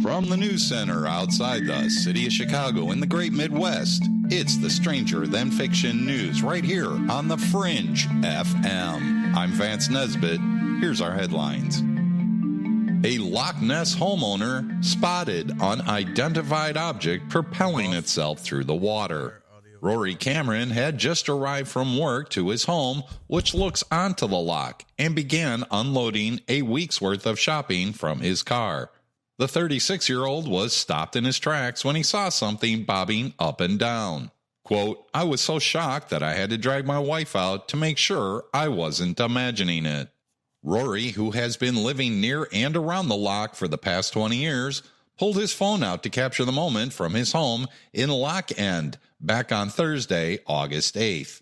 From the news center outside the city of Chicago in the great Midwest, it's the Stranger Than Fiction news right here on The Fringe FM. I'm Vance Nesbitt. Here's our headlines. A Loch Ness homeowner spotted unidentified object propelling itself through the water. Rory Cameron had just arrived from work to his home, which looks onto the loch, and began unloading a week's worth of shopping from his car. The 36-year-old was stopped in his tracks when he saw something bobbing up and down. Quote, "I was so shocked that I had to drag my wife out to make sure I wasn't imagining it." Rory, who has been living near and around the loch for the past 20 years, pulled his phone out to capture the moment from his home in Loch End back on Thursday, August 8th.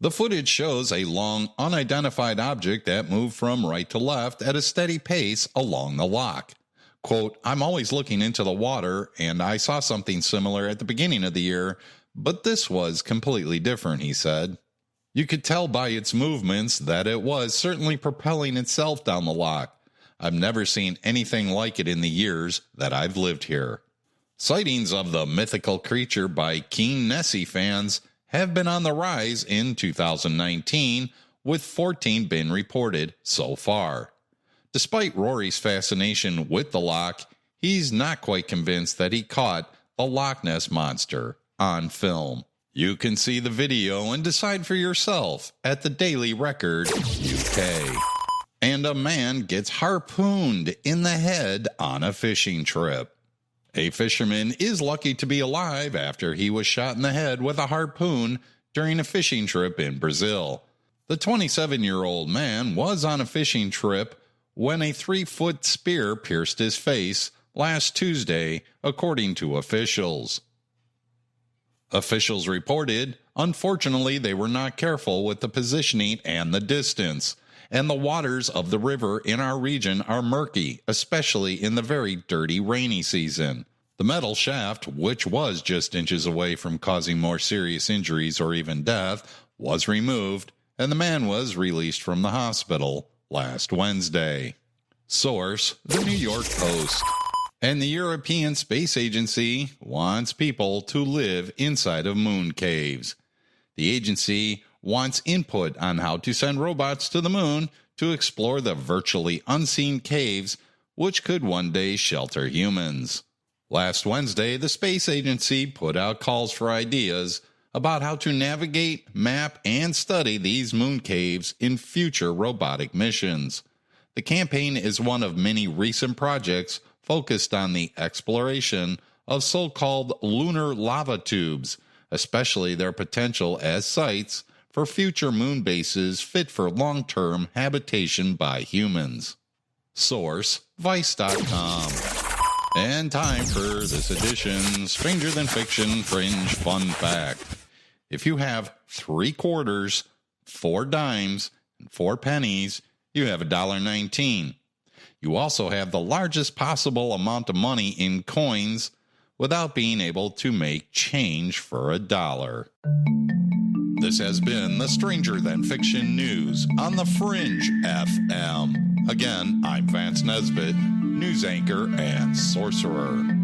The footage shows a long, unidentified object that moved from right to left at a steady pace along the loch. Quote, "I'm always looking into the water, and I saw something similar at the beginning of the year, but this was completely different," he said. You could tell by its movements that it was certainly propelling itself down the loch. I've never seen anything like it in the years that I've lived here. Sightings of the mythical creature by keen Nessie fans have been on the rise in 2019, with 14 been reported so far. Despite Rory's fascination with the loch, he's not quite convinced that he caught the Loch Ness monster on film. You can see the video and decide for yourself at the Daily Record UK. And a man gets harpooned in the head on a fishing trip. A fisherman is lucky to be alive after he was shot in the head with a harpoon during a fishing trip in Brazil. The 27-year-old man was on a fishing trip when a 3-foot spear pierced his face last Tuesday, according to officials. Officials reported, unfortunately, they were not careful with the positioning and the distance, and the waters of the river in our region are murky, especially in the very dirty rainy season. The metal shaft, which was just inches away from causing more serious injuries or even death, was removed, and the man was released from the hospital last Wednesday. Source, the New York Post. And the European Space Agency wants people to live inside of moon caves. The agency wants input on how to send robots to the moon to explore the virtually unseen caves which could one day shelter humans. Last Wednesday, the Space Agency put out calls for ideas about how to navigate, map, and study these moon caves in future robotic missions. The campaign is one of many recent projects focused on the exploration of so-called lunar lava tubes, especially their potential as sites for future moon bases fit for long-term habitation by humans. Source, Vice.com. And time for this edition's Stranger Than Fiction Fringe Fun Fact. If you have 3 quarters, 4 dimes, and 4 pennies, you have $1.19. You also have the largest possible amount of money in coins without being able to make change for $1. This has been the Stranger Than Fiction news on the Fringe FM. Again, I'm Vance Nesbitt, news anchor and sorcerer.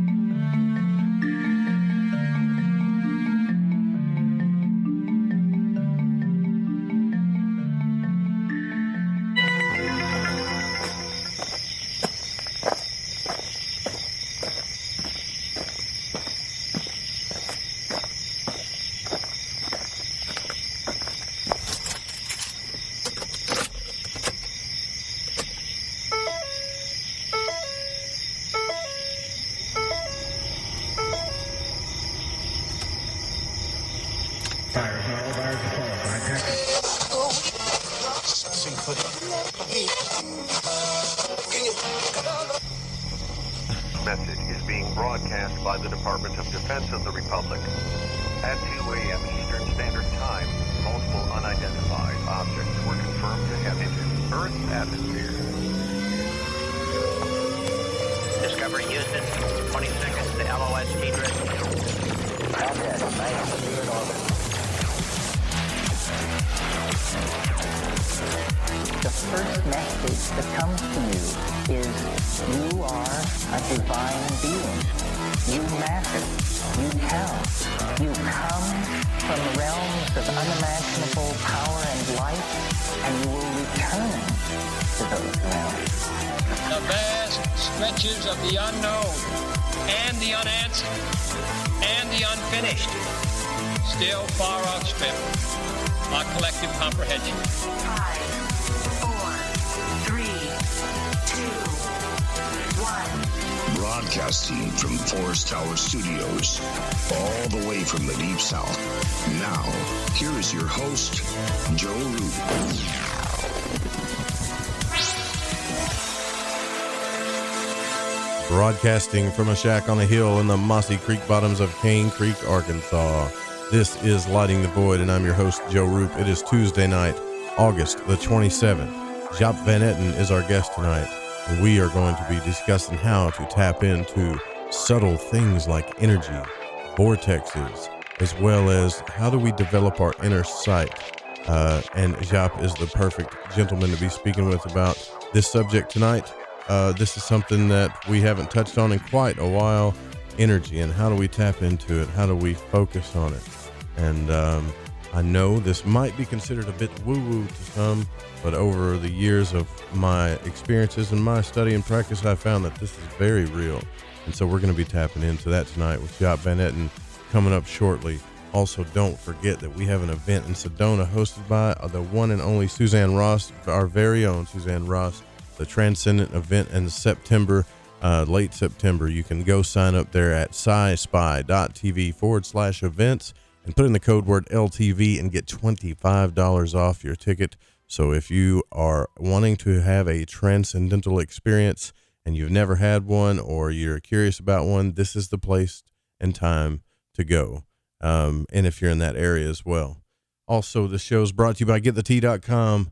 Message is being broadcast by the Department of Defense of the Republic. At 2 a.m. Eastern Standard Time, multiple unidentified objects were confirmed to have entered Earth's atmosphere. Discovery Houston, 20 seconds to LOS speed drift. Contact, 9 in orbit. The first message that comes to you is you are a divine being. You matter. You count. You come from realms of unimaginable power and light, and you will return to those realms. The vast stretches of the unknown and the unanswered and the unfinished still far outstrip our collective comprehension. 5, 4, 3, 2, 1. Broadcasting from Forest Tower Studios, all the way from the Deep South. Now, here is your host, Joe Root. Broadcasting from a shack on a hill in the mossy creek bottoms of Cane Creek, Arkansas. This is Lighting the Void, and I'm your host, Joe Roop. It is Tuesday night, August the 27th. Jaap Van Etten is our guest tonight, and we are going to be discussing how to tap into subtle things like energy, vortexes, as well as how do we develop our inner sight. And Jaap is the perfect gentleman to be speaking with about this subject tonight. This is something that we haven't touched on in quite a while, energy, and how do we tap into it? How do we focus on it? And I know this might be considered a bit woo-woo to some, but over the years of my experiences and my study and practice, I found that this is very real. And so we're going to be tapping into that tonight with Jaap Van Etten coming up shortly. Also, don't forget that we have an event in Sedona hosted by the one and only Suzanne Ross, our very own Suzanne Ross. The Transcendent event in September, late September. You can go sign up there at sci-spy.tv/events and put in the code word LTV and get $25 off your ticket. So if you are wanting to have a transcendental experience and you've never had one or you're curious about one, this is the place and time to go. And if you're in that area as well. Also, the show is brought to you by GetTheTea.com.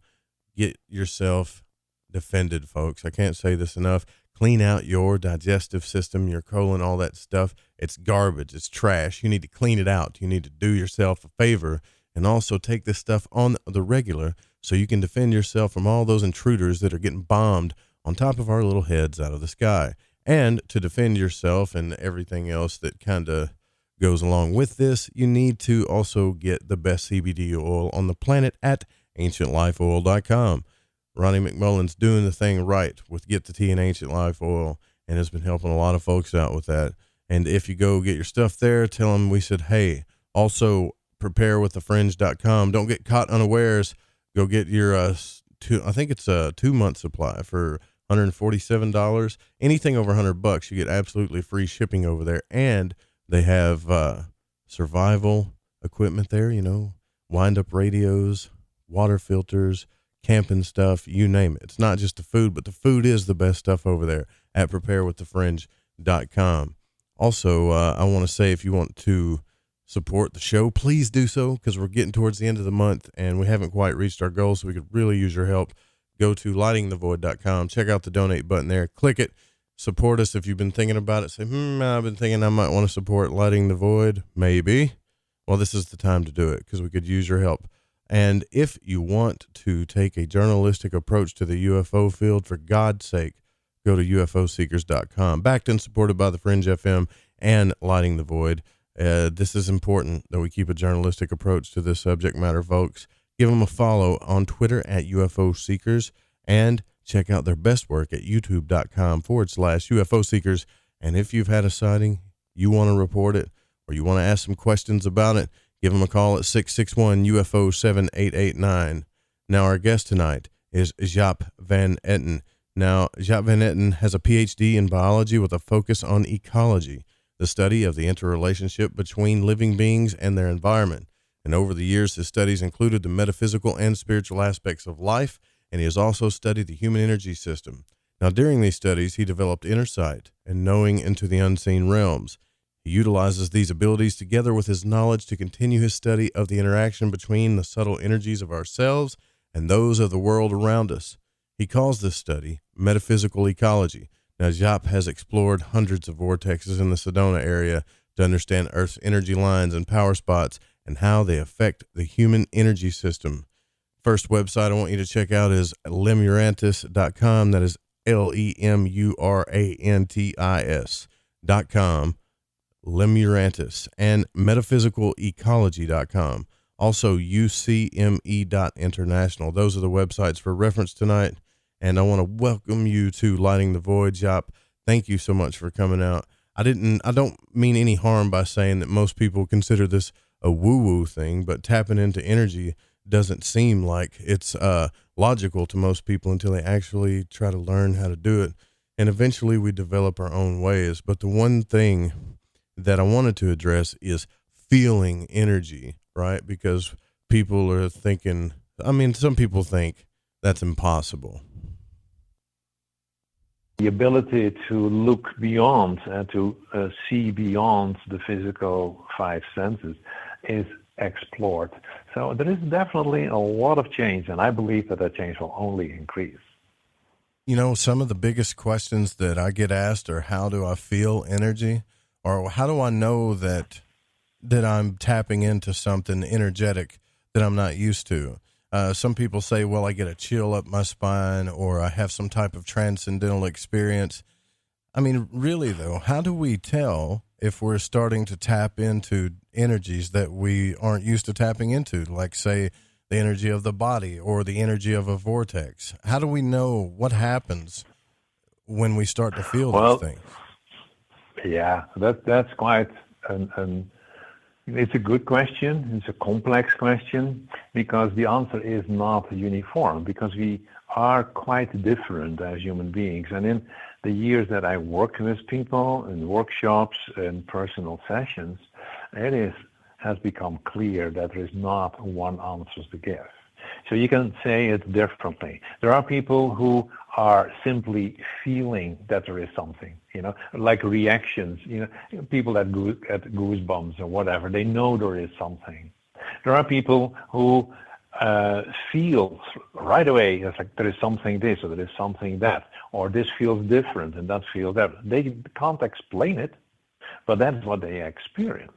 Get yourself defended, folks. I can't say this enough. Clean out your digestive system, your colon, all that stuff. It's garbage. It's trash. You need to clean it out. You need to do yourself a favor and also take this stuff on the regular so you can defend yourself from all those intruders that are getting bombed on top of our little heads out of the sky. And to defend yourself and everything else that kind of goes along with this, you need to also get the best CBD oil on the planet at ancientlifeoil.com. Ronnie McMullen's doing the thing right with Get the Tea and Ancient Life Oil and has been helping a lot of folks out with that. And if you go get your stuff there, tell them we said, hey. Also, preparewiththefringe.com. Don't get caught unawares. Go get your, I think it's a 2-month supply for $147. Anything over $100, you get absolutely free shipping over there. And they have survival equipment there, wind-up radios, water filters, camping stuff, you name it. It's not just the food, but the food is the best stuff over there at preparewiththefringe.com. Also, I want to say if you want to support the show, please do so, because we're getting towards the end of the month and we haven't quite reached our goal, so we could really use your help. Go to lightingthevoid.com, check out the donate button there, click it, support us. If you've been thinking about it, say, I've been thinking I might want to support Lighting the Void, maybe. Well, this is the time to do it because we could use your help. And if you want to take a journalistic approach to the UFO field, for God's sake, go to ufoseekers.com. Backed and supported by the Fringe FM and Lighting the Void. This is important that we keep a journalistic approach to this subject matter, folks. Give them a follow on Twitter at UFO Seekers and check out their best work at youtube.com/UFO Seekers. And if you've had a sighting, you want to report it, or you want to ask some questions about it, give them a call at 661-UFO-7889. Now, our guest tonight is Jaap Van Etten. Now, Jaap Van Etten has a PhD in biology with a focus on ecology, the study of the interrelationship between living beings and their environment. And over the years, his studies included the metaphysical and spiritual aspects of life, and he has also studied the human energy system. Now, during these studies, he developed inner sight and knowing into the unseen realms. He utilizes these abilities together with his knowledge to continue his study of the interaction between the subtle energies of ourselves and those of the world around us. He calls this study Metaphysical Ecology. Now, Jaap has explored hundreds of vortexes in the Sedona area to understand Earth's energy lines and power spots, and how they affect the human energy system. First website I want you to check out is lemurantis.com. That is lemurantis.com. Lemurantis, and metaphysicalecology.com. Also ucme.international. Those are the websites for reference tonight. And I want to welcome you to Lighting the Void. Jaap, thank you so much for coming out. I don't mean any harm by saying that most people consider this a woo-woo thing, but tapping into energy doesn't seem like it's logical to most people until they actually try to learn how to do it. And eventually we develop our own ways. But the one thing that I wanted to address is feeling energy, right? Because people are thinking, some people think that's impossible. The ability to look beyond and to see beyond the physical five senses is explored. So there is definitely a lot of change, and I believe that change will only increase. Some of the biggest questions that I get asked are, how do I feel energy? Or how do I know that I'm tapping into something energetic that I'm not used to? Some people say, well, I get a chill up my spine, or I have some type of transcendental experience. Really though, how do we tell if we're starting to tap into energies that we aren't used to tapping into, like say the energy of the body or the energy of a vortex? How do we know what happens when we start to feel these things? Yeah, that's quite it's a good question. It's a complex question because the answer is not uniform, because we are quite different as human beings. And in the years that I work with people in workshops and personal sessions, it has become clear that there is not one answer to give. So you can say it differently. There are people who are simply feeling that there is something, like reactions, people that get goosebumps or whatever, they know there is something. There are people who feel right away, it's like there is something this or there is something that, or this feels different and that feels that. They can't explain it, but that's what they experience.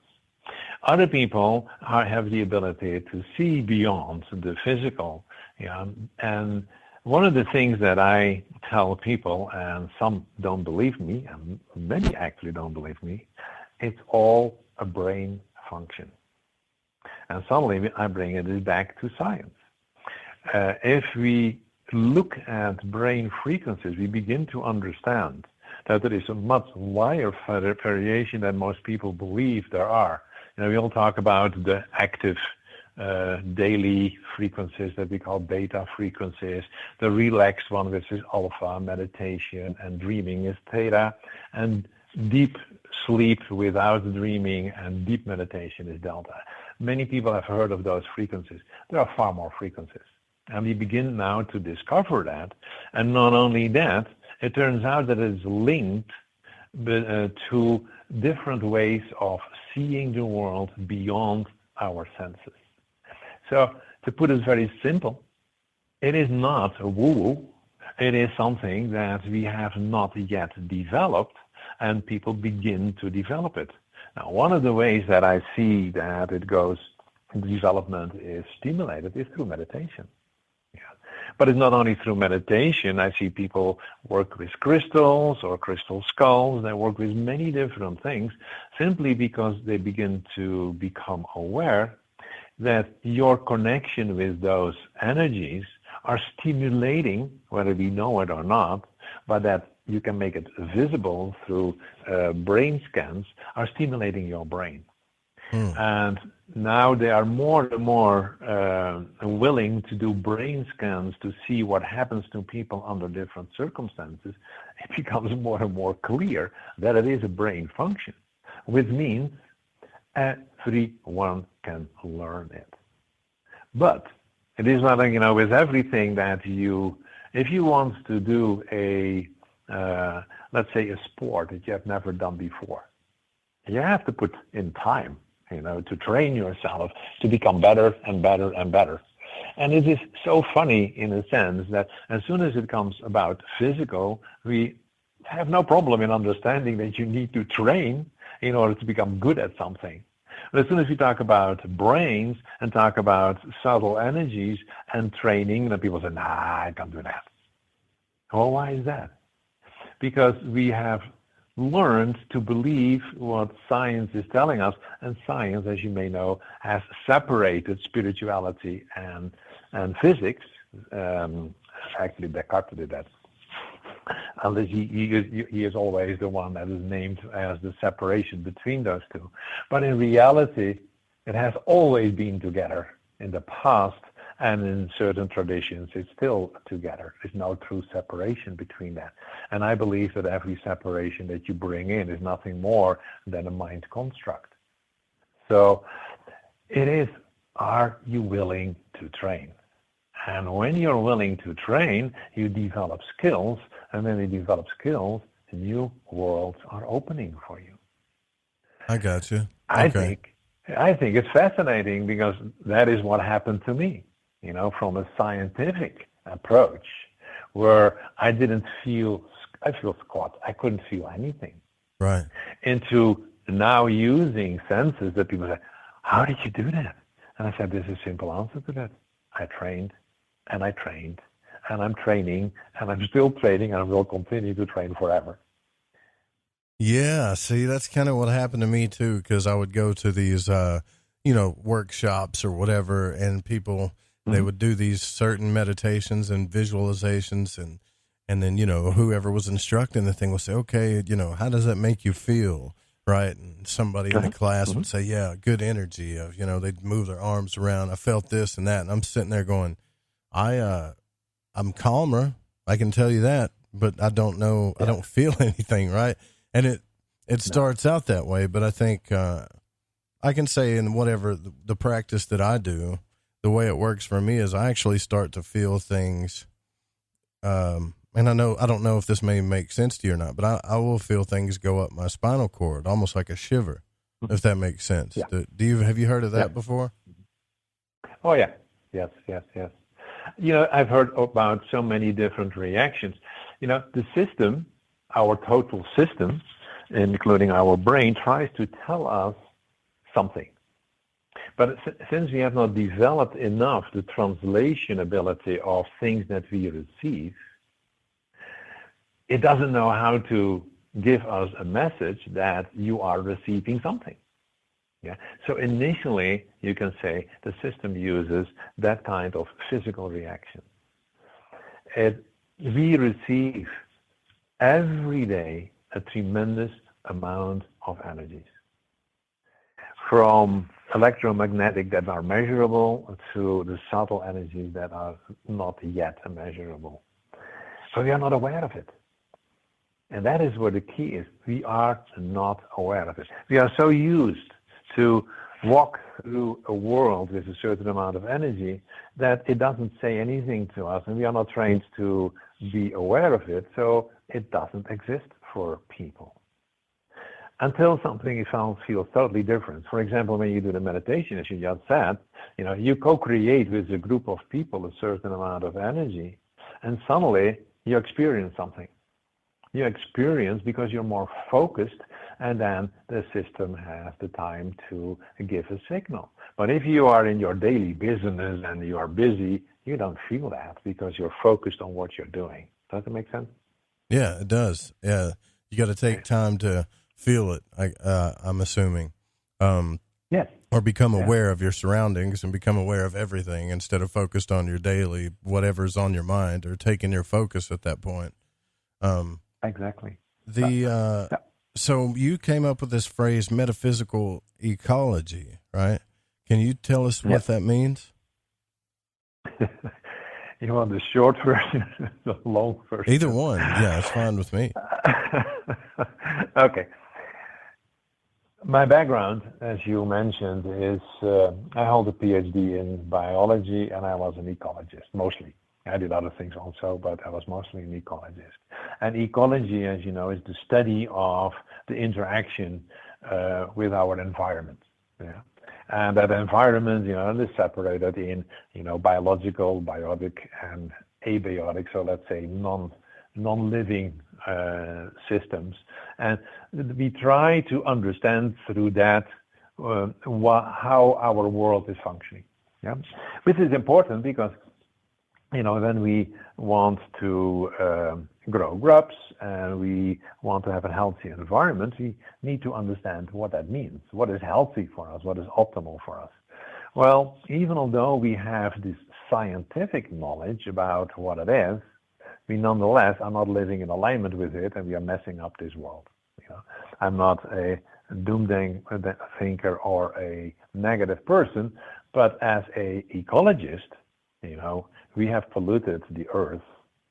Other people have the ability to see beyond the physical, and one of the things that I tell people, and some don't believe me, and many actually don't believe me, it's all a brain function. And suddenly I bring it back to science. If we look at brain frequencies, we begin to understand that there is a much wider variation than most people believe there are. We all talk about the active daily frequencies that we call beta frequencies. The relaxed one, which is alpha, meditation, and dreaming is theta. And deep sleep without dreaming and deep meditation is delta. Many people have heard of those frequencies. There are far more frequencies. And we begin now to discover that. And not only that, it turns out that it's linked to different ways of seeing the world beyond our senses. So to put it very simple, it is not a woo-woo. It is something that we have not yet developed, and people begin to develop it. Now, one of the ways that I see that development is stimulated is through meditation. But it's not only through meditation. I see people work with crystals or crystal skulls. They work with many different things simply because they begin to become aware that your connection with those energies are stimulating, whether we know it or not, but that you can make it visible through brain scans, are stimulating your brain. And now they are more and more willing to do brain scans to see what happens to people under different circumstances. It becomes more and more clear that it is a brain function, which means everyone can learn it. But it is not, with everything that if you want to do let's say a sport that you have never done before, you have to put in time, to train yourself to become better and better and better. And it is so funny in a sense that as soon as it comes about physical, we have no problem in understanding that you need to train in order to become good at something. But as soon as we talk about brains and talk about subtle energies and training, then people say, nah, I can't do that. Well, why is that? Because we have learned to believe what science is telling us, and science, as you may know, has separated spirituality and physics. Actually, Descartes did that. Unless he is always the one that is named as the separation between those two. But in reality, it has always been together in the past, and in certain traditions, it's still together. There's no true separation between that. And I believe that every separation that you bring in is nothing more than a mind construct. So it is, are you willing to train? And when you're willing to train, you develop skills, and when you develop skills, new worlds are opening for you. I got you. I think it's fascinating because that is what happened to me, from a scientific approach where I feel squat. I couldn't feel anything. Right. Into now using senses that people say, how did you do that? And I said, there's a simple answer to that. I trained. And I trained, and I'm training, and I'm still training, and I will continue to train forever. Yeah, see, that's kind of what happened to me too, because I would go to these, workshops or whatever, and people, they would do these certain meditations and visualizations, and then, whoever was instructing the thing would say, okay, how does that make you feel? Right. And somebody in the class would say, yeah, good energy of, they'd move their arms around. I felt this and that. And I'm sitting there going, I'm calmer. I can tell you that, but I don't know. Yeah. I don't feel anything. Right. And it starts out that way, but I think, I can say in whatever the practice that I do, the way it works for me is I actually start to feel things. And I don't know if this may make sense to you or not, but I will feel things go up my spinal cord, almost like a shiver, if that makes sense. Yeah. Have you heard of that before? Oh yeah. Yes. I've heard about so many different reactions. The system, our total system, including our brain, tries to tell us something. But since we have not developed enough the translation ability of things that we receive, it doesn't know how to give us a message that you are receiving something. Yeah. So initially, you can say the system uses that kind of physical reaction. We receive every day a tremendous amount of energies, from electromagnetic that are measurable to the subtle energies that are not yet measurable. So we are not aware of it. And that is where the key is. We are not aware of it. We are so used to walk through a world with a certain amount of energy that it doesn't say anything to us, and we are not trained to be aware of it, so it doesn't exist for people. Until something feels totally different. For example, when you do the meditation, as you just said, you co-create with a group of people a certain amount of energy, and suddenly you experience something. You experience because you're more focused, and then the system has the time to give a signal. But if you are in your daily business and you are busy, you don't feel that because you're focused on what you're doing. Does that make sense? Yeah, it does. Yeah, you got to take time to feel it. I'm assuming. Yes. Or become aware of your surroundings and become aware of everything instead of focused on your daily whatever's on your mind or taking your focus at that point. Exactly. So you came up with this phrase, metaphysical ecology, right? Can you tell us what that means? You want the short version or the long version? Either one. Yeah, it's fine with me. Okay. My background, as you mentioned, is I hold a PhD in biology, and I was an ecologist, mostly. I did other things also, but I was mostly an ecologist. And ecology, as you know, is the study of the interaction with our environment. Yeah. And that environment, is separated in, biological, biotic, and abiotic. So let's say non-living systems. And we try to understand through that how our world is functioning. Yeah, which is important because when we want to grow crops and we want to have a healthy environment, we need to understand what that means. What is healthy for us? What is optimal for us? Well, even although we have this scientific knowledge about what it is, we nonetheless are not living in alignment with it, and we are messing up this world. I'm not a doomsday thinker or a negative person, but as a ecologist, we have polluted the earth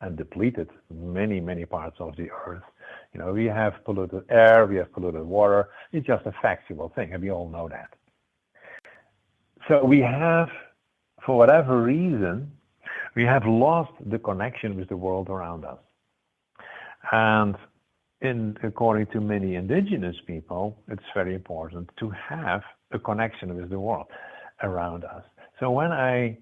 and depleted many, many parts of the earth. We have polluted air, we have polluted water. It's just a factual thing, and we all know that. So we have, for whatever reason, we have lost the connection with the world around us. And according to many indigenous people, it's very important to have a connection with the world around us. So when I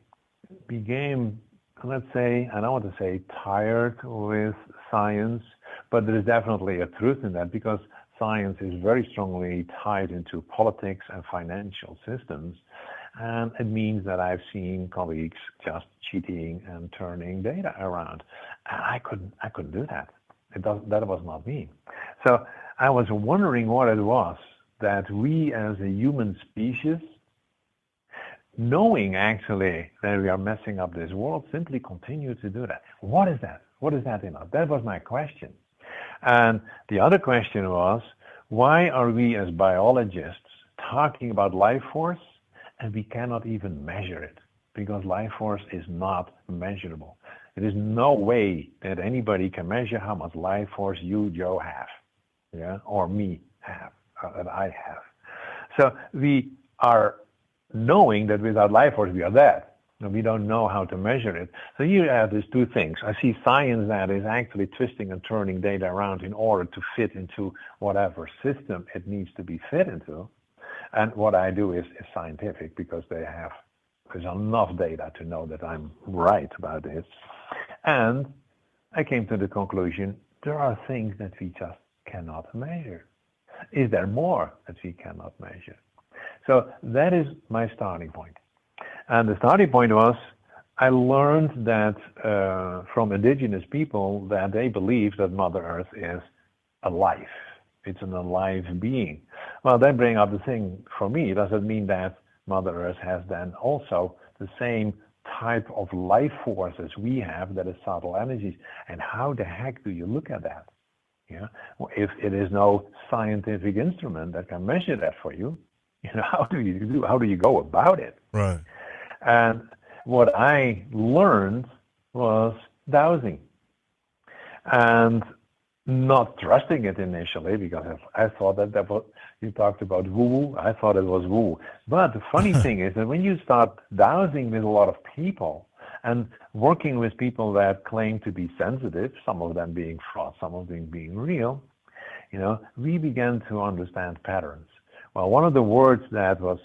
became, let's say, I don't want to say tired with science, but there is definitely a truth in that, because science is very strongly tied into politics and financial systems. And it means that I've seen colleagues just cheating and turning data around. And I couldn't do that. That was not me. So I was wondering what it was that we as a human species, knowing actually that we are messing up this world, simply continue to do that. What is that? What is that in us? That was my question. And the other question was, why are we as biologists talking about life force and we cannot even measure it? Because life force is not measurable. There is no way that anybody can measure how much life force you, Joe, have, or me have, that I have. So we are knowing that without life force we are dead, and we don't know how to measure it. So you have these two things. I see science that is actually twisting and turning data around in order to fit into whatever system it needs to be fit into. And what I do is scientific, because there's enough data to know that I'm right about this. And I came to the conclusion, there are things that we just cannot measure. Is there more that we cannot measure? So that is my starting point. And the starting point was, I learned that from indigenous people that they believe that Mother Earth is alive. It's an alive being. Well, that brings up the thing for me. Does it mean that Mother Earth has then also the same type of life force as we have, that is subtle energies? And how the heck do you look at that? If it is no scientific instrument that can measure that for you, how do you go about it? Right. And what I learned was dowsing, and not trusting it initially, because I thought that was, you talked about woo, I thought it was woo. But the funny thing is that when you start dowsing with a lot of people and working with people that claim to be sensitive, some of them being fraud, some of them being real, we began to understand patterns. Well, one of the words that was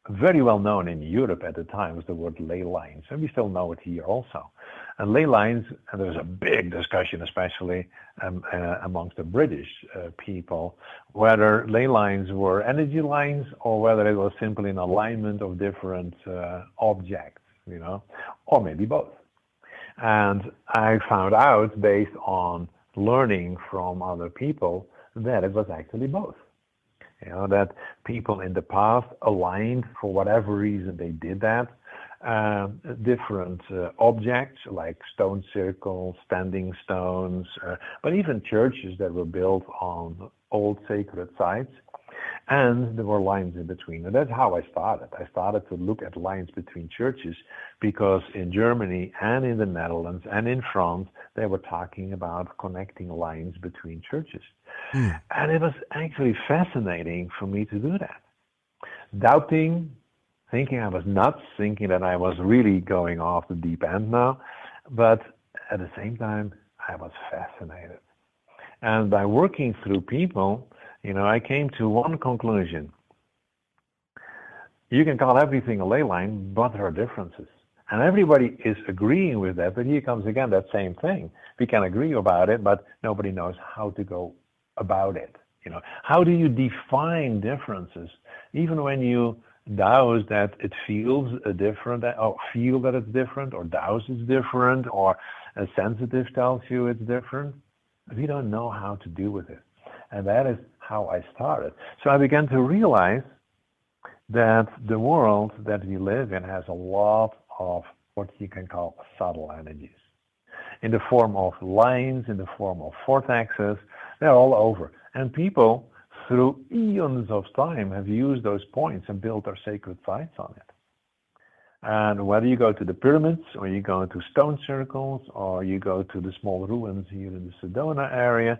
very well known in Europe at the time was the word ley lines, and we still know it here also. And ley lines, and there was a big discussion, especially amongst the British people, whether ley lines were energy lines or whether it was simply an alignment of different objects, or maybe both. And I found out, based on learning from other people, that it was actually both. That people in the past aligned, for whatever reason they did that, different objects like stone circles, standing stones, but even churches that were built on old sacred sites, and there were lines in between. And that's how I started. I started to look at lines between churches, because in Germany and in the Netherlands and in France, they were talking about connecting lines between churches. And it was actually fascinating for me to do that. Doubting, thinking I was nuts, thinking that I was really going off the deep end now, but at the same time, I was fascinated. And by working through people, I came to one conclusion. You can call everything a ley line, but there are differences. And everybody is agreeing with that, but here comes again that same thing. We can agree about it, but nobody knows how to go about it. How do you define differences even when you douse that it feels different, or feel that it's different, or douse it's different, or a sensitive tells you it's different, we don't know how to deal with it. And that is how I started. So I began to realize that the world that we live in has a lot of what you can call subtle energies. In the form of lines, in the form of vortexes, they're all over. And people, through eons of time, have used those points and built their sacred sites on it. And whether you go to the pyramids, or you go to stone circles, or you go to the small ruins here in the Sedona area,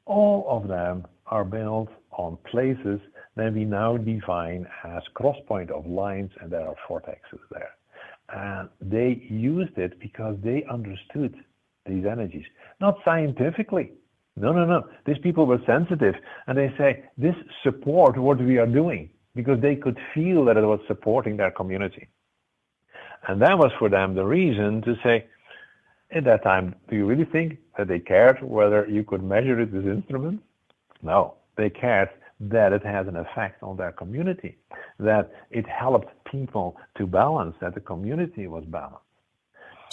all of them are built on places that we now define as cross-point of lines, and there are vortexes there. And they used it because they understood these energies, not scientifically. No. These people were sensitive, and they say, this support what we are doing, because they could feel that it was supporting their community. And that was for them the reason to say, at that time, do you really think that they cared whether you could measure it with instruments? No, they cared that it has an effect on their community, that it helped people to balance, that the community was balanced.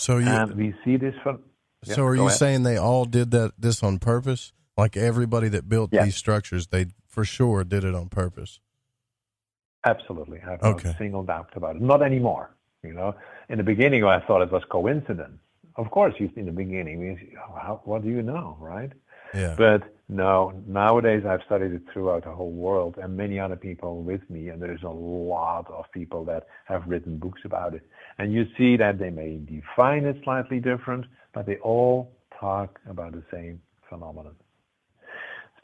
And we see this from... So are you saying they all did this on purpose? Like everybody that built these structures, they for sure did it on purpose? Absolutely. I have no single doubt about it. Not anymore. In the beginning, I thought it was coincidence. Of course, in the beginning, what do you know, right? Yeah. But no, nowadays I've studied it throughout the whole world, and many other people with me, and there's a lot of people that have written books about it. And you see that they may define it slightly different, but they all talk about the same phenomenon.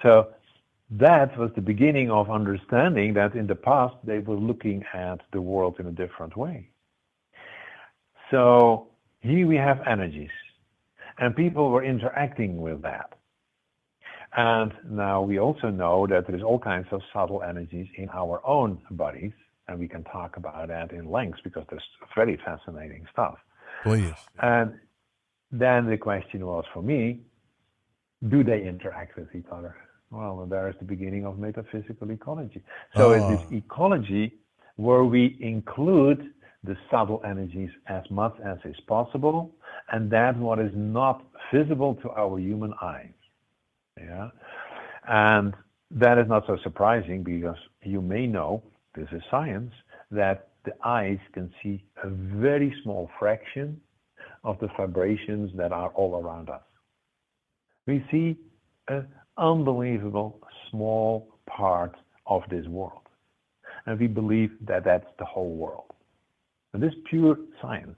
So that was the beginning of understanding that in the past they were looking at the world in a different way. So here we have energies, and people were interacting with that. And now we also know that there's all kinds of subtle energies in our own bodies, and we can talk about that in length because there's very fascinating stuff. Please. And then the question was for me, do they interact with each other? Well, there is the beginning of metaphysical ecology. So it's this ecology where we include the subtle energies as much as is possible, and that what is not visible to our human eyes. Yeah, and that is not so surprising because you may know, this is science, that the eyes can see a very small fraction of the vibrations that are all around us. We see an unbelievable small part of this world, and we believe that that's the whole world. And this is pure science.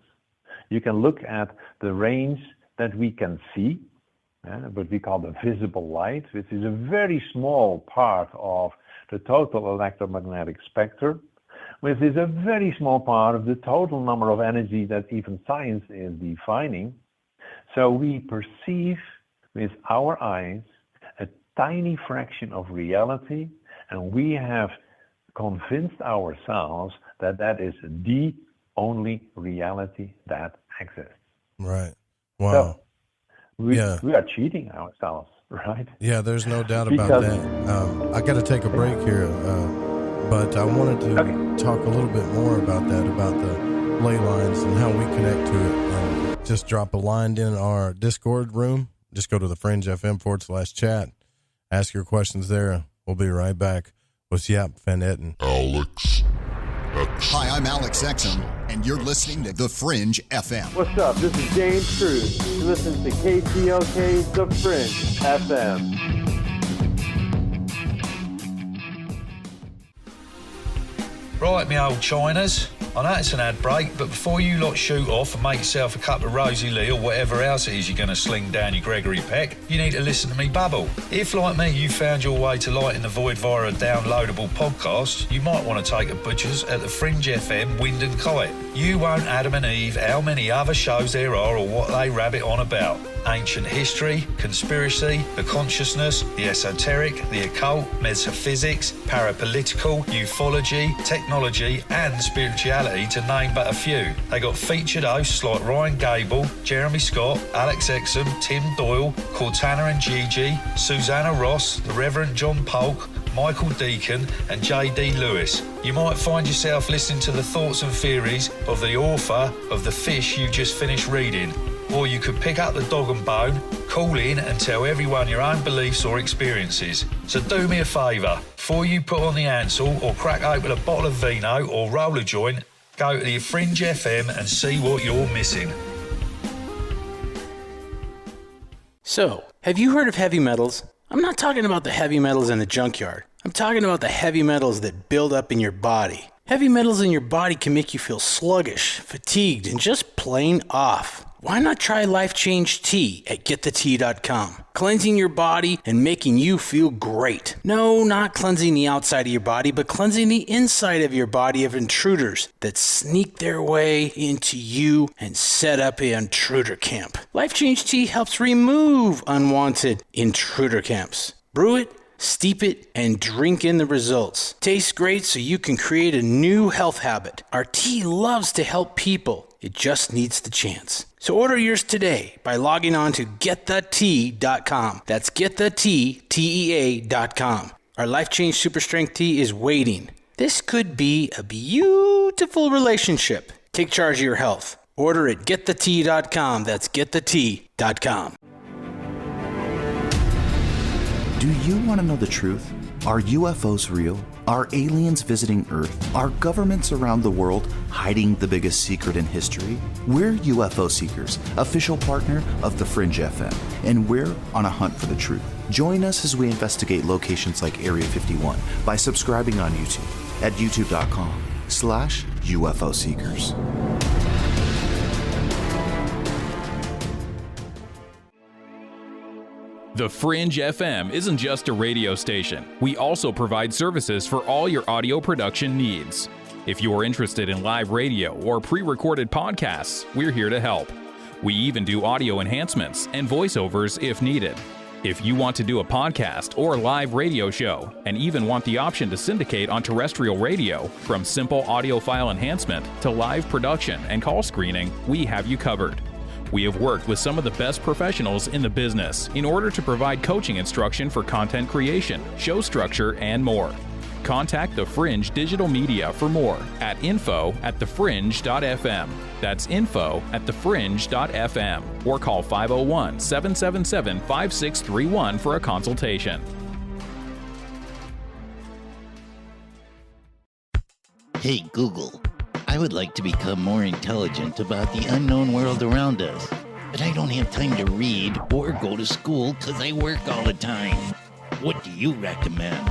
You can look at the range that we can see, what we call the visible light, which is a very small part of the total electromagnetic spectrum, which is a very small part of the total number of energy that even science is defining. So we perceive with our eyes a tiny fraction of reality, and we have convinced ourselves that that is the only reality that exists. Right. Wow. So we are cheating ourselves, right? Yeah, there's no doubt about that. I got to take a break here, but I wanted to talk a little bit more about that, about the ley lines and how we connect to it. Just drop a line in our Discord room. Just go to the Fringe FM/chat. Ask your questions there. We'll be right back with Jaap van Etten. Alex X. Hi, I'm Alex Exum, and you're listening to The Fringe FM. What's up? This is James Cruz. You listen to KTLK's The Fringe FM. Right, me old Chiners. I know it's an ad break, but before you lot shoot off and make yourself a cup of Rosie Lee or whatever else it is you're going to sling down your Gregory Peck, you need to listen to me bubble. If, like me, you found your way to light in the void via a downloadable podcast, you might want to take a butcher's at the Fringe FM Wind and Kite. You won't Adam and Eve how many other shows there are or what they rabbit on about. Ancient history, conspiracy, the consciousness, the esoteric, the occult, metaphysics, parapolitical, ufology, technology and spirituality to name but a few. They got featured hosts like Ryan Gable, Jeremy Scott, Alex Exum, Tim Doyle, Cortana and Gigi, Susanna Ross, the Reverend John Polk, Michael Deacon and J.D. Lewis. You might find yourself listening to the thoughts and theories of the author of the fish you just finished reading. Or you could pick up the dog and bone, call in and tell everyone your own beliefs or experiences. So do me a favour, before you put on the Ansel or crack open a bottle of vino or roll a joint, go to the Fringe FM and see what you're missing. So, have you heard of heavy metals? I'm not talking about the heavy metals in the junkyard. I'm talking about the heavy metals that build up in your body. Heavy metals in your body can make you feel sluggish, fatigued, and just plain off. Why not try Life Change Tea at GetTheTea.com? Cleansing your body and making you feel great. No, not cleansing the outside of your body, but cleansing the inside of your body of intruders that sneak their way into you and set up an intruder camp. Life Change Tea helps remove unwanted intruder camps. Brew it, steep it, and drink in the results. Tastes great, so you can create a new health habit. Our tea loves to help people. It just needs the chance. So order yours today by logging on to GetTheTea.com. That's GetTheTea.com. Our Life Change Super Strength Tea is waiting. This could be a beautiful relationship. Take charge of your health. Order at GetTheTea.com. That's GetTheTea.com. Do you want to know the truth? Are UFOs real? Are aliens visiting Earth? Are governments around the world hiding the biggest secret in history? We're UFO Seekers, official partner of the Fringe FM, and we're on a hunt for the truth. Join us as we investigate locations like Area 51 by subscribing on YouTube at youtube.com/UFO Seekers. The Fringe FM isn't just a radio station. We also provide services for all your audio production needs. If you're interested in live radio or pre-recorded podcasts, we're here to help. We even do audio enhancements and voiceovers if needed. If you want to do a podcast or live radio show and even want the option to syndicate on terrestrial radio, from simple audio file enhancement to live production and call screening, we have you covered. We have worked with some of the best professionals in the business in order to provide coaching instruction for content creation, show structure, and more. Contact The Fringe Digital Media for more at info@thefringe.fm. That's info@thefringe.fm, or call 501-777-5631 for a consultation. Hey Google, I would like to become more intelligent about the unknown world around us, but I don't have time to read or go to school because I work all the time. What do you recommend?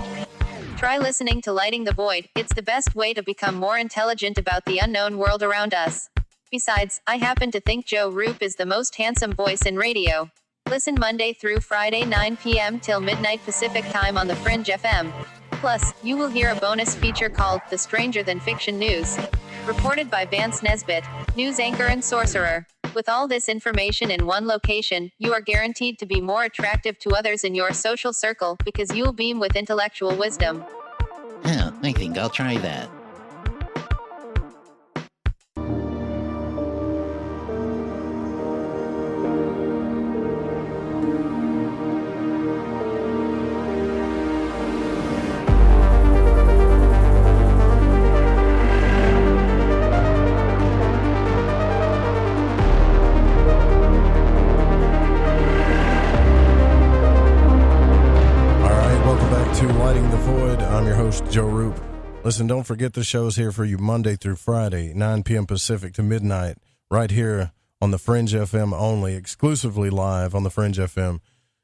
Try listening to Lighting the Void. It's the best way to become more intelligent about the unknown world around us. Besides, I happen to think Joe Roop is the most handsome voice in radio. Listen Monday through Friday 9 p.m. till midnight Pacific time on the Fringe FM. Plus, you will hear a bonus feature called The Stranger Than Fiction News. Reported by Vance Nesbitt, news anchor and sorcerer. With all this information in one location, you are guaranteed to be more attractive to others in your social circle because you'll beam with intellectual wisdom. Yeah, I think I'll try that. Joe Roop. Listen, don't forget the show's here for you Monday through Friday, 9 p.m. Pacific to midnight, right here on the Fringe FM only, exclusively live on the Fringe FM.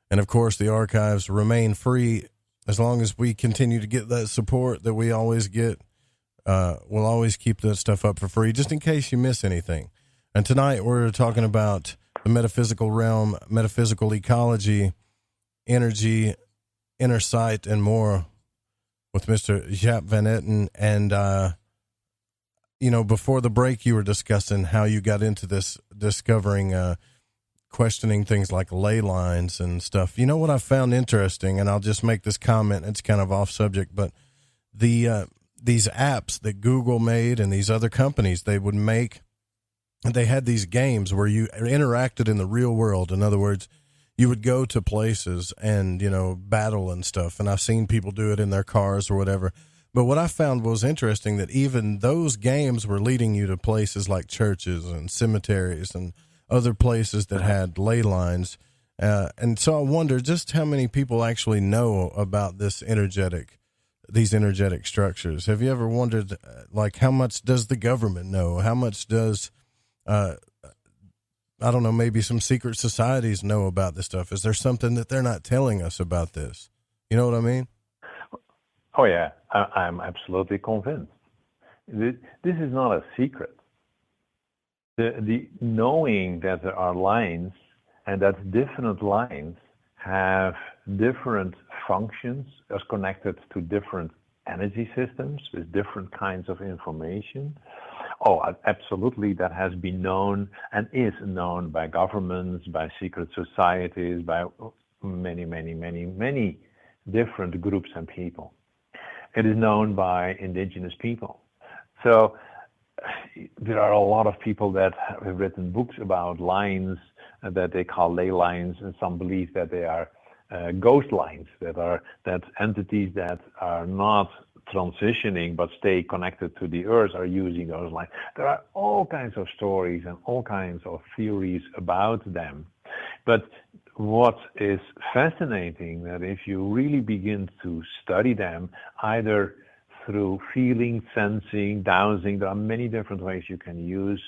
And, of course, the archives remain free as long as we continue to get that support that we always get. We'll always keep that stuff up for free, just in case you miss anything. And tonight we're talking about the metaphysical realm, metaphysical ecology, energy, inner sight, and more, with Mr. Jaap van Etten. And, before the break, you were discussing how you got into this, discovering, questioning things like ley lines and stuff. You know what I found interesting, and I'll just make this comment, it's kind of off subject, but these apps that Google made and these other companies, they would make, they had these games where you interacted in the real world. In other words, you would go to places and, battle and stuff. And I've seen people do it in their cars or whatever. But what I found was interesting that even those games were leading you to places like churches and cemeteries and other places that had ley lines. And so I wonder just how many people actually know about these energetic structures. Have you ever wondered, like, how much does the government know? How much does, I don't know, maybe some secret societies know about this stuff? Is there something that they're not telling us about this? You know what I mean? Oh, yeah, I'm absolutely convinced. This is not a secret. The knowing that there are lines and that different lines have different functions as connected to different energy systems with different kinds of information. Oh, absolutely, that has been known and is known by governments, by secret societies, by many different groups and people. It is known by indigenous people. So there are a lot of people that have written books about lines that they call ley lines, and some believe that they are ghost lines, that entities that are not transitioning but stay connected to the earth are using those lines. There are all kinds of stories and all kinds of theories about them. But what is fascinating, that if you really begin to study them, either through feeling, sensing, dowsing, there are many different ways you can use,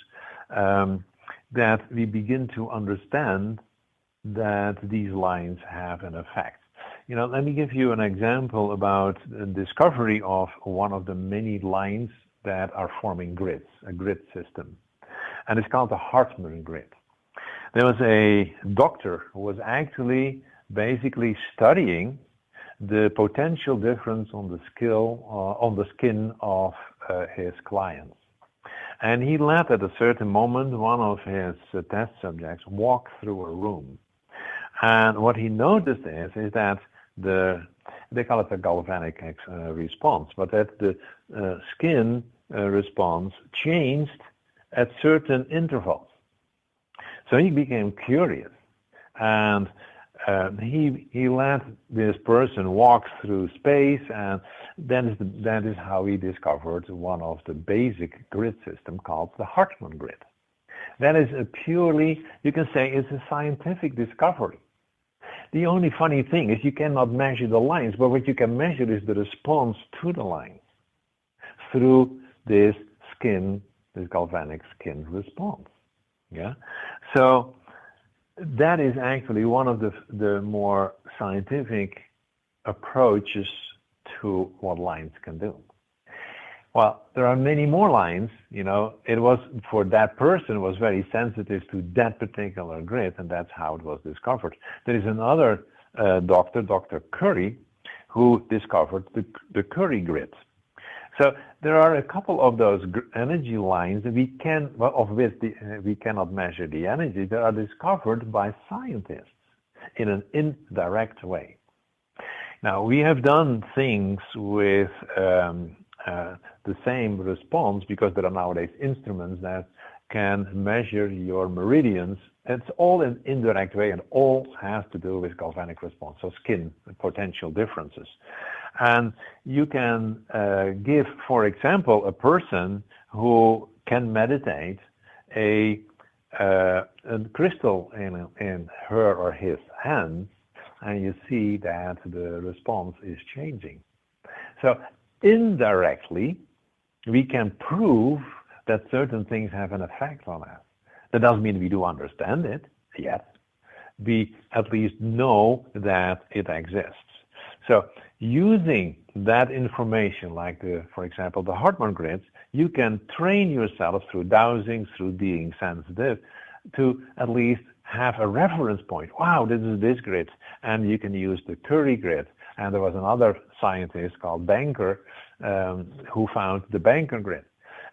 that we begin to understand that these lines have an effect. Let me give you an example about the discovery of one of the many lines that are forming grids, a grid system. And it's called the Hartmann grid. There was a doctor who was actually basically studying the potential difference on the skin of his clients. And he let, at a certain moment, one of his test subjects walk through a room. And what he noticed is that they call it a galvanic response, but that the skin response changed at certain intervals. So he became curious, and he let this person walk through space, and that is how he discovered one of the basic grid system called the Hartmann grid. That is a purely, you can say, it's a scientific discovery. The only funny thing is you cannot measure the lines, but what you can measure is the response to the lines through this galvanic skin response. Yeah. So that is actually one of the more scientific approaches to what lines can do. Well, there are many more lines. It was, for that person, was very sensitive to that particular grid, and that's how it was discovered. There is another doctor, Dr. Curry, who discovered the Curry grid. So there are a couple of those energy lines that of which we cannot measure the energy, that are discovered by scientists in an indirect way. Now, we have done things with the same response, because there are nowadays instruments that can measure your meridians. It's all in indirect way, and all has to do with galvanic response, so skin potential differences. And you can give, for example, a person who can meditate a crystal in her or his hand, and you see that the response is changing. So indirectly, we can prove that certain things have an effect on us. That doesn't mean we do understand it yet. We at least know that it exists. So using that information, like for example, the Hartmann grids, you can train yourself through dowsing, through being sensitive, to at least have a reference point. Wow, this is this grid. And you can use the Curry grid. And there was another scientist called Banker who found the Banker grid.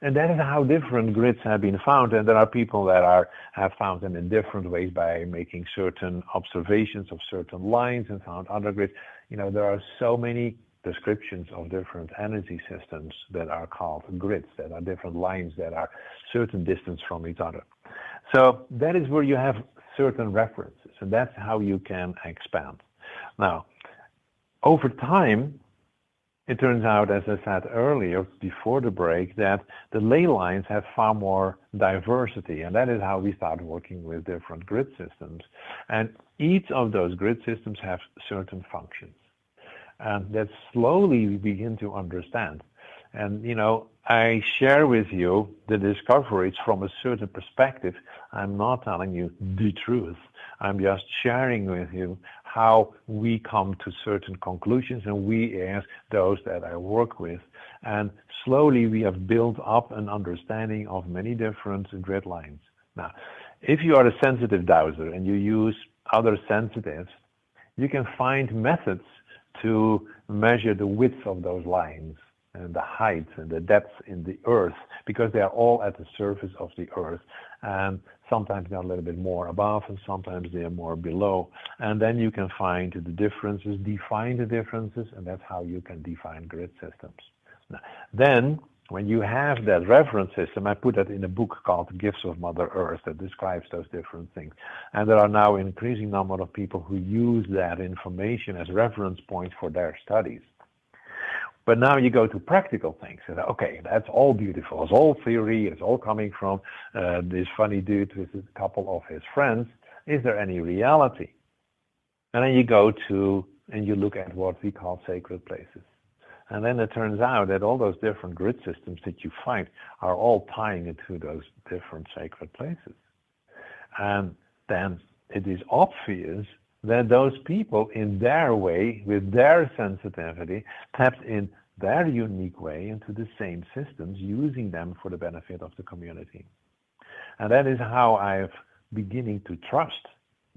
And that is how different grids have been found. And there are people that have found them in different ways by making certain observations of certain lines and found other grids. There are so many descriptions of different energy systems that are called grids, that are different lines that are certain distance from each other. So that is where you have certain references, and that's how you can expand. Now, over time, it turns out, as I said earlier, before the break, that the ley lines have far more diversity, and that is how we start working with different grid systems. And each of those grid systems have certain functions. And that slowly we begin to understand. And, you know, I share with you the discoveries from a certain perspective. I'm not telling you the truth. I'm just sharing with you how we come to certain conclusions, and we as those that I work with. And slowly we have built up an understanding of many different grid lines. Now, if you are a sensitive dowser and you use other sensitives, you can find methods to measure the width of those lines and the height and the depth in the earth, because they are all at the surface of the earth. And sometimes they're a little bit more above and sometimes they are more below. And then you can find the differences, define the differences, and that's how you can define grid systems. Now, then, when you have that reference system, I put that in a book called Gifts of Mother Earth that describes those different things. And there are now an increasing number of people who use that information as reference points for their studies. But now you go to practical things. And, okay, that's all beautiful. It's all theory. It's all coming from this funny dude with a couple of his friends. Is there any reality? And then you go to and you look at what we call sacred places. And then it turns out that all those different grid systems that you find are all tying into those different sacred places. And then it is obvious that those people in their way, with their sensitivity, tapped in their unique way into the same systems, using them for the benefit of the community. And that is how I'm beginning to trust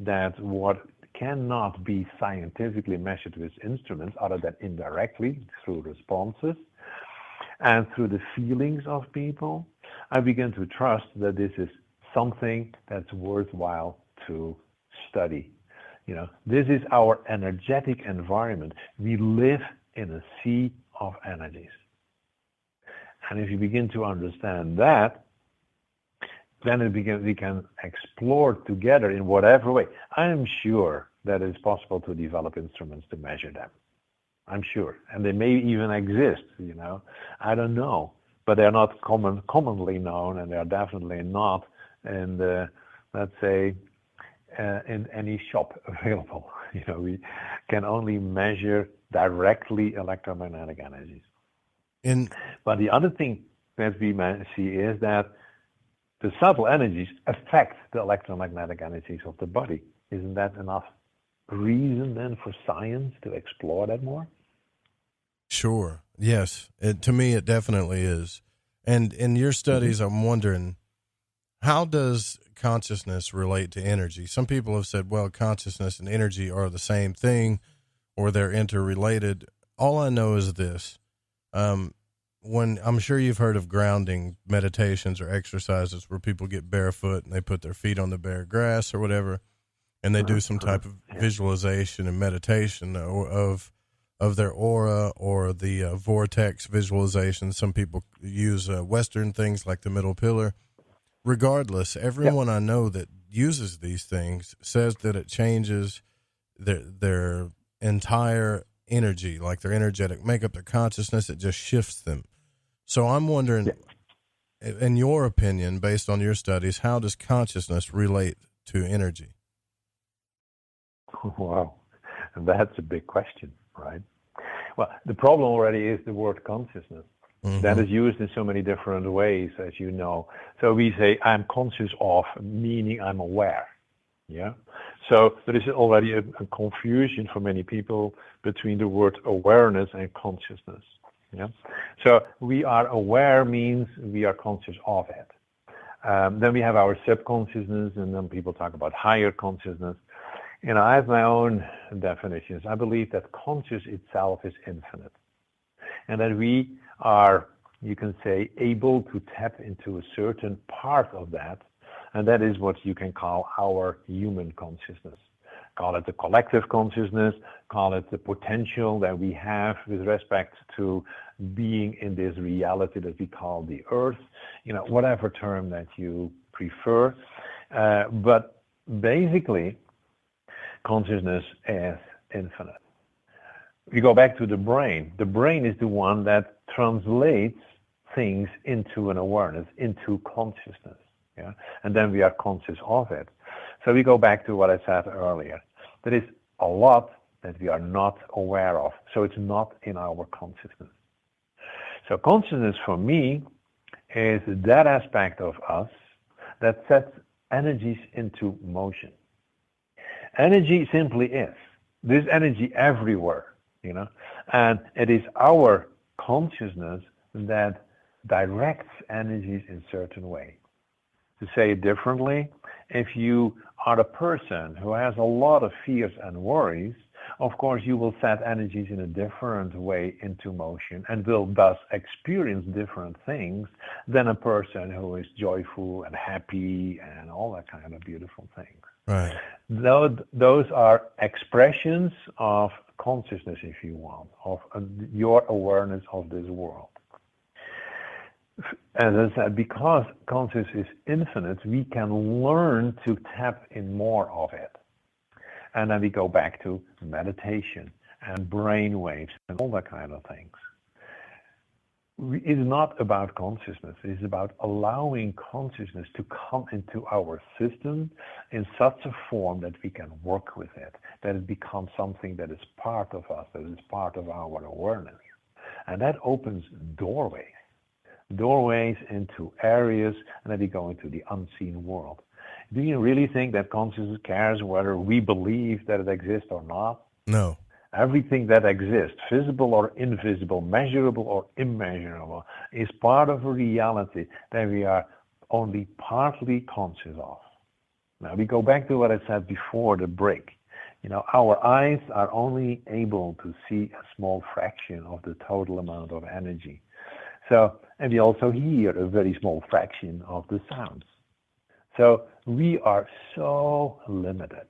that what cannot be scientifically measured with instruments other than indirectly through responses and through the feelings of people, I begin to trust that this is something that's worthwhile to study. You know, this is our energetic environment. We live in a sea of energies. And if you begin to understand that, then we can explore together in whatever way. I am sure that it's possible to develop instruments to measure them. I'm sure. And they may even exist, you know. I don't know. But they're not commonly known, and they're definitely not in the, let's say, in any shop available. You know, we can only measure directly electromagnetic energies. But the other thing that we see is that the subtle energies affect the electromagnetic energies of the body. Isn't that enough reason then for science to explore that more? Sure. Yes. To me, it definitely is. And in your studies, I'm wondering, how does consciousness relate to energy? Some people have said, well, consciousness and energy are the same thing, or they're interrelated. All I know is this. When I'm sure you've heard of grounding meditations or exercises where people get barefoot and they put their feet on the bare grass or whatever, and they do some type of visualization and meditation of their aura or the vortex visualization. Some people use Western things like the middle pillar. Regardless, everyone I know that uses these things says that it changes their entire energy, like their energetic makeup, their consciousness. It just shifts them. So I'm wondering, in your opinion, based on your studies, how does consciousness relate to energy? Wow, that's a big question, right? Well, the problem already is the word consciousness. Mm-hmm. That is used in so many different ways, as you know. So we say, I'm conscious of, meaning I'm aware. Yeah. So there is already a confusion for many people between the word awareness and consciousness. Yeah. So we are aware means we are conscious of it. Then we have our subconsciousness, and then people talk about higher consciousness. You know, I have my own definitions. I believe that conscious itself is infinite, and that we are, you can say, able to tap into a certain part of that, and that is what you can call our human consciousness. call it the collective consciousness, call it the potential that we have with respect to being in this reality that we call the earth, whatever term that you prefer. But basically, consciousness is infinite. We go back to the brain. The brain is the one that translates things into an awareness, into consciousness. Yeah? And then we are conscious of it. So we go back to what I said earlier. There is a lot that we are not aware of. So it's not in our consciousness. So consciousness for me is that aspect of us that sets energies into motion. Energy simply is. There's energy everywhere, and it is our consciousness that directs energies in a certain way. To say it differently, if you are a person who has a lot of fears and worries, of course you will set energies in a different way into motion and will thus experience different things than a person who is joyful and happy and all that kind of beautiful things. Right. Those are expressions of consciousness, if you want, of your awareness of this world. As I said, because consciousness is infinite, we can learn to tap in more of it. And then we go back to meditation and brain waves and all that kind of things. It's not about consciousness. It's about allowing consciousness to come into our system in such a form that we can work with it, that it becomes something that is part of us, that is part of our awareness. And that opens doorways into areas, and then we go into the unseen world. Do you really think that consciousness cares whether we believe that it exists or not? No. Everything that exists, visible or invisible, measurable or immeasurable, is part of a reality that we are only partly conscious of. Now we go back to what I said before the break. Our eyes are only able to see a small fraction of the total amount of energy. And we also hear a very small fraction of the sounds. So we are so limited.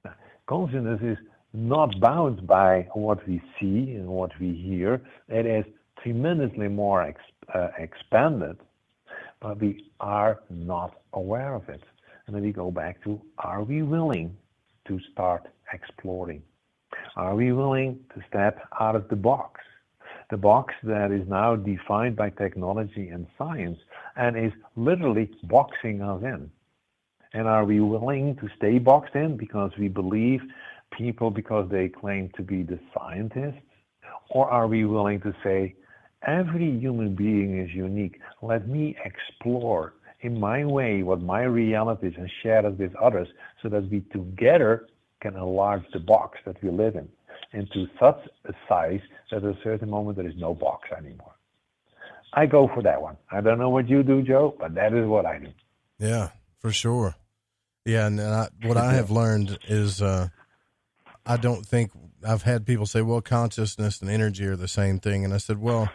Now, consciousness is not bound by what we see and what we hear. It is tremendously more expanded, but we are not aware of it. And then we go back to, are we willing to start exploring? Are we willing to step out of the box? The box that is now defined by technology and science and is literally boxing us in. And are we willing to stay boxed in because we believe people because they claim to be the scientists? Or are we willing to say, every human being is unique. Let me explore in my way what my reality is and share it with others so that we together can enlarge the box that we live in into such a size that at a certain moment there is no box anymore. I go for that one. I don't know what you do, Joe, but that is what I do. Yeah, for sure. Yeah, and what I have learned is I don't think, I've had people say, well, consciousness and energy are the same thing. And I said, well,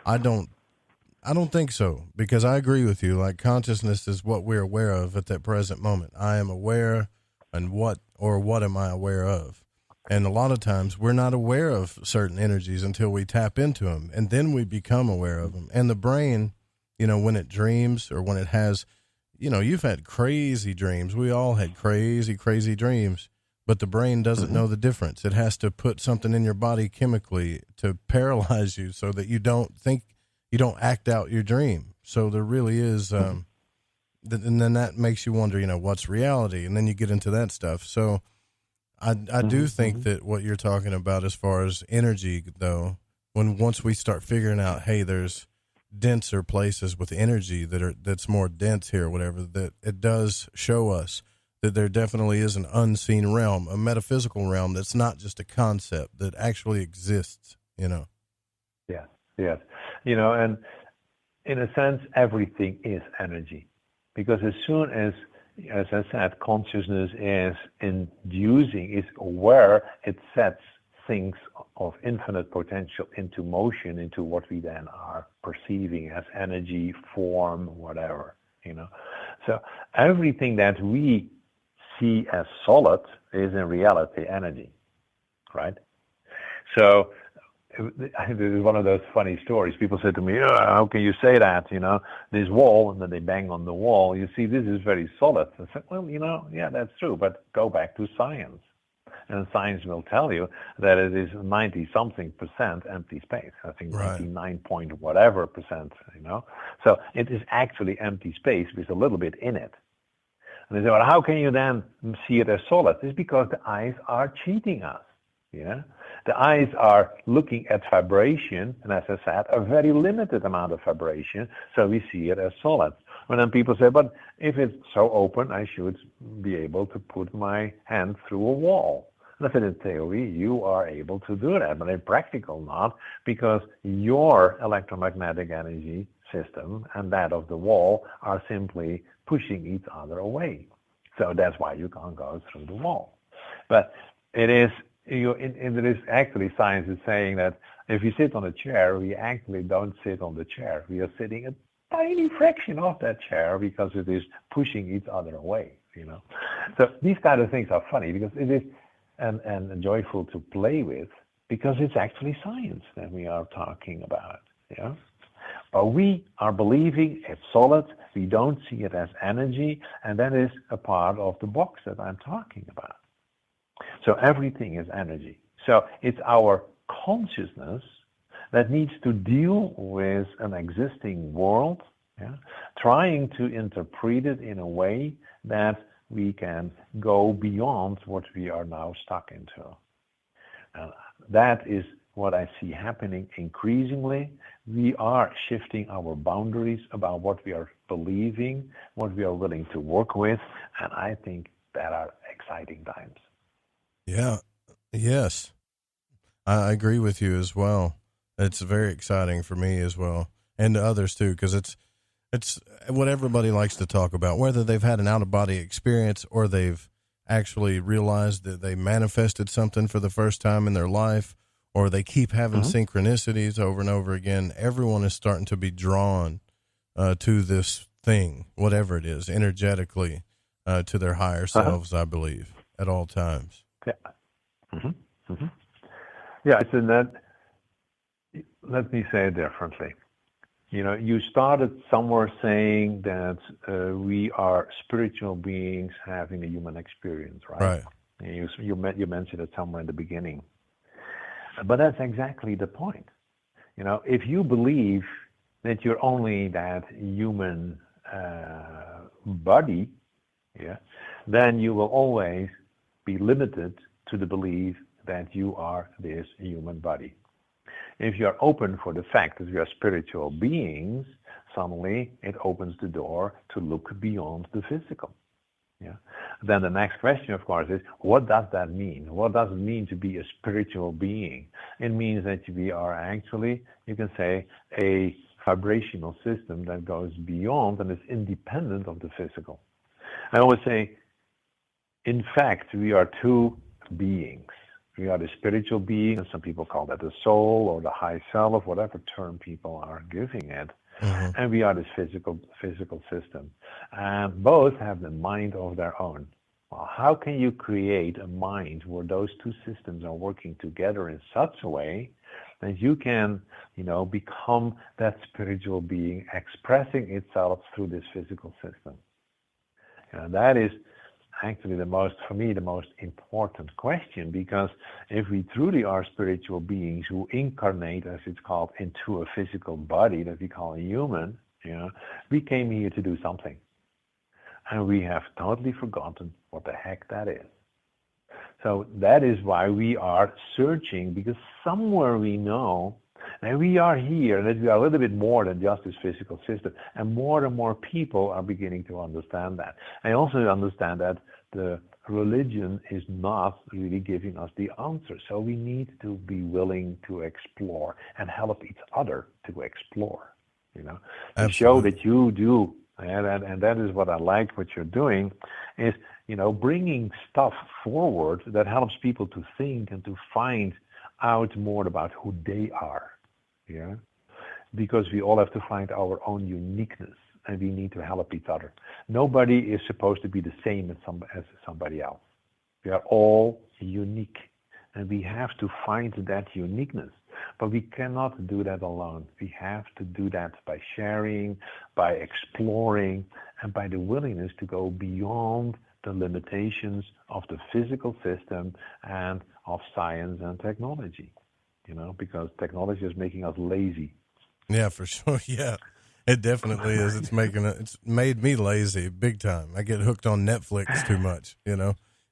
I don't think so, because I agree with you. Like, consciousness is what we're aware of at that present moment. I am aware, and what am I aware of? And a lot of times we're not aware of certain energies until we tap into them, and then we become aware of them. And the brain, when it dreams or when it has, you've had crazy dreams. We all had crazy, crazy dreams, but the brain doesn't know the difference. It has to put something in your body chemically to paralyze you so that you don't act out your dream. So there really is, and then that makes you wonder, what's reality? And then you get into that stuff. So I do think that what you're talking about as far as energy, though, once we start figuring out, hey, there's denser places with energy that's more dense here, whatever, that it does show us that there definitely is an unseen realm, a metaphysical realm that's not just a concept, that actually exists, Yes. And in a sense, everything is energy. Because as soon as I said, consciousness is aware, it sets things of infinite potential into motion, into what we then are perceiving as energy, form, whatever, So everything that we see as solid is in reality energy, right? So this is one of those funny stories. People say to me, oh, how can you say that? This wall, and then they bang on the wall. You see, this is very solid. I said, well, yeah, that's true, but go back to science. And science will tell you that it is 90-something% empty space. I think 99 point whatever percent, So it is actually empty space with a little bit in it. And they say, well, how can you then see it as solid? It's because the eyes are cheating us. Yeah, the eyes are looking at vibration, and as I said, a very limited amount of vibration, so we see it as solid. And then people say, but if it's so open, I should be able to put my hand through a wall. And I said, in theory, you are able to do that, but in practical not, because your electromagnetic energy system and that of the wall are simply pushing each other away. So that's why you can't go through the wall. But it is, there is actually science is saying that if you sit on a chair, we actually don't sit on the chair. We are sitting a tiny fraction of that chair because it is pushing each other away, So these kind of things are funny because it is and joyful to play with because it's actually science that we are talking about, But we are believing it's solid, we don't see it as energy, and that is a part of the box that I'm talking about. So everything is energy. So it's our consciousness that needs to deal with an existing world, trying to interpret it in a way that we can go beyond what we are now stuck into. That is what I see happening increasingly. We are shifting our boundaries about what we are believing, what we are willing to work with, and I think that are exciting times. Yeah. Yes. I agree with you as well. It's very exciting for me as well, and to others too, because it's what everybody likes to talk about, whether they've had an out-of-body experience or they've actually realized that they manifested something for the first time in their life, or they keep having synchronicities over and over again. Everyone is starting to be drawn to this thing, whatever it is, energetically, to their higher selves, I believe, at all times. Yeah. Yeah, it's in that. Let me say it differently. You started somewhere saying that we are spiritual beings having a human experience, right? Right. And you mentioned it somewhere in the beginning. But that's exactly the point. If you believe that you're only that human body, then you will always be limited to the belief that you are this human body. If you are open for the fact that we are spiritual beings, suddenly it opens the door to look beyond the physical. Then the next question, of course, is what does that mean? What does it mean to be a spiritual being? It means that we are actually, you can say, a vibrational system that goes beyond and is independent of the physical. I always say, in fact, we are two beings. We are the spiritual being, and some people call that the soul or the high self, whatever term people are giving it. And we are this physical system. And both have the mind of their own. Well, how can you create a mind where those two systems are working together in such a way that you can, become that spiritual being expressing itself through this physical system? That is actually the most important question, because if we truly are spiritual beings who incarnate, as it's called, into a physical body that we call a human, we came here to do something. And we have totally forgotten what the heck that is. So that is why we are searching, because somewhere we know that we are here, and that we are a little bit more than just this physical system. And more people are beginning to understand that. I also understand that the religion is not really giving us the answer. So we need to be willing to explore and help each other to explore, to show that you do. And that is what I like what you're doing, is, bringing stuff forward that helps people to think and to find out more about who they are. Because we all have to find our own uniqueness, and we need to help each other. Nobody is supposed to be the same as somebody else. We are all unique, and we have to find that uniqueness. But we cannot do that alone. We have to do that by sharing, by exploring, and by the willingness to go beyond the limitations of the physical system and of science and technology. Because technology is making us lazy. Yeah, for sure. Yeah, it definitely is. It's made me lazy big time. I get hooked on Netflix too much,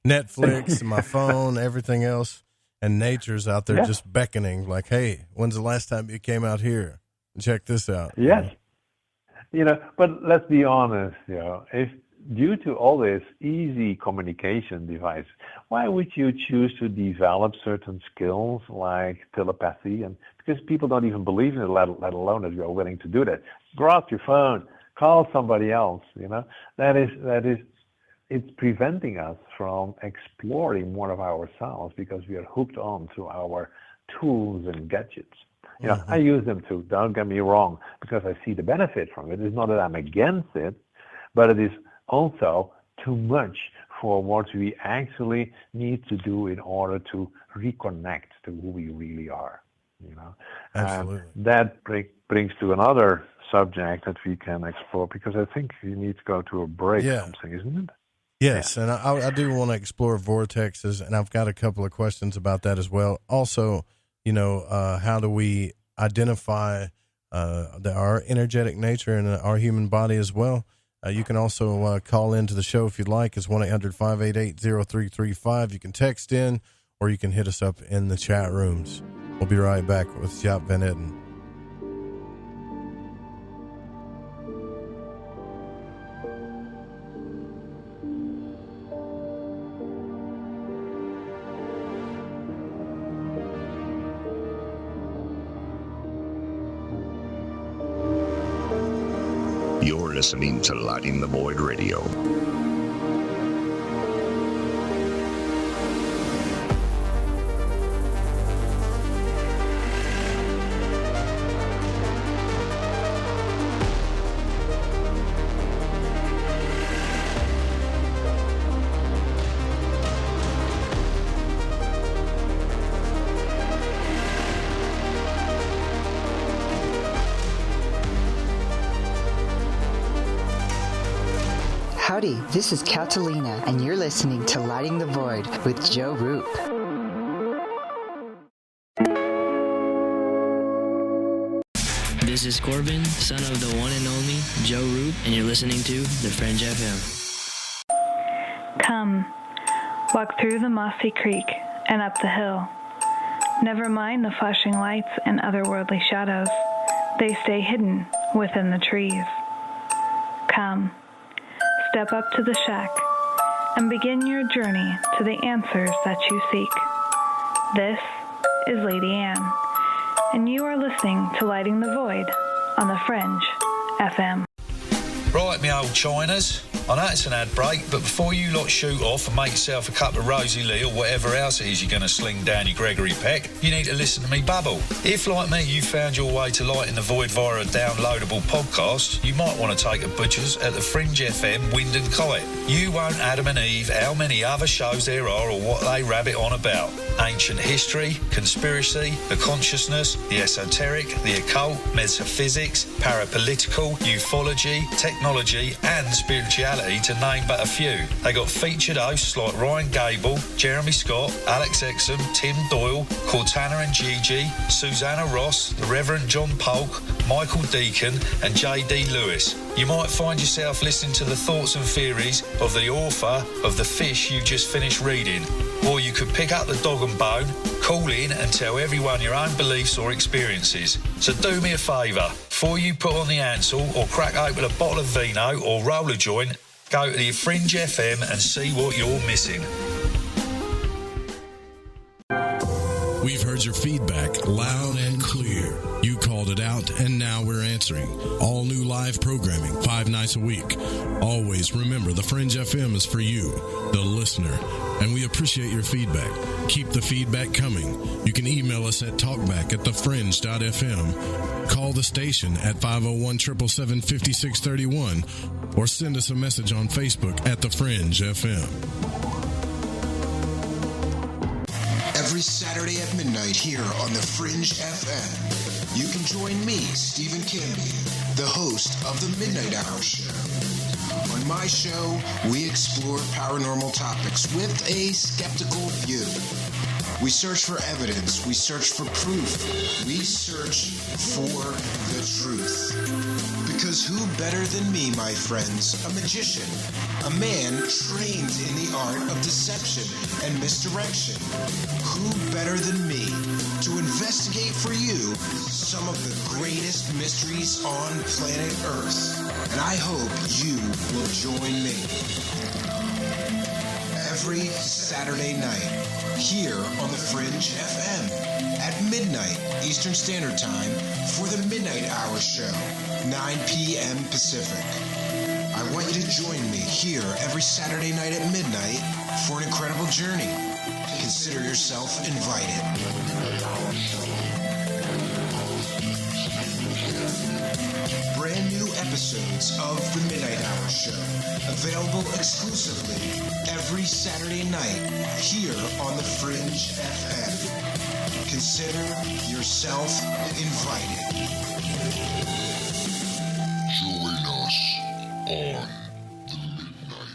Netflix, my phone, everything else. And nature's out there just beckoning, like, hey, when's the last time you came out here? Check this out. Yes. But let's be honest, if due to all this easy communication device, why would you choose to develop certain skills like telepathy? And because people don't even believe in it, let alone that you are willing to do that. Grab your phone, call somebody else, That is it's preventing us from exploring more of ourselves because we are hooked on to our tools and gadgets. I use them too, don't get me wrong, because I see the benefit from it. It's not that I'm against it, but it is also too much for what we actually need to do in order to reconnect to who we really are. Absolutely. And that brings to another subject that we can explore, because I think we need to go to a break, something, isn't it? Yes, and I do want to explore vortexes, and I've got a couple of questions about that as well. Also, how do we identify our energetic nature in our human body as well? You can also call into the show if you'd like. It's 1-800-588-0335. You can text in, or you can hit us up in the chat rooms. We'll be right back with Jaap van Etten. You're listening to Lighting the Void Radio. Howdy, this is Catalina, and you're listening to Lighting the Void with Joe Roop. This is Corbin, son of the one and only Joe Roop, and you're listening to The Fringe FM. Come, walk through the mossy creek and up the hill. Never mind the flashing lights and otherworldly shadows. They stay hidden within the trees. Come, step up to the shack and begin your journey to the answers that you seek. This is Lady Anne, and you are listening to Lighting the Void on the Fringe FM. Right, me old Chiners. I know it's an ad break, but before you lot shoot off and make yourself a cup of Rosie Lee or whatever else it is you're going to sling down your Gregory Peck, you need to listen to me bubble. If, like me, you found your way to Lighting the Void via a downloadable podcast, you might want to take a butcher's at the Fringe FM Wind and Kite. You won't Adam and Eve how many other shows there are or what they rabbit on about. Ancient history, conspiracy, the consciousness, the esoteric, the occult, metaphysics, parapolitical, ufology, technology and spirituality, to name but a few. They got featured hosts like Ryan Gable, Jeremy Scott, Alex Exum, Tim Doyle, Cortana and Gigi, Susanna Ross, the Reverend John Polk, Michael Deacon and J.D. Lewis. You might find yourself listening to the thoughts and theories of the author of The Fish you just finished reading. Or you could pick up the dog and bone, call in and tell everyone your own beliefs or experiences. So do me a favour, before you put on the Ansel or crack open a bottle of vino or roll a joint, go to the Fringe FM and see what you're missing. We've heard your feedback loud and clear. You called it out, and now we're answering. All new live programming, 5 nights a week. Always remember, the Fringe FM is for you, the listener, and we appreciate your feedback. Keep the feedback coming. You can email us at talkback@thefringe.fm, call the station at 501-777-5631, or send us a message on Facebook at The Fringe FM. every Saturday at midnight here on The Fringe FM. You can join me, Stephen Cambian, the host of The Midnight Hour Show. On my show, we explore paranormal topics with a skeptical view. We search for evidence, we search for proof, we search for the truth. Because who better than me, my friends, a magician, a man trained in the art of deception and misdirection? Who better than me to investigate for you some of the greatest mysteries on planet Earth? And I hope you will join me every Saturday night here on The Fringe FM at midnight Eastern Standard Time for the Midnight Hour Show, 9 p.m. Pacific. I want you to join me here every Saturday night at midnight for an incredible journey. Consider yourself invited. Brand new episodes of The Midnight Hour Show, available exclusively every Saturday night here on The Fringe FM. Consider yourself invited. Join us on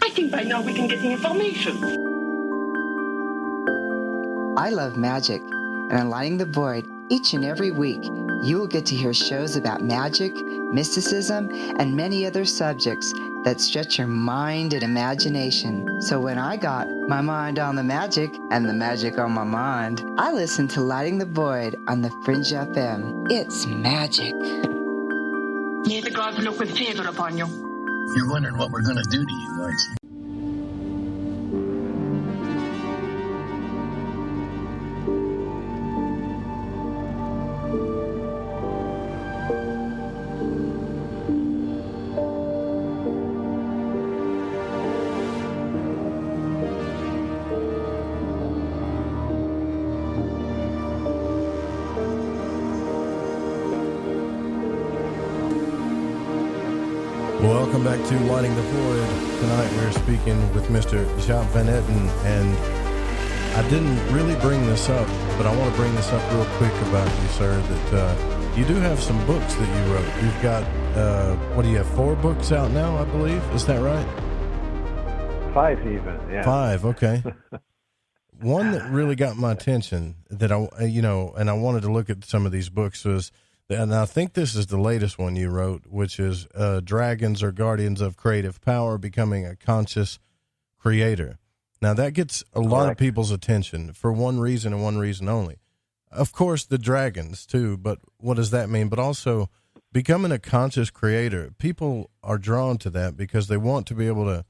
I think by now we can get the information. I love magic, and on Lighting the Void, each and every week, you will get to hear shows about magic, mysticism, and many other subjects that stretch your mind and imagination. So when I got my mind on the magic and the magic on my mind, I listened to Lighting the Void on the Fringe FM. It's magic. May the gods look with favor upon you. You're wondering what we're going to do to you, aren't you? Welcome back to Lighting the Void. Tonight we're speaking with Mr. Jaap van Etten, and I didn't really bring this up, but I want to bring this up real quick about you, sir, that you do have some books that you wrote. You've got, what do you have, 4 books out now, I believe? Is that right? 5 even, yeah. 5, okay. One that really got my attention that and I wanted to look at some of these books was, and I think this is the latest one you wrote, which is Dragons are Guardians of Creative Power, Becoming a Conscious Creator. Now, that gets a lot of people's attention for one reason and one reason only. Of course, the dragons, too, but what does that mean? But also, becoming a conscious creator. People are drawn to that because they want to be able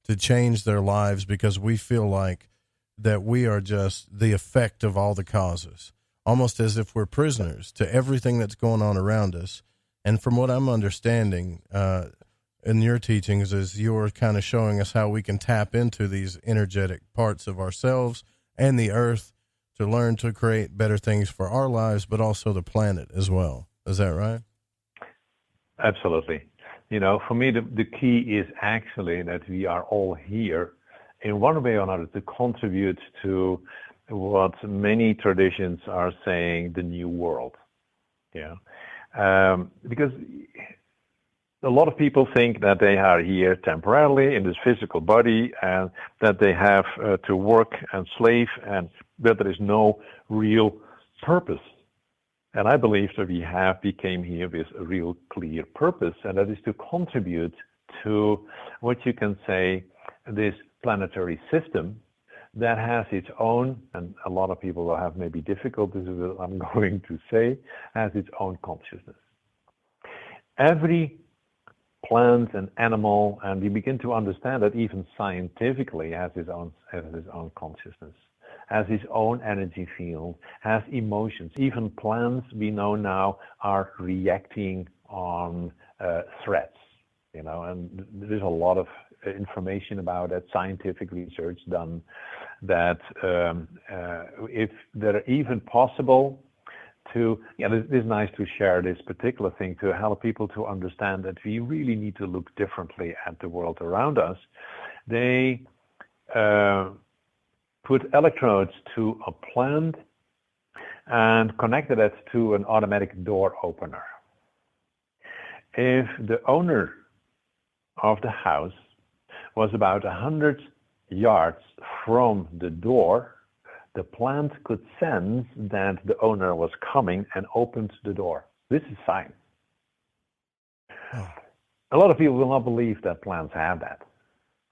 to change their lives because we feel like that we are just the effect of all the causes. Almost as if we're prisoners to everything that's going on around us. And from what I'm understanding in your teachings is you're kind of showing us how we can tap into these energetic parts of ourselves and the earth to learn to create better things for our lives, but also the planet as well. Is that right? Absolutely. For me, the key is actually that we are all here in one way or another to contribute to what many traditions are saying, the new world. Yeah. Because a lot of people think that they are here temporarily in this physical body and that they have to work and slave and that there is no real purpose. And I believe that we came here with a real clear purpose, and that is to contribute to what you can say, this planetary system that has its own, and a lot of people will have maybe difficulties with what I'm going to say, has its own consciousness. Every plant and animal, and we begin to understand that even scientifically has its own consciousness, has its own energy field, has emotions. Even plants we know now are reacting on threats, and there's a lot of information about that, scientific research done, that if they're even possible to, it's nice to share this particular thing to help people to understand that we really need to look differently at the world around us. They put electrodes to a plant and connected it to an automatic door opener. If the owner of the house was about 100 yards from the door, the plant could sense that the owner was coming and opened the door. This is science. A lot of people will not believe that plants have that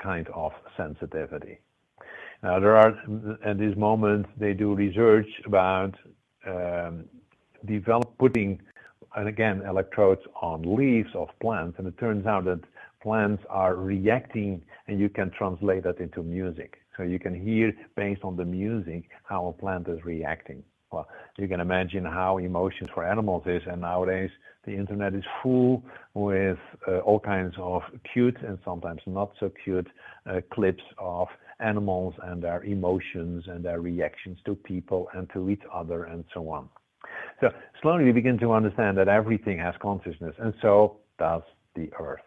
kind of sensitivity. Now, there are, at this moment, they do research about putting, and again, electrodes on leaves of plants, and it turns out that plants are reacting, and you can translate that into music. So you can hear, based on the music, how a plant is reacting. Well, you can imagine how emotions for animals is, and nowadays the internet is full with all kinds of cute and sometimes not so cute clips of animals and their emotions and their reactions to people and to each other and so on. So slowly we begin to understand that everything has consciousness, and so does the earth.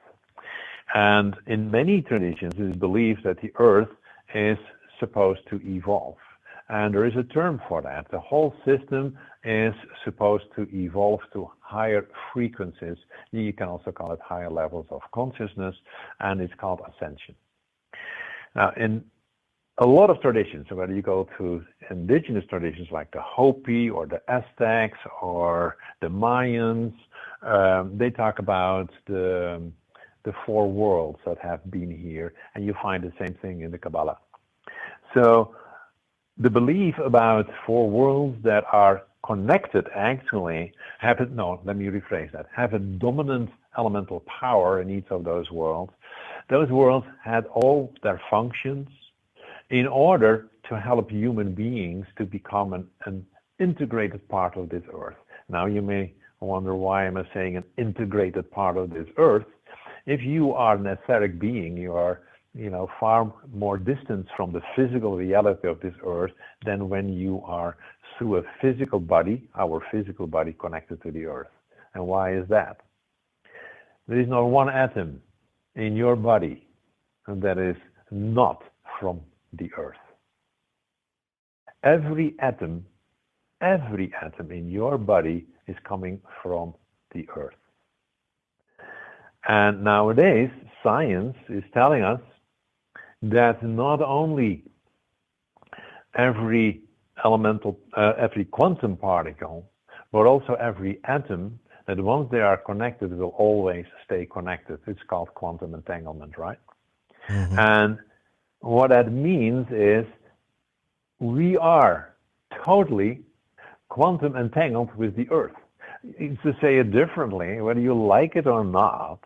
And in many traditions it is believed that the earth is supposed to evolve. And there is a term for that. The whole system is supposed to evolve to higher frequencies. You can also call it higher levels of consciousness, and it's called ascension. Now, in a lot of traditions, whether you go to indigenous traditions like the Hopi or the Aztecs or the Mayans, they talk about the four worlds that have been here, and you find the same thing in the Kabbalah. So the belief about four worlds that are connected actually have a dominant elemental power in each of those worlds. Those worlds had all their functions in order to help human beings to become an integrated part of this earth. Now you may wonder, why am I saying an integrated part of this earth? If you are an etheric being, you are far more distant from the physical reality of this earth than when you are through a physical body, our physical body, connected to the earth. And why is that? There is not one atom in your body that is not from the earth. Every atom in your body is coming from the earth. And nowadays, science is telling us that not only every quantum particle, but also every atom, that once they are connected will always stay connected. It's called quantum entanglement, right? Mm-hmm. And what that means is we are totally quantum entangled with the earth. To say it differently, whether you like it or not,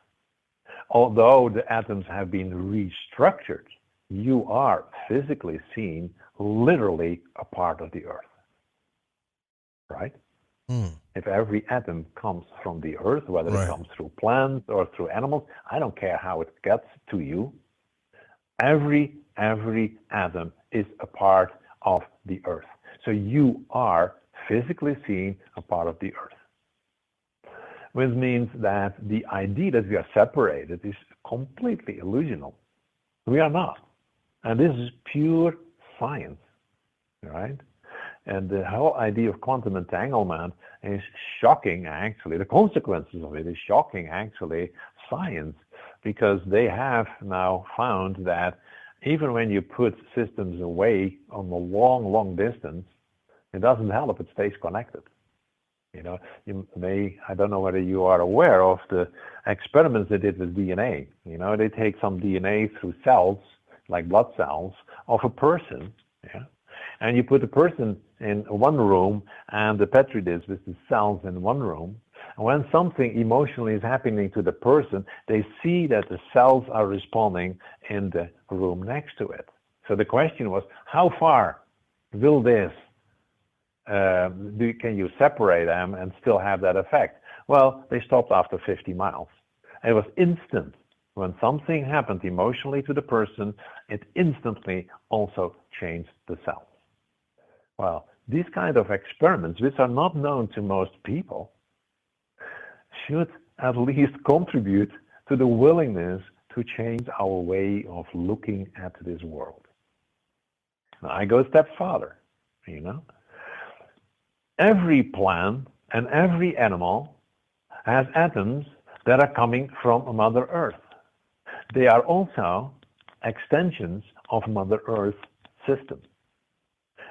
although the atoms have been restructured, you are physically seen literally a part of the earth, right? If every atom comes from the earth, whether it comes through plants or through animals, I don't care how it gets to you, every atom is a part of the earth. So you are physically seen a part of the earth. Which means that the idea that we are separated is completely illusional. We are not. And this is pure science, right? And the whole idea of quantum entanglement is shocking, actually. The consequences of it is shocking, actually, science, because they have now found that even when you put systems away on a long distance, it doesn't help, it stays connected. I don't know whether you are aware of the experiments they did with DNA. They take some DNA through cells, like blood cells, of a person, and you put the person in one room and the Petri dish with the cells in one room. And when something emotionally is happening to the person, they see that the cells are responding in the room next to it. So the question was, how far will this can you separate them and still have that effect? Well, they stopped after 50 miles. It was instant. When something happened emotionally to the person, it instantly also changed the cells. Well, these kind of experiments, which are not known to most people, should at least contribute to the willingness to change our way of looking at this world. Now I go a step farther, Every plant and every animal has atoms that are coming from Mother Earth. They are also extensions of Mother Earth's system,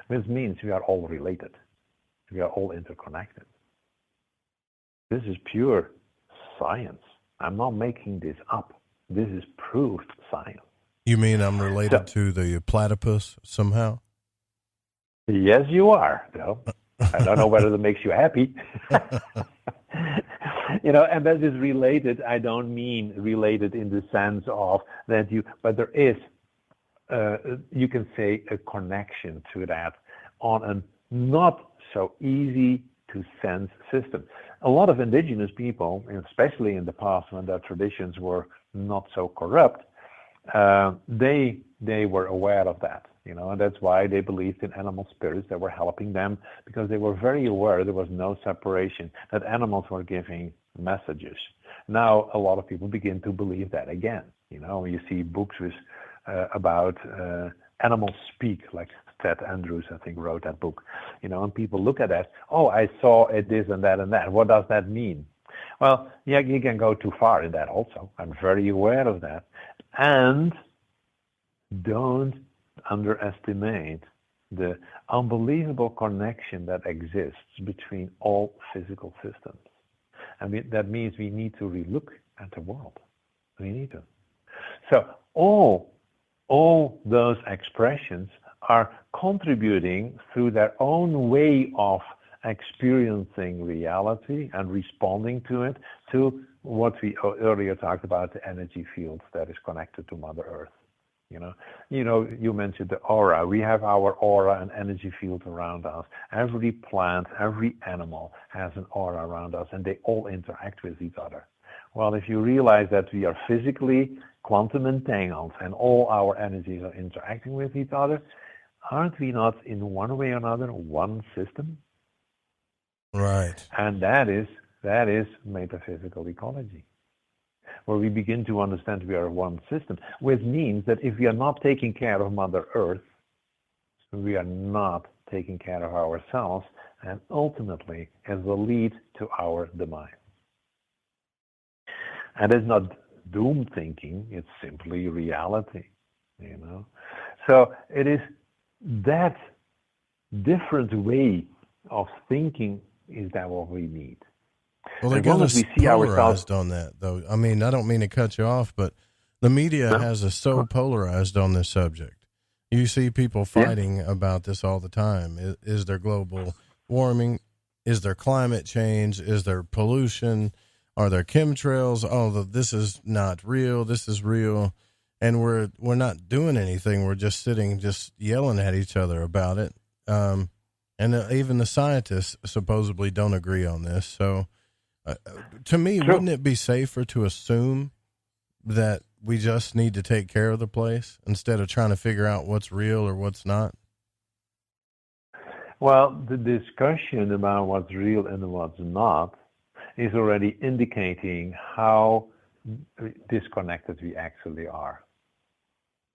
which means we are all related. We are all interconnected. This is pure science. I'm not making this up. This is proved science. You mean I'm related to the platypus somehow? Yes, you are. I don't know whether that makes you happy. And that is related. I don't mean related in the sense of that but there is, you can say, a connection to that on a not so easy to sense system. A lot of indigenous people, especially in the past when their traditions were not so corrupt, they were aware of that, and that's why they believed in animal spirits that were helping them, because they were very aware there was no separation, that animals were giving messages. Now, a lot of people begin to believe that again. You see books with about animals speak, like Ted Andrews, I think, wrote that book, and people look at that. Oh, I saw it, this and that and that. What does that mean? Well, yeah, you can go too far in that also. I'm very aware of that. And don't underestimate the unbelievable connection that exists between all physical systems. That means we need to relook at the world. We need to. So all those expressions are contributing through their own way of experiencing reality and responding to it, to what we earlier talked about, the energy fields that is connected to Mother Earth. You mentioned the aura. We have our aura and energy field around us. Every plant, every animal has an aura around us, and they all interact with each other. Well, if you realize that we are physically quantum entangled and all our energies are interacting with each other, aren't we not in one way or another one system? Right. And that is metaphysical ecology, where we begin to understand we are one system, which means that if we are not taking care of Mother Earth, we are not taking care of ourselves, and ultimately it will lead to our demise. And it's not doom thinking, it's simply reality, So it is that different way of thinking is that what we need. Well, they got us polarized on that, though. I mean, I don't mean to cut you off, but the media has us so polarized on this subject. You see people fighting about this all the time. Is there global warming? Is there climate change? Is there pollution? Are there chemtrails? Oh, this is not real. This is real. And we're not doing anything. We're just sitting, just yelling at each other about it. And even the scientists supposedly don't agree on this. So to me, wouldn't it be safer to assume that we just need to take care of the place instead of trying to figure out what's real or what's not? Well, the discussion about what's real and what's not is already indicating how disconnected we actually are.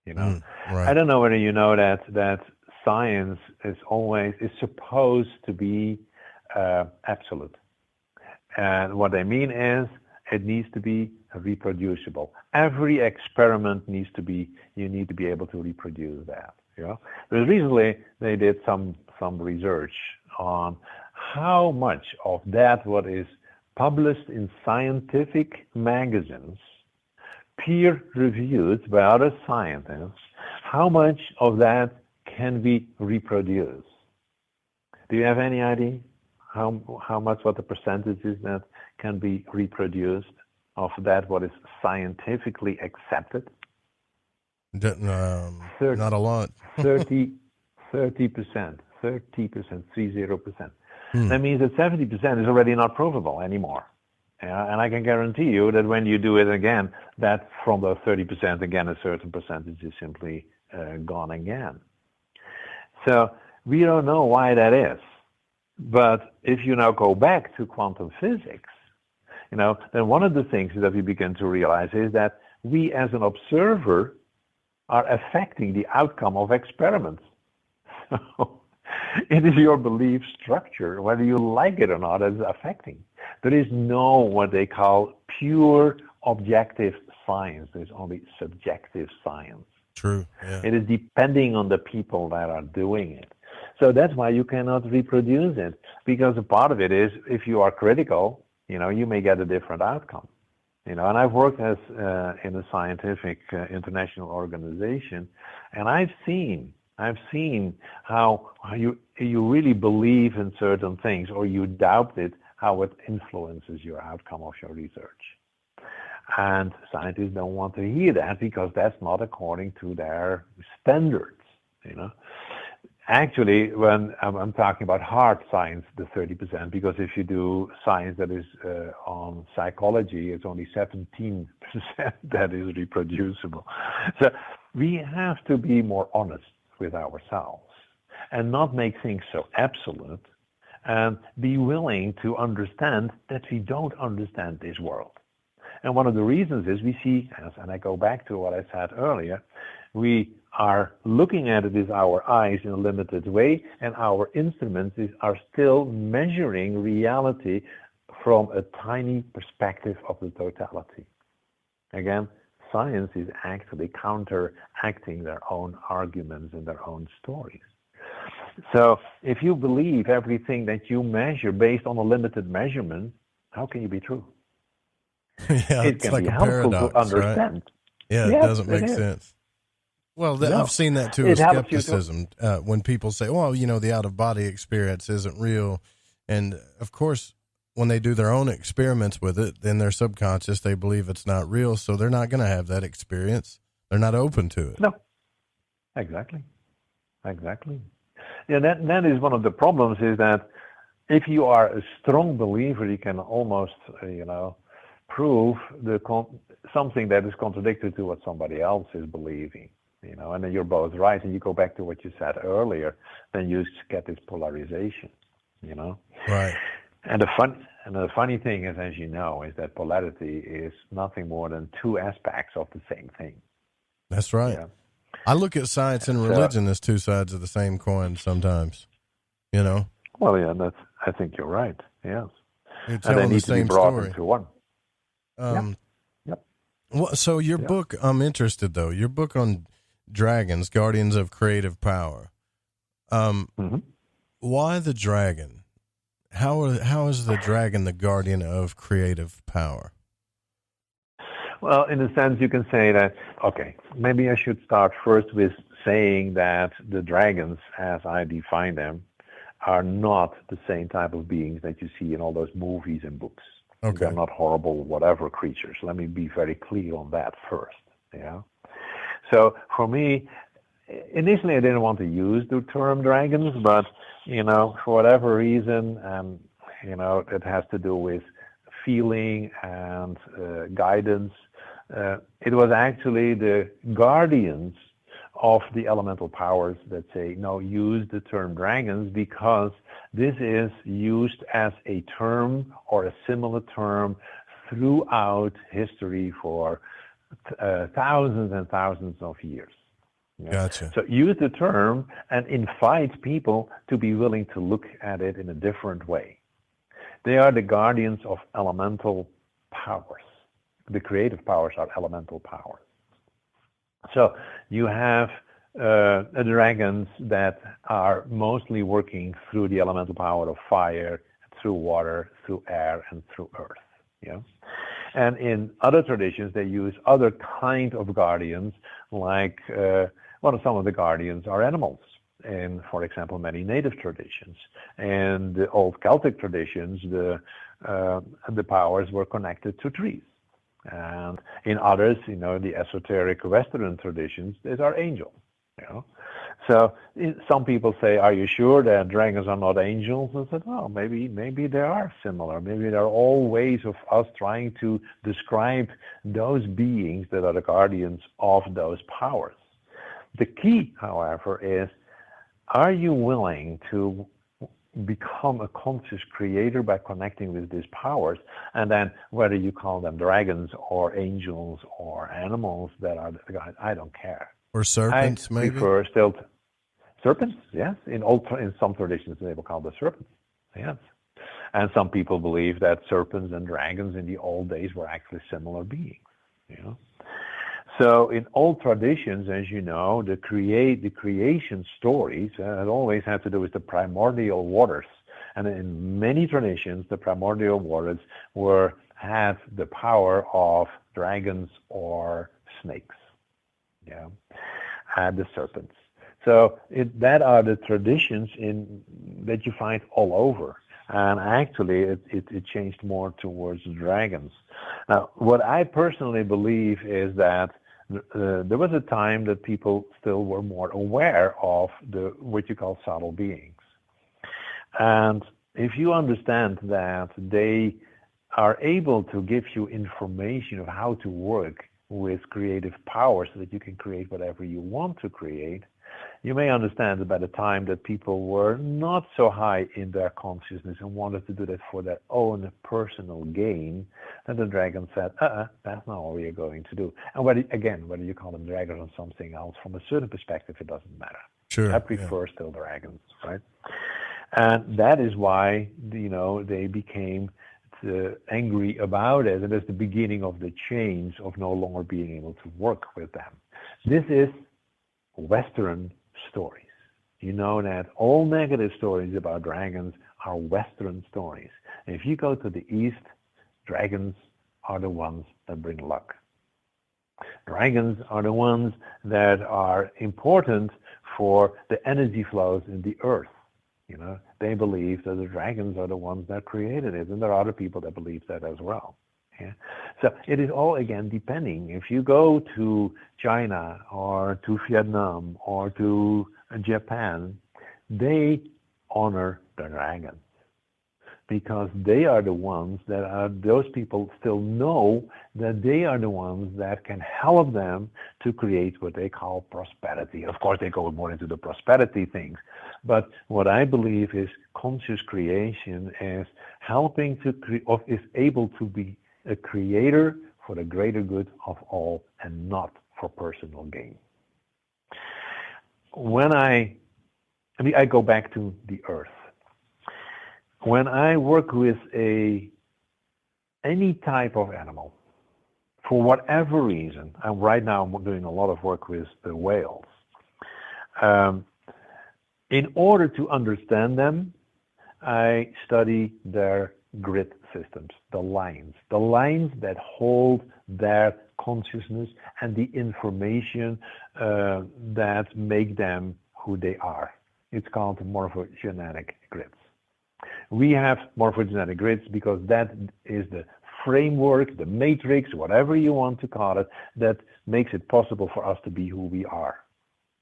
Right. I don't know whether you know that science is supposed to be absolute. And what I mean is it needs to be reproducible. Every experiment you need to be able to reproduce that. But recently they did some research on how much of that what is published in scientific magazines, peer-reviewed by other scientists, how much of that can be reproduced. Do you have any idea how much, what the percentage is that can be reproduced of that what is scientifically accepted? Not a lot. 30%, 30%. That means that 70% is already not provable anymore. And I can guarantee you that when you do it again, that from the 30%, again, a certain percentage is simply gone again. So we don't know why that is. But if you now go back to quantum physics, then one of the things that we begin to realize is that we as an observer are affecting the outcome of experiments. So it is your belief structure, whether you like it or not, that is affecting. There is no what they call pure objective science. There's only subjective science. True. Yeah. It is depending on the people that are doing it. So that's why you cannot reproduce it, because a part of it is if you are critical, you may get a different outcome. And I've worked as in a scientific international organization, and I've seen how you really believe in certain things or you doubt it, how it influences your outcome of your research. And scientists don't want to hear that because that's not according to their standards, Actually, when I'm talking about hard science, the 30%, because if you do science that is on psychology, it's only 17% that is reproducible. So we have to be more honest with ourselves and not make things so absolute, and be willing to understand that we don't understand this world. And one of the reasons is we see, and I go back to what I said earlier, we are looking at it with our eyes in a limited way, and our instruments are still measuring reality from a tiny perspective of the totality. Again, science is actually counteracting their own arguments and their own stories. So if you believe everything that you measure based on a limited measurement, how can you be true? Yeah, it it's can like be a helpful paradox, to understand. right? Yeah, yes, it doesn't make sense. Well, No. I've seen that too, It with helps you to- skepticism, when people say, well, the out-of-body experience isn't real. And, of course, when they do their own experiments with it, in their subconscious, they believe it's not real, so they're not going to have that experience. They're not open to it. No, exactly. Yeah, that is one of the problems, is that if you are a strong believer, you can almost, prove something that is contradictory to what somebody else is believing, and then you're both right, and you go back to what you said earlier, then you get this polarization, Right. And the funny thing is, as you know, is that polarity is nothing more than two aspects of the same thing. That's right. Yeah. I look at science and religion as two sides of the same coin sometimes, Well, yeah, I think you're right, yes. You're And telling they the need to be same brought story. into one. Yep. Well, so your book, I'm interested though. Your book on dragons, guardians of creative power. Why the dragon? How is the dragon the guardian of creative power? Well, in a sense, you can say that, okay, maybe I should start first with saying that the dragons, as I define them, are not the same type of beings that you see in all those movies and books. Okay. They're not horrible, whatever creatures. Let me be very clear on that first. Yeah. So for me, initially I didn't want to use the term dragons, but for whatever reason, it has to do with feeling and guidance. It was actually the guardians of the elemental powers that say, no, use the term dragons, because this is used as a term or a similar term throughout history for thousands and thousands of years. Yeah. Gotcha. So use the term and invite people to be willing to look at it in a different way. They are the guardians of elemental powers. The creative powers are elemental powers. So you have dragons that are mostly working through the elemental power of fire, through water, through air, and through earth. Yeah. And in other traditions, they use other kind of guardians, like some of the guardians are animals. In, for example, many native traditions. And the old Celtic traditions, the powers were connected to trees. And in others, the esoteric Western traditions, these are angels. So some people say, are you sure that dragons are not angels? I said, well, maybe they are similar. Maybe they're all ways of us trying to describe those beings that are the guardians of those powers. The key, however, is, are you willing to become a conscious creator by connecting with these powers? And then whether you call them dragons or angels or animals that are the guys, I don't care. Or serpents, I maybe? prefer still Serpents, yes. In some traditions, they were called the serpents, yes. And some people believe that serpents and dragons in the old days were actually similar beings, you know. So in old traditions, as you know, the creation stories it always had to do with the primordial waters. And in many traditions, the primordial waters had the power of dragons or snakes, yeah, and the serpents. So that are the traditions that you find all over. And actually, it changed more towards dragons. Now, what I personally believe is that there was a time that people still were more aware of what you call subtle beings. And if you understand that they are able to give you information of how to work with creative power so that you can create whatever you want to create, you may understand that by the time that people were not so high in their consciousness and wanted to do that for their own personal gain, then the dragon said, that's not what we are going to do. And whether you call them dragons or something else, from a certain perspective, it doesn't matter. Sure. I prefer still dragons, right? And that is why, they became angry about it, and that's the beginning of the change of no longer being able to work with them. This is Western stories. You know that all negative stories about dragons are Western stories. And if you go to the East, dragons are the ones that bring luck. Dragons are the ones that are important for the energy flows in the earth. They believe that the dragons are the ones that created it, and there are other people that believe that as well. Yeah. So it is all, again, depending. If you go to China or to Vietnam or to Japan, they honor the dragons because they are the ones those people still know that they are the ones that can help them to create what they call prosperity. Of course, they go more into the prosperity things. But what I believe is conscious creation is helping is able to be a creator for the greater good of all and not for personal gain. I go back to the earth. When I work with any type of animal, for whatever reason, and right now I'm doing a lot of work with the whales, in order to understand them, I study their grid systems, the lines that hold their consciousness and the information that make them who they are. It's called morphogenetic grids. We have morphogenetic grids because that is the framework, the matrix, whatever you want to call it, that makes it possible for us to be who we are.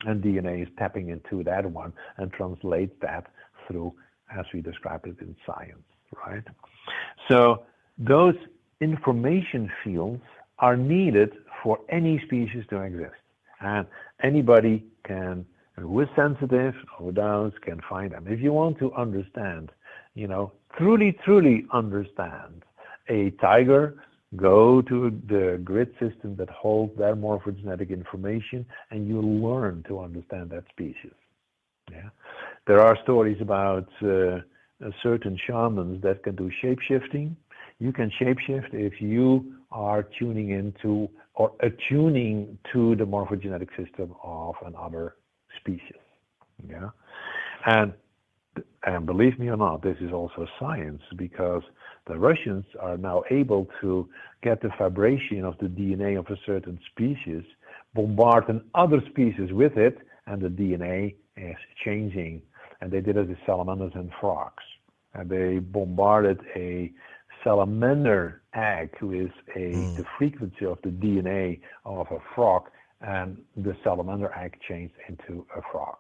And DNA is tapping into that one and translates that through, as we describe it in science, right? So those information fields are needed for any species to exist. And anybody who is sensitive or those can find them. If you want to understand, truly understand a tiger, go to the grid system that holds their morphogenetic information and you learn to understand that species. Yeah. There are stories about certain shamans that can do shape-shifting. You can shape-shift if you are tuning into or attuning to the morphogenetic system of another species. Yeah. And believe me or not, this is also science because the Russians are now able to get the vibration of the DNA of a certain species, bombard another species with it, and the DNA is changing. And they did it with salamanders and frogs. And they bombarded a salamander egg with the frequency of the DNA of a frog, and the salamander egg changed into a frog.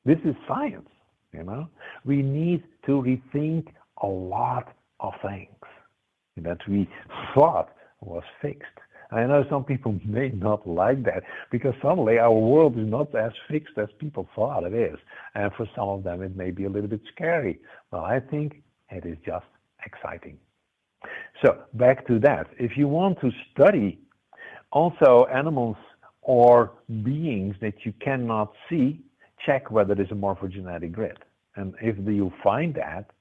This is science. We need to rethink a lot of things that we thought was fixed. I know some people may not like that because suddenly our world is not as fixed as people thought it is. And for some of them, it may be a little bit scary. Well, I think it is just exciting. So back to that. If you want to study also animals or beings that you cannot see, check whether there's a morphogenetic grid. And if you find that,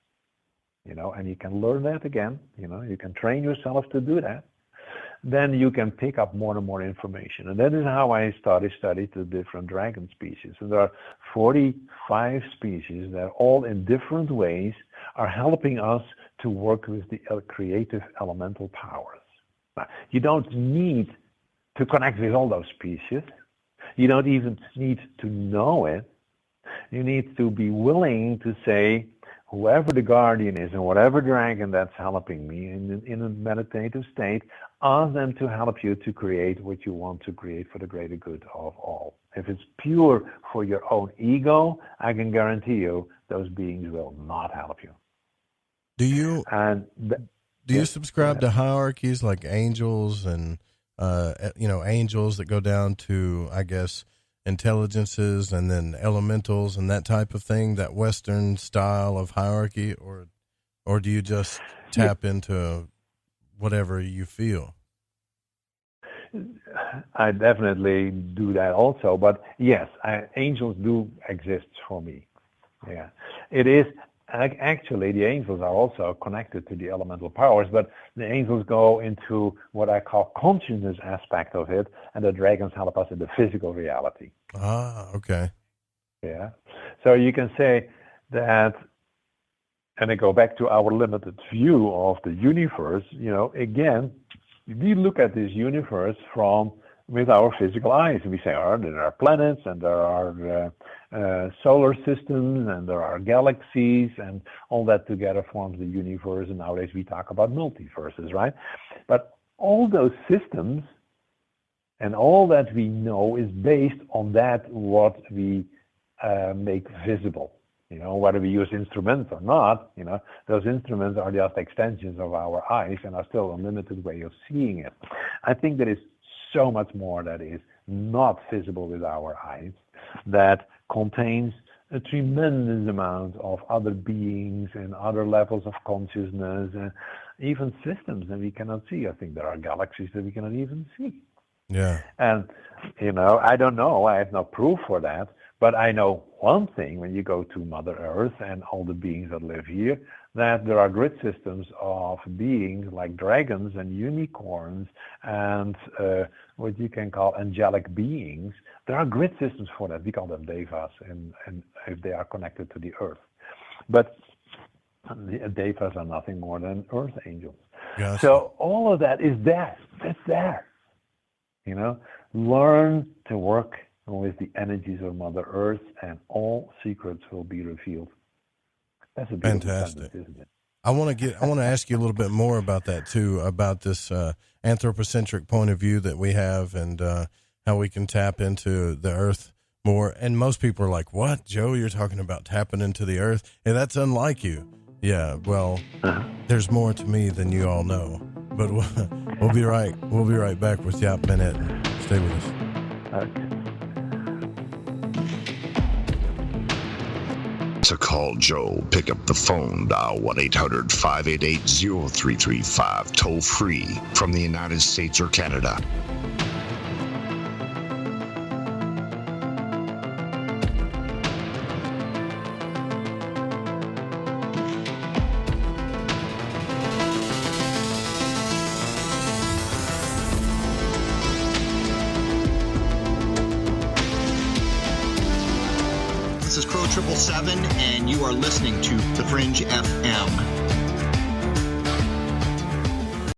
and you can learn that again, you can train yourself to do that, then you can pick up more and more information. And that is how I studied the different dragon species. And there are 45 species that all in different ways are helping us to work with the creative elemental powers. Now, you don't need to connect with all those species. You don't even need to know it. You need to be willing to say, whoever the guardian is and whatever dragon that's helping me in a meditative state, ask them to help you to create what you want to create for the greater good of all. If it's pure for your own ego, I can guarantee you those beings will not help you. Do you subscribe to hierarchies like angels and angels that go down to, I guess, intelligences and then elementals and that type of thing, that Western style of hierarchy, or do you just tap into whatever you feel? I definitely do that also, but yes, angels do exist for me. Yeah, it is. Actually, the angels are also connected to the elemental powers, but the angels go into what I call consciousness aspect of it, and the dragons help us in the physical reality. Ah, okay. Yeah. So you can say that, and I go back to our limited view of the universe, again, we look at this universe with our physical eyes. We say, there are planets, and there are solar systems, and there are galaxies, and all that together forms the universe. And nowadays we talk about multiverses, right? But all those systems and all that we know is based on that what we make visible. Whether we use instruments or not, those instruments are just extensions of our eyes and are still a limited way of seeing it. I think there is so much more that is not visible with our eyes that contains a tremendous amount of other beings and other levels of consciousness and even systems that we cannot see. I think there are galaxies that we cannot even see. Yeah. And, I don't know. I have no proof for that. But I know one thing, when you go to Mother Earth and all the beings that live here, that there are grid systems of beings like dragons and unicorns and what you can call angelic beings. There are grid systems for that. We call them devas, and if they are connected to the earth. But the devas are nothing more than earth angels. Yes. So all of that is there. It's there. Learn to work with the energies of Mother Earth, and all secrets will be revealed. That's a beautiful Fantastic. sentence, isn't it? I want to ask you a little bit more about that too, about this anthropocentric point of view that we have, and how we can tap into the earth more. And most people are like, "What, Joe? You're talking about tapping into the earth? And that's unlike you." Yeah, well, there's more to me than you all know. But we'll be right back with Jaap and Etten. Stay with us. Okay. To call Joe, pick up the phone, dial 1-800-588-0335, toll free from the United States or Canada. This is Crow 777, and you are listening to The Fringe FM.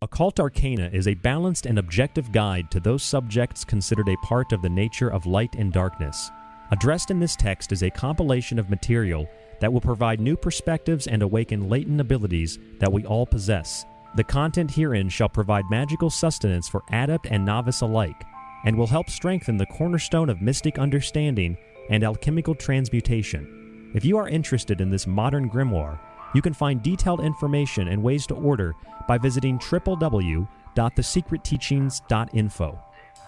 Occult Arcana is a balanced and objective guide to those subjects considered a part of the nature of light and darkness. Addressed in this text is a compilation of material that will provide new perspectives and awaken latent abilities that we all possess. The content herein shall provide magical sustenance for adept and novice alike, and will help strengthen the cornerstone of mystic understanding and alchemical transmutation. If you are interested in this modern grimoire, you can find detailed information and ways to order by visiting www.thesecretteachings.info.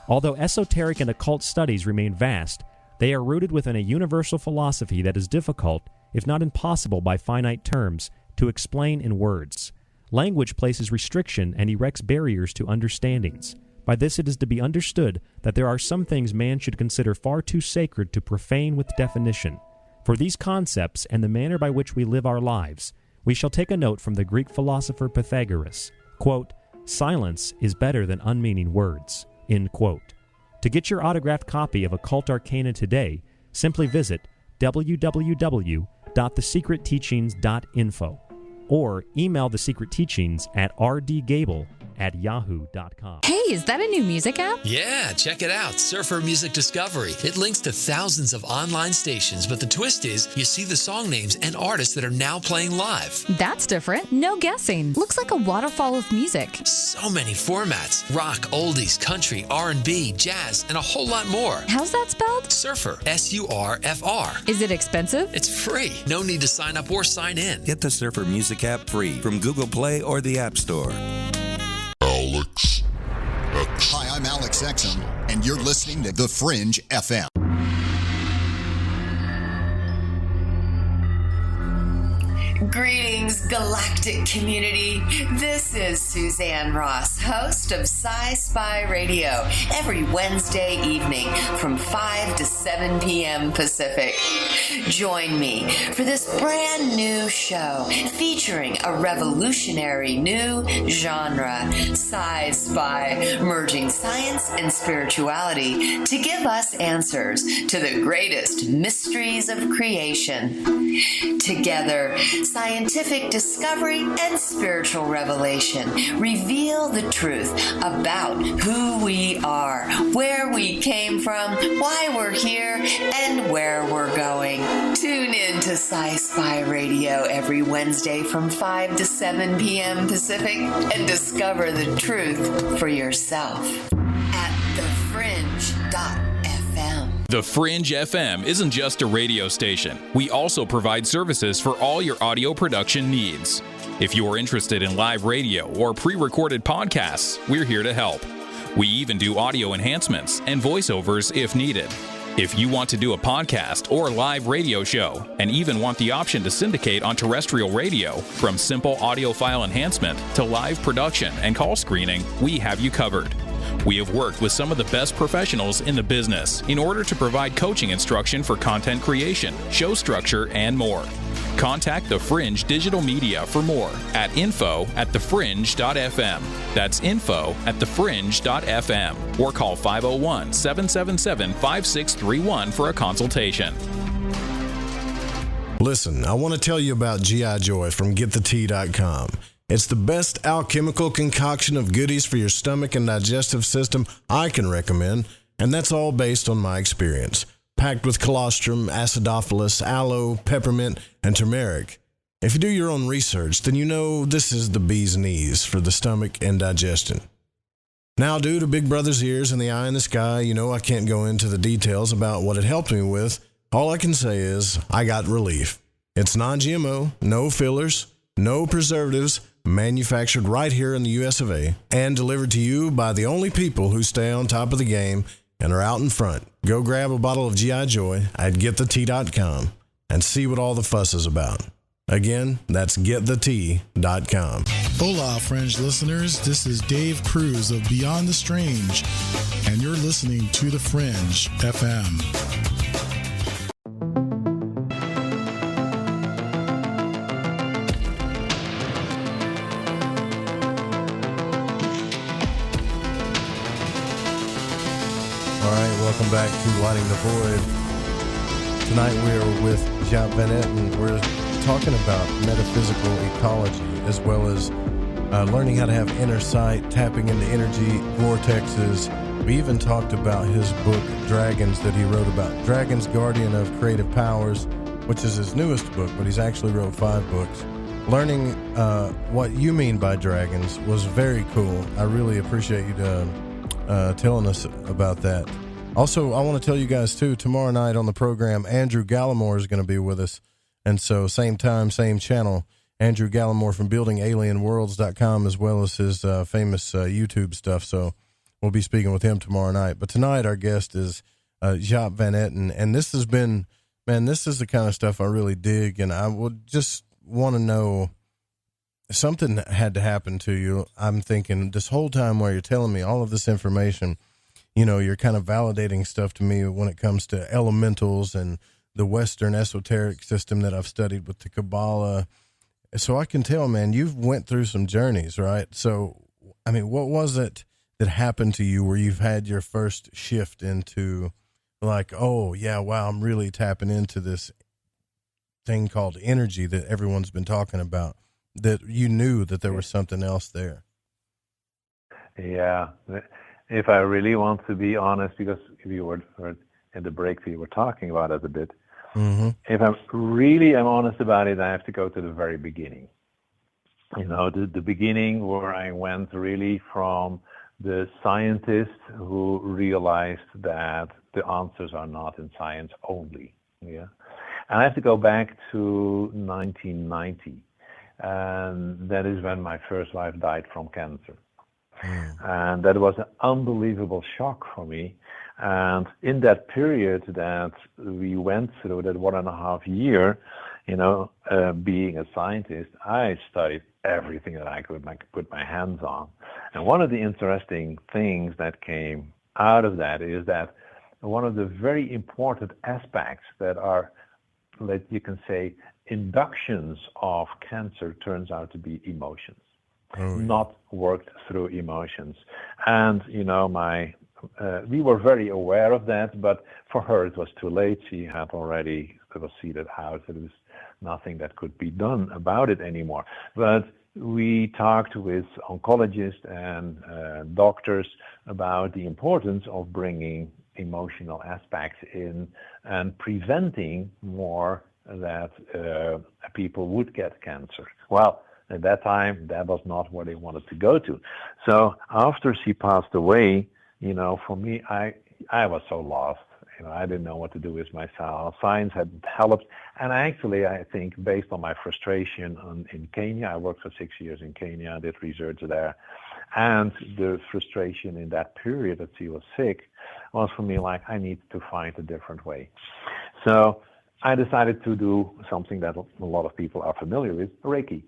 Although esoteric and occult studies remain vast, they are rooted within a universal philosophy that is difficult, if not impossible by finite terms, to explain in words. Language places restriction and erects barriers to understandings. By this it is to be understood that there are some things man should consider far too sacred to profane with definition. For these concepts and the manner by which we live our lives, we shall take a note from the Greek philosopher Pythagoras. Quote, "Silence is better than unmeaning words." End quote. To get your autographed copy of Occult Arcana today, simply visit www.thesecretteachings.info or email The Secret Teachings at rdgable@yahoo.com. Hey, is that a new music app? Yeah, check it out. Surfer Music Discovery. It links to thousands of online stations, but the twist is you see the song names and artists that are now playing live. That's different. No guessing. Looks like a waterfall of music. So many formats. Rock, oldies, country, R&B, jazz, and a whole lot more. How's that spelled? Surfer. S-U-R-F-R. Is it expensive? It's free. No need to sign up or sign in. Get the Surfer Music app free from Google Play or the App Store. Alex X. Hi, I'm Alex Exum, and you're listening to The Fringe FM. Greetings, galactic community. This is Suzanne Ross, host of Sci-Spy Radio, every Wednesday evening from 5 to 7 p.m. Pacific. Join me for this brand new show featuring a revolutionary new genre, Sci-Spy, merging science and spirituality to give us answers to the greatest mysteries of creation. Together, scientific discovery and spiritual revelation reveal the truth about who we are, where we came from, why we're here, and where we're going. Tune in to Sci-Spy Radio every Wednesday from 5 to 7 p.m. Pacific and discover the truth for yourself at thefringe.fm. The Fringe FM isn't just a radio station. We also provide services for all your audio production needs. If you are interested in live radio or pre-recorded podcasts, we're here to help. We even do audio enhancements and voiceovers if needed. If you want to do a podcast or live radio show and even want the option to syndicate on terrestrial radio, from simple audio file enhancement to live production and call screening, we have you covered. We have worked with some of the best professionals in the business in order to provide coaching instruction for content creation, show structure, and more. Contact The Fringe Digital Media for more at info@thefringe.fm. That's info@thefringe.fm. Or call 501-777-5631 for a consultation. Listen, I want to tell you about G.I. Joy from GetTheTea.com. It's the best alchemical concoction of goodies for your stomach and digestive system I can recommend, and that's all based on my experience. Packed with colostrum, acidophilus, aloe, peppermint, and turmeric. If you do your own research, then you know this is the bee's knees for the stomach and digestion. Now, due to Big Brother's ears and the eye in the sky, you know I can't go into the details about what it helped me with. All I can say is I got relief. It's non-GMO, no fillers, no preservatives, manufactured right here in the US of A, and delivered to you by the only people who stay on top of the game and are out in front. Go grab a bottle of G.I. Joy at GetTheTea.com and see what all the fuss is about. Again, that's GetTheTea.com. Hola, Fringe listeners. This is Dave Cruz of Beyond the Strange, and you're listening to The Fringe FM. Welcome back to Lighting the Void. Tonight we are with Jaap Van Etten. We're talking about metaphysical ecology, as well as learning how to have inner sight, tapping into energy vortexes. We even talked about his book, Dragons, that he wrote about. Dragons, Guardian of Creative Powers, which is his newest book, but he's actually wrote 5 books. Learning what you mean by dragons was very cool. I really appreciate you telling us about that. Also, I want to tell you guys, too, tomorrow night on the program, Andrew Gallimore is going to be with us. And so, same time, same channel. Andrew Gallimore from buildingalienworlds.com, as well as his famous YouTube stuff. So, we'll be speaking with him tomorrow night. But tonight, our guest is Jaap Van Etten. And this has been, man, this is the kind of stuff I really dig. And I would just want to know, something had to happen to you. I'm thinking this whole time while you're telling me all of this information, you know, you're kind of validating stuff to me when it comes to elementals and the Western esoteric system that I've studied with the Kabbalah. So I can tell, man, you've went through some journeys, right? So, I mean, what was it that happened to you where you've had your first shift into like, oh yeah, wow, I'm really tapping into this thing called energy that everyone's been talking about, that you knew that there was something else there? Yeah. If I really want to be honest, because you were in the break, we were talking about it a bit. Mm-hmm. If I really am honest about it, I have to go to the very beginning. You know, the beginning where I went really from the scientist who realized that the answers are not in science only. Yeah. And I have to go back to 1990. And that is when my first wife died from cancer. And that was an unbelievable shock for me. And in that period that we went through, that 1.5 year, you know, being a scientist, I studied everything that I could put my hands on. And one of the interesting things that came out of that is that one of the very important aspects that are, like you can say, inductions of cancer turns out to be emotions. Not worked through emotions. And, you know, we were very aware of that, but for her it was too late. She had already seeded out. There was nothing that could be done about it anymore. But we talked with oncologists and doctors about the importance of bringing emotional aspects in and preventing more that people would get cancer. Well, at that time, that was not where they wanted to go to. So after she passed away, you know, for me, I was so lost. You know, I didn't know what to do with myself. Science hadn't helped. And I think, based on my frustration in Kenya, I worked for 6 years in Kenya, did research there, and the frustration in that period that she was sick was for me like, I need to find a different way. So I decided to do something that a lot of people are familiar with, Reiki.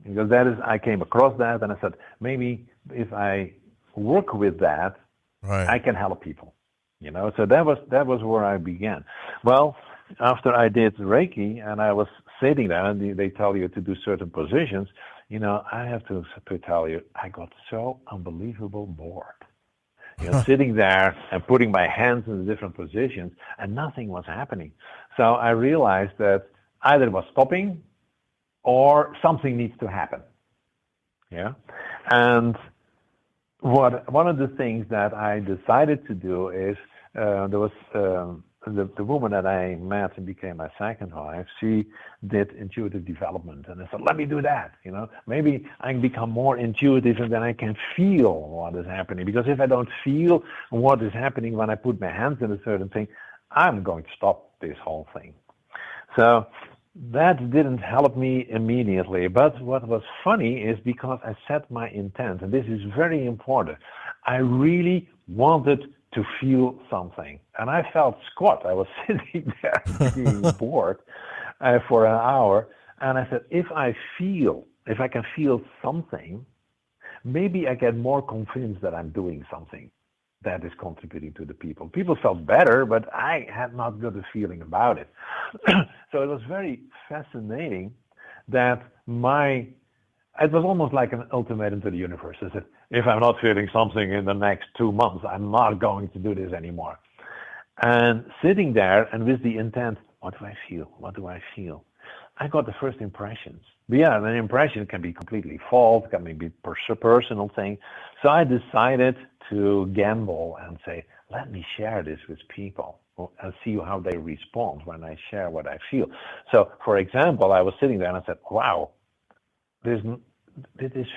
Because I came across that and I said, maybe if I work with that, right, I can help people. You know, so that was where I began. Well, after I did Reiki and I was sitting there and they tell you to do certain positions, you know, I have to tell you, I got so unbelievable bored. You know, sitting there and putting my hands in the different positions and nothing was happening. So I realized that either it was stopping or something needs to happen. Yeah. And one of the things that I decided to do is there was the woman that I met and became my second wife. She did intuitive development, and I said, let me do that. You know, maybe I can become more intuitive, and then I can feel what is happening. Because if I don't feel what is happening when I put my hands in a certain thing, I'm going to stop this whole thing. So that didn't help me immediately. But what was funny is because I set my intent, and this is very important, I really wanted to feel something. And I felt squat. I was sitting there being bored for an hour. And I said, if I can feel something, maybe I get more convinced that I'm doing something that is contributing to the people. People felt better, but I had not got a feeling about it. So it was very fascinating that it was almost like an ultimatum to the universe. I said, if I'm not feeling something in the next 2 months, I'm not going to do this anymore. And sitting there and with the intent, what do I feel? What do I feel? I got the first impressions. But yeah, an impression can be completely false, can be a personal thing. So I decided to gamble and say, let me share this with people and see how they respond when I share what I feel. So, for example, I was sitting there and I said, wow, this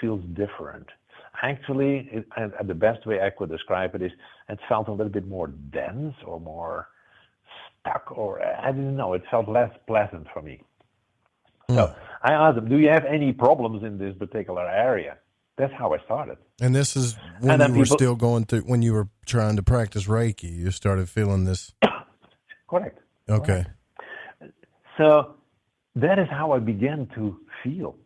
feels different. Actually, the best way I could describe it is it felt a little bit more dense or more stuck, or I didn't know, it felt less pleasant for me. So I asked them, do you have any problems in this particular area? That's how I started. And this is when you were still going through, when you were trying to practice Reiki, you started feeling this. Correct. Okay. Correct. So that is how I began to feel.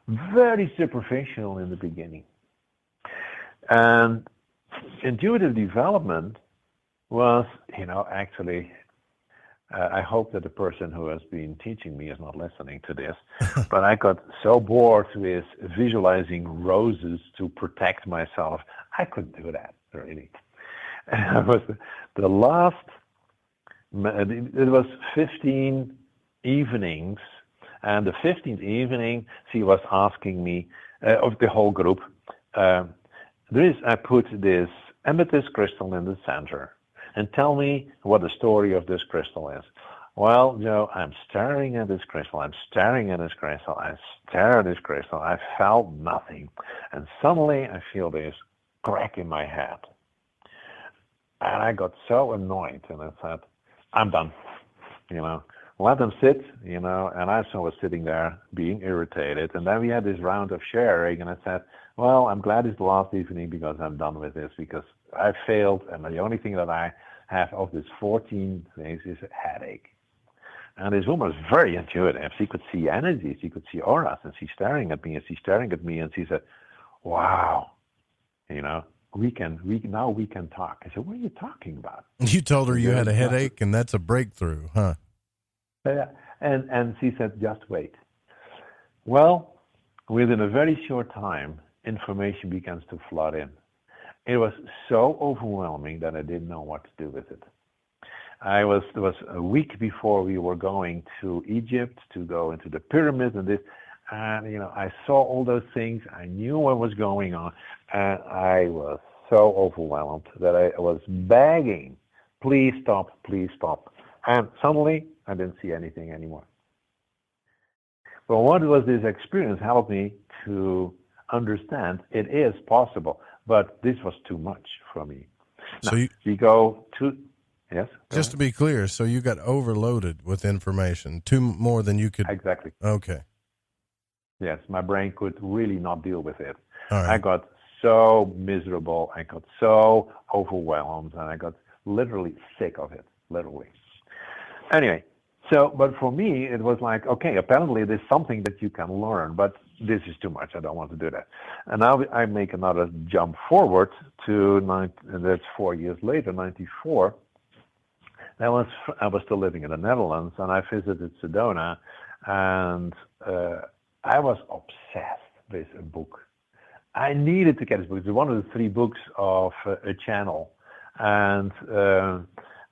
very superficial in the beginning. And intuitive development was, actually, I hope that the person who has been teaching me is not listening to this, but I got so bored with visualizing roses to protect myself. I couldn't do that, really. And it was the last, it was 15 evenings, and the 15th evening, she was asking me, of the whole group, I put this amethyst crystal in the center, and tell me what the story of this crystal is. Well, Joe, I'm staring at this crystal. I stare at this crystal. I felt nothing. And suddenly I feel this crack in my head. And I got so annoyed, and I said, I'm done. Let them sit, and I was sitting there being irritated. And then we had this round of sharing, and I said, well, I'm glad it's the last evening because I'm done with this, because I failed, and the only thing that I have of this 14 things is a headache. And this woman was very intuitive. She could see energy, she could see auras, and she's staring at me, and she said, wow, we can talk. I said, what are you talking about? You told her you had a headache, and that's a breakthrough, huh? Yeah, and she said, just wait. Well, within a very short time, information begins to flood in. It was so overwhelming that I didn't know what to do with it. There was a week before we were going to Egypt to go into the pyramids and this, and I saw all those things. I knew what was going on, and I was so overwhelmed that I was begging, please stop, please stop. And suddenly, I didn't see anything anymore. But what was this experience helped me to understand it is possible, but this was too much for me. So now, you go to, yes? Just to be clear, so you got overloaded with information, more than you could. Exactly. Okay. Yes, my brain could really not deal with it. All right. I got so miserable, I got so overwhelmed, and I got literally sick of it, literally. Anyway, but for me, it was like, okay, apparently there's something that you can learn, but this is too much. I don't want to do that. And now I make another jump forward to, and that's 4 years later, 94. I was still living in the Netherlands, and I visited Sedona, and I was obsessed with a book. I needed to get this book. It's one of the 3 books of a channel, and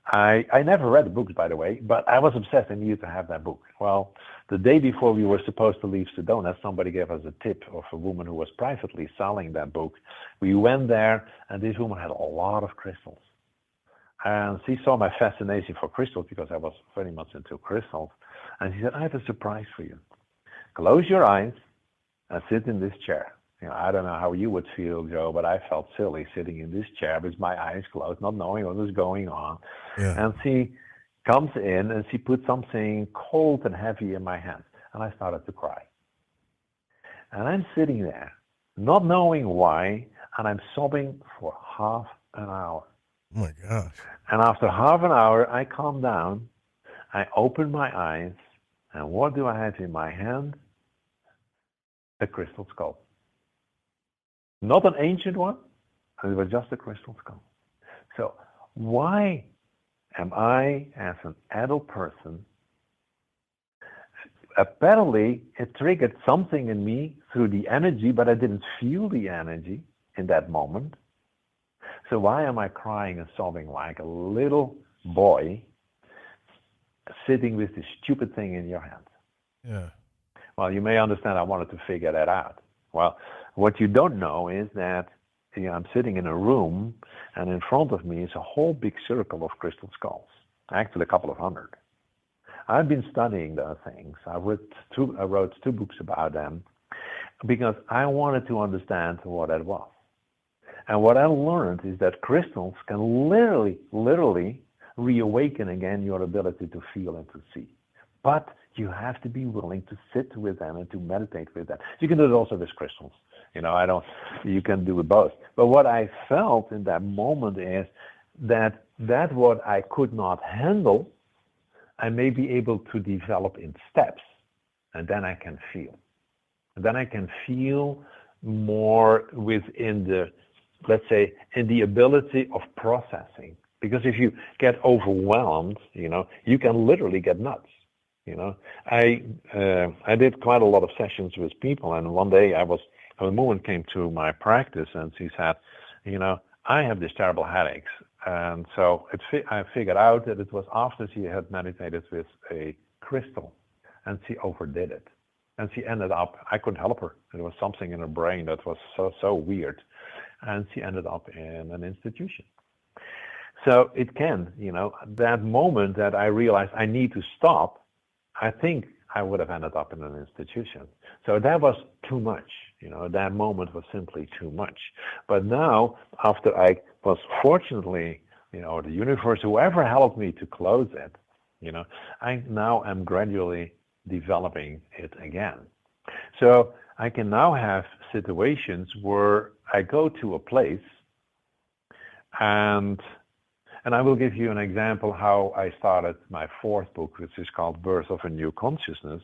I never read the books, by the way, but I was obsessed. I needed to have that book. Well, the day before we were supposed to leave Sedona, somebody gave us a tip of a woman who was privately selling that book. We went there, and this woman had a lot of crystals. And she saw my fascination for crystals because I was very much into crystals. And she said, I have a surprise for you. Close your eyes and sit in this chair. I don't know how you would feel, Joe, but I felt silly sitting in this chair with my eyes closed, not knowing what was going on. Yeah. And she comes in and she put something cold and heavy in my hand. And I started to cry. And I'm sitting there, not knowing why, and I'm sobbing for half an hour. Oh my gosh. And after half an hour, I calm down, I open my eyes, and what do I have in my hand? A crystal skull. Not an ancient one, it was just a crystal skull. So why am I, as an adult person, apparently it triggered something in me through the energy, but I didn't feel the energy in that moment. So why am I crying and sobbing like a little boy sitting with this stupid thing in your hand? Yeah. Well, you may understand I wanted to figure that out. Well, what you don't know is that I'm sitting in a room, and in front of me is a whole big circle of crystal skulls, actually a couple of hundred. I've been studying those things. I wrote 2 books about them because I wanted to understand what it was. And what I learned is that crystals can literally reawaken again your ability to feel and to see. But you have to be willing to sit with them and to meditate with them. You can do it also with crystals. You can do it both. But what I felt in that moment is that what I could not handle, I may be able to develop in steps, and then I can feel. then I can feel more within the, let's say, in the ability of processing. Because if you get overwhelmed, you can literally get nuts. I did quite a lot of sessions with people, and one day a woman came to my practice and she said, I have these terrible headaches. And so I figured out that it was after she had meditated with a crystal, and she overdid it. And she ended up, I couldn't help her. There was something in her brain that was so weird. And she ended up in an institution. So it can, that moment that I realized I need to stop, I think I would have ended up in an institution. So that was too much. That moment was simply too much. But now, after I was fortunately, the universe, whoever helped me to close it, I now am gradually developing it again. So I can now have situations where I go to a place, and I will give you an example how I started my fourth book, which is called Birth of a New Consciousness,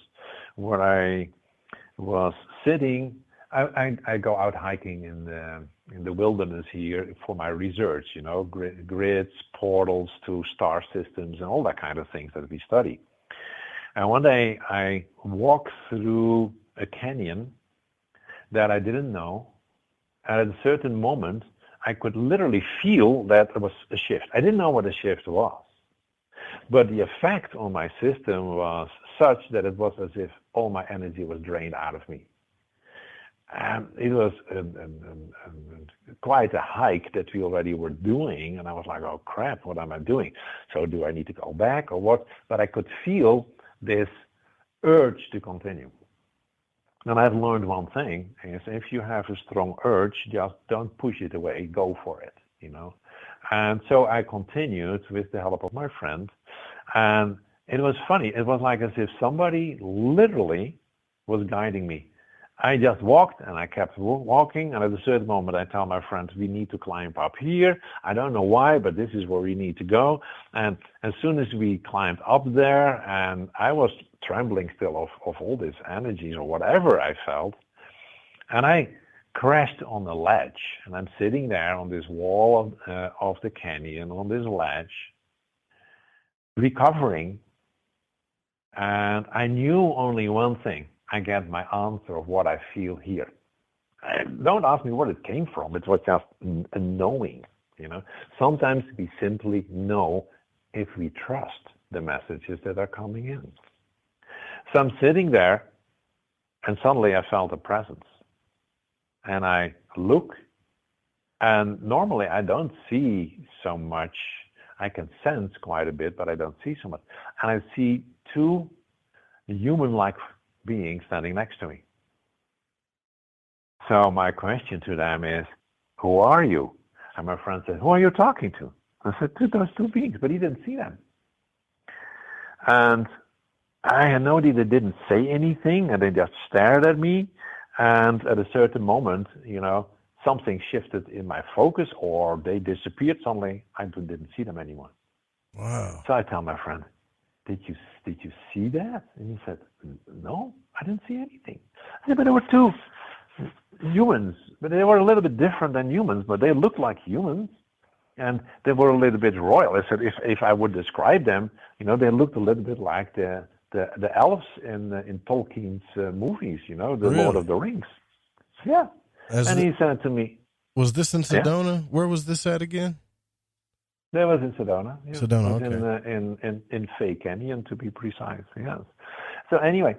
where I was sitting. I go out hiking in the wilderness here for my research, grids, portals to star systems, and all that kind of things that we study. And one day I walked through a canyon that I didn't know, and at a certain moment I could literally feel that there was a shift. I didn't know what a shift was, but the effect on my system was such that it was as if all my energy was drained out of me. And it was quite a hike that we already were doing, and I was like, oh crap, what am I doing? So do I need to go back or what? But I could feel this urge to continue. And I've learned one thing, is if you have a strong urge, just don't push it away, go for it, And so I continued with the help of my friend, and it was funny. It was like as if somebody literally was guiding me. I just walked and I kept walking, and at a certain moment I tell my friend, we need to climb up here. I don't know why, but this is where we need to go. And as soon as we climbed up there, and I was trembling still of all this energies or whatever I felt, and I crashed on a ledge, and I'm sitting there on this wall of the canyon, on this ledge, recovering, and I knew only one thing. I get my answer of what I feel here. Don't ask me where it came from. It was just a knowing, Sometimes we simply know if we trust the messages that are coming in. So I'm sitting there, and suddenly I felt a presence. And I look, and normally I don't see so much. I can sense quite a bit, but I don't see so much. And I see two human-like being standing next to me. So my question to them is, who are you? And my friend said, who are you talking to? I said, to those two beings, but he didn't see them. And I know that they didn't say anything, and they just stared at me. And at a certain moment, something shifted in my focus, or they disappeared suddenly. I didn't see them anymore. Wow. So I tell my friend, did you see that? And he said, no, I didn't see anything. I said, but there were two humans, but they were a little bit different than humans, but they looked like humans, and they were a little bit royal. I said, if I would describe them, they looked a little bit like the elves in Tolkien's movies, the really? Lord of the Rings. Yeah. He said to me, was this in Sedona? Yeah. Where was this at again? That was in Sedona. Yeah. Sedona, okay. In Fay Canyon, to be precise. Yes. So anyway,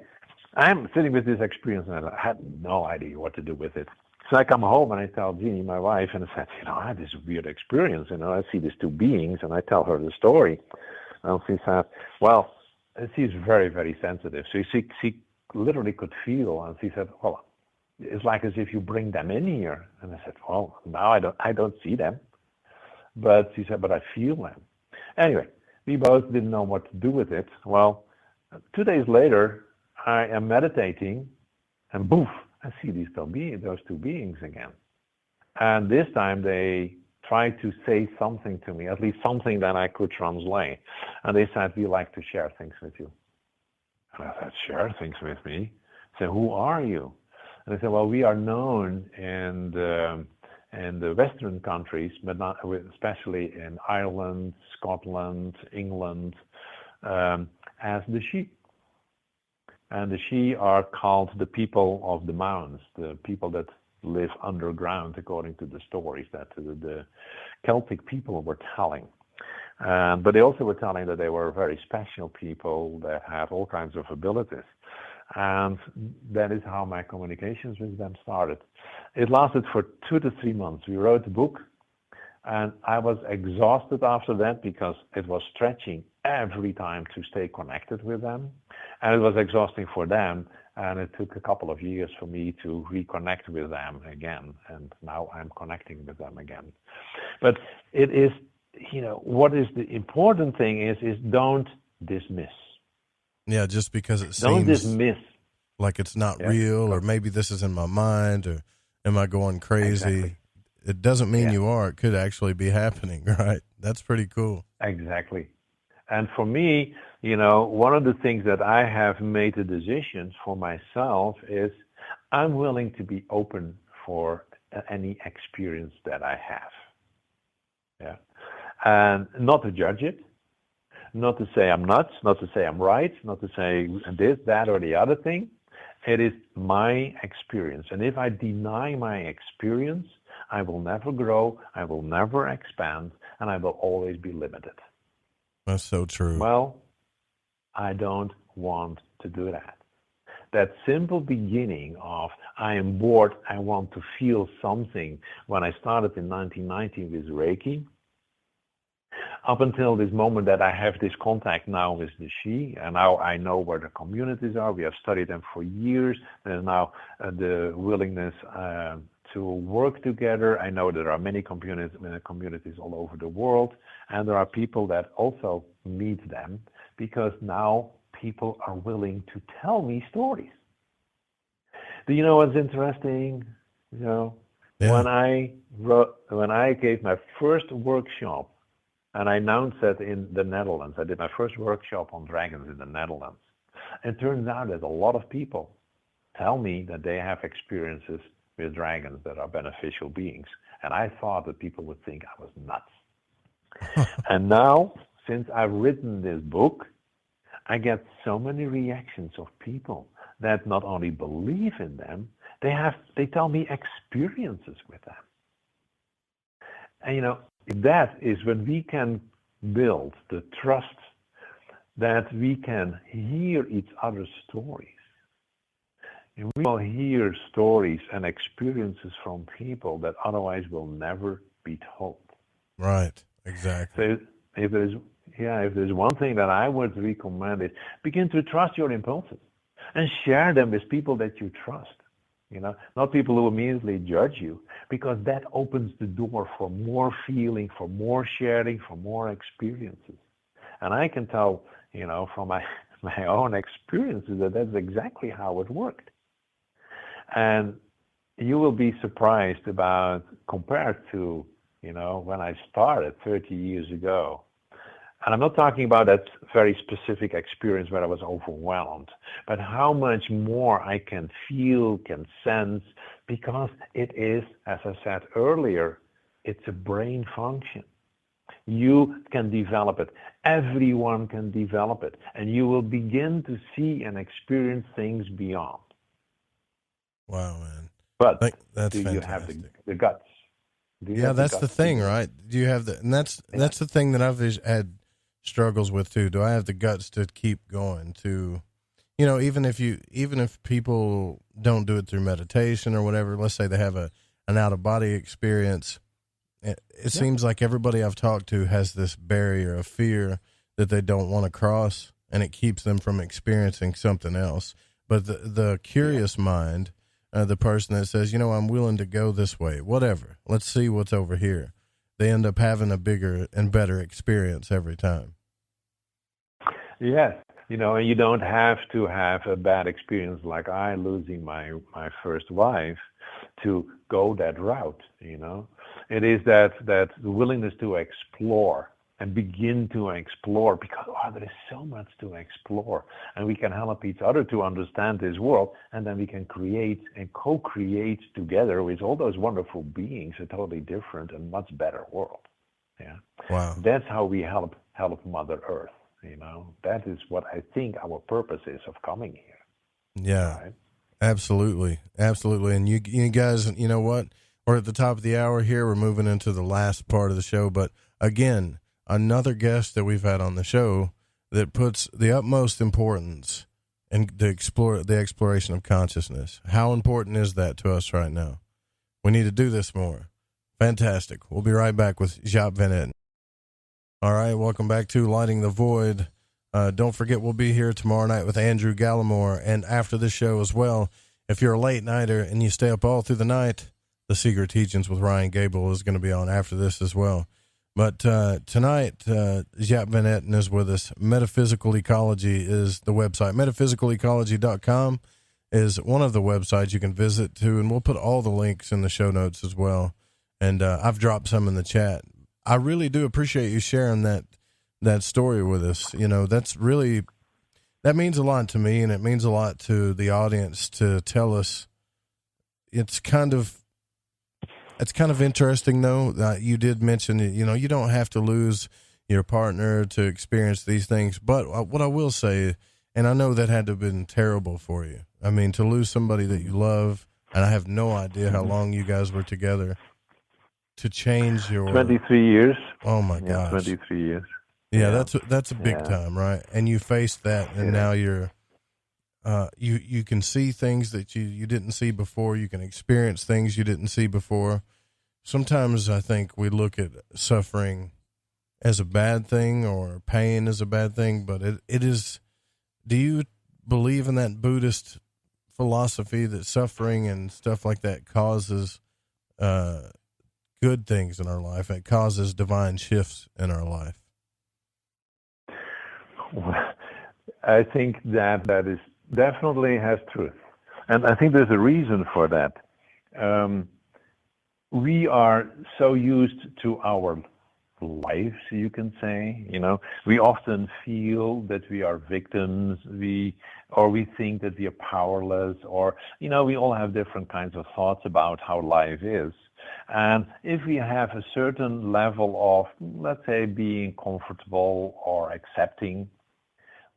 I'm sitting with this experience, and I had no idea what to do with it. So I come home and I tell Jeannie, my wife, and I said, I had this weird experience. I see these two beings, and I tell her the story. And she said, well, she's very, very sensitive. So she literally could feel, and she said, well, it's like as if you bring them in here. And I said, well, now I don't see them. But she said, but I feel them. Anyway, we both didn't know what to do with it. Well, 2 days later, I am meditating, and boof, I see those two beings again. And this time they tried to say something to me, at least something that I could translate. And they said, we like to share things with you. And I said, share things with me? I said, who are you? And they said, well, we are known in the Western countries, but not especially in Ireland, Scotland, England, as the Shi. And the Shi are called the people of the mountains, the people that live underground, according to the stories that the Celtic people were telling. But they also were telling that they were very special people that had all kinds of abilities. And that is how my communications with them started. It lasted for 2 to 3 months. We wrote a book, and I was exhausted after that because it was stretching every time to stay connected with them. And it was exhausting for them, and it took a couple of years for me to reconnect with them again. And now I'm connecting with them again. But it is, what is the important thing is don't dismiss. Yeah, just because it Don't seems dismiss. like it's not real, or maybe this is in my mind, or am I going crazy? Exactly. It doesn't mean you are. It could actually be happening, right? That's pretty cool. Exactly. And for me, one of the things that I have made a decision for myself is I'm willing to be open for any experience that I have. Yeah. And not to judge it, not to say I'm nuts, not to say I'm right, not to say this, that, or the other thing. It is my experience. And if I deny my experience, I will never grow, I will never expand, and I will always be limited. That's so true. Well, I don't want to do that. That simple beginning of I am bored, I want to feel something, when I started in 1990 with Reiki, up until this moment that I have this contact now with the Shi, and now I know where the communities are. We have studied them for years. There's now the willingness to work together. I know there are many communities all over the world, and there are people that also meet them because now people are willing to tell me stories. Do you know what's interesting? When I gave my first workshop, and I announced that in the Netherlands. I did my first workshop on dragons in the Netherlands. It turns out that a lot of people tell me that they have experiences with dragons that are beneficial beings. And I thought that people would think I was nuts. And now, since I've written this book, I get so many reactions of people that not only believe in them, they tell me experiences with them. And that is when we can build the trust that we can hear each other's stories. And we will hear stories and experiences from people that otherwise will never be told. Right, exactly. So if there's one thing that I would recommend is begin to trust your impulses and share them with people that you trust. Not people who immediately judge you, because that opens the door for more feeling, for more sharing, for more experiences. And I can tell, from my own experiences that that's exactly how it worked. And you will be surprised about, compared to, when I started 30 years ago. And I'm not talking about that very specific experience where I was overwhelmed, but how much more I can feel, can sense, because it is, as I said earlier, it's a brain function. You can develop it. Everyone can develop it. And you will begin to see and experience things beyond. Wow, man. But that's do fantastic. You have the guts? Yeah, that's the thing, right? Do you have and that's the thing that I've had struggles with too. Do I have the guts to keep going, to even if people don't do it through meditation or whatever, let's say they have an out of body experience, it seems like everybody I've talked to has this barrier of fear that they don't want to cross, and it keeps them from experiencing something else. But the curious mind, the person that says, I'm willing to go this way, whatever, let's see what's over here, they end up having a bigger and better experience every time. Yes. And you don't have to have a bad experience like I losing my first wife to go that route, It is that willingness to explore and begin to explore, because there is so much to explore, and we can help each other to understand this world, and then we can create and co-create together with all those wonderful beings a totally different and much better world. Yeah. Wow. That's how we help Mother Earth. That is what I think our purpose is of coming here. Yeah. Right? Absolutely. And you guys, you know what? We're at the top of the hour here. We're moving into the last part of the show, but again, another guest that we've had on the show that puts the utmost importance in the exploration of consciousness. How important is that to us right now? We need to do this more. Fantastic. We'll be right back with Jaap van Etten. All right, welcome back to Lighting the Void. Don't forget, we'll be here tomorrow night with Andrew Gallimore, and after the show as well. If you're a late nighter and you stay up all through the night, The Secret Teachings with Ryan Gable is going to be on after this as well. But tonight, Jaap van Etten is with us. Metaphysical Ecology is the website. Metaphysicalecology.com is one of the websites you can visit to, and we'll put all the links in the show notes as well. And I've dropped some in the chat. I really do appreciate you sharing that story with us. That means a lot to me, and it means a lot to the audience to tell us. It's kind of interesting, though, that you did mention, you don't have to lose your partner to experience these things. But what I will say, and I know that had to have been terrible for you. I mean, to lose somebody that you love, and I have no idea how long you guys were together, to change your 23 years. Oh my gosh. 23 years. Yeah, that's a big time, right? And you faced that, and now you're you can see things that you didn't see before. You can experience things you didn't see before. Sometimes I think we look at suffering as a bad thing or pain as a bad thing, but it is. Do you believe in that Buddhist philosophy that suffering and stuff like that causes good things in our life? It causes divine shifts in our life. I think that is definitely has truth. And I think there's a reason for that. We are so used to our lives, you can say. We often feel that we are victims, we think that we are powerless, or, we all have different kinds of thoughts about how life is. And if we have a certain level of, let's say, being comfortable or accepting,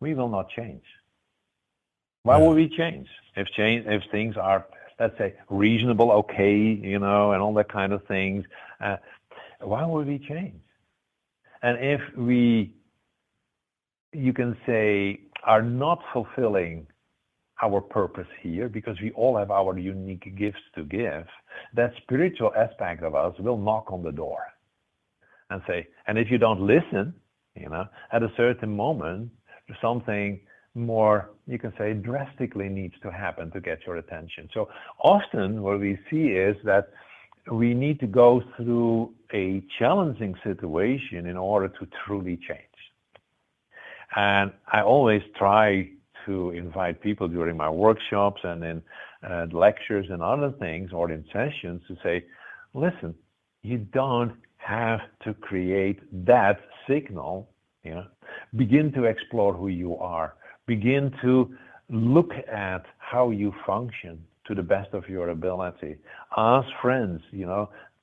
we will not change. Why would we change? If things are, let's say, reasonable, okay, and all that kind of things, why would we change? And if we, you can say, are not fulfilling our purpose here, because we all have our unique gifts to give, that spiritual aspect of us will knock on the door and say, and if you don't listen, at a certain moment, something more, you can say, drastically needs to happen to get your attention. So often what we see is that we need to go through a challenging situation in order to truly change. And I always try to invite people during my workshops and in lectures and other things, or in sessions, to say, listen, you don't have to create that signal. Begin to explore who you are. Begin to look at how you function to the best of your ability. Ask friends,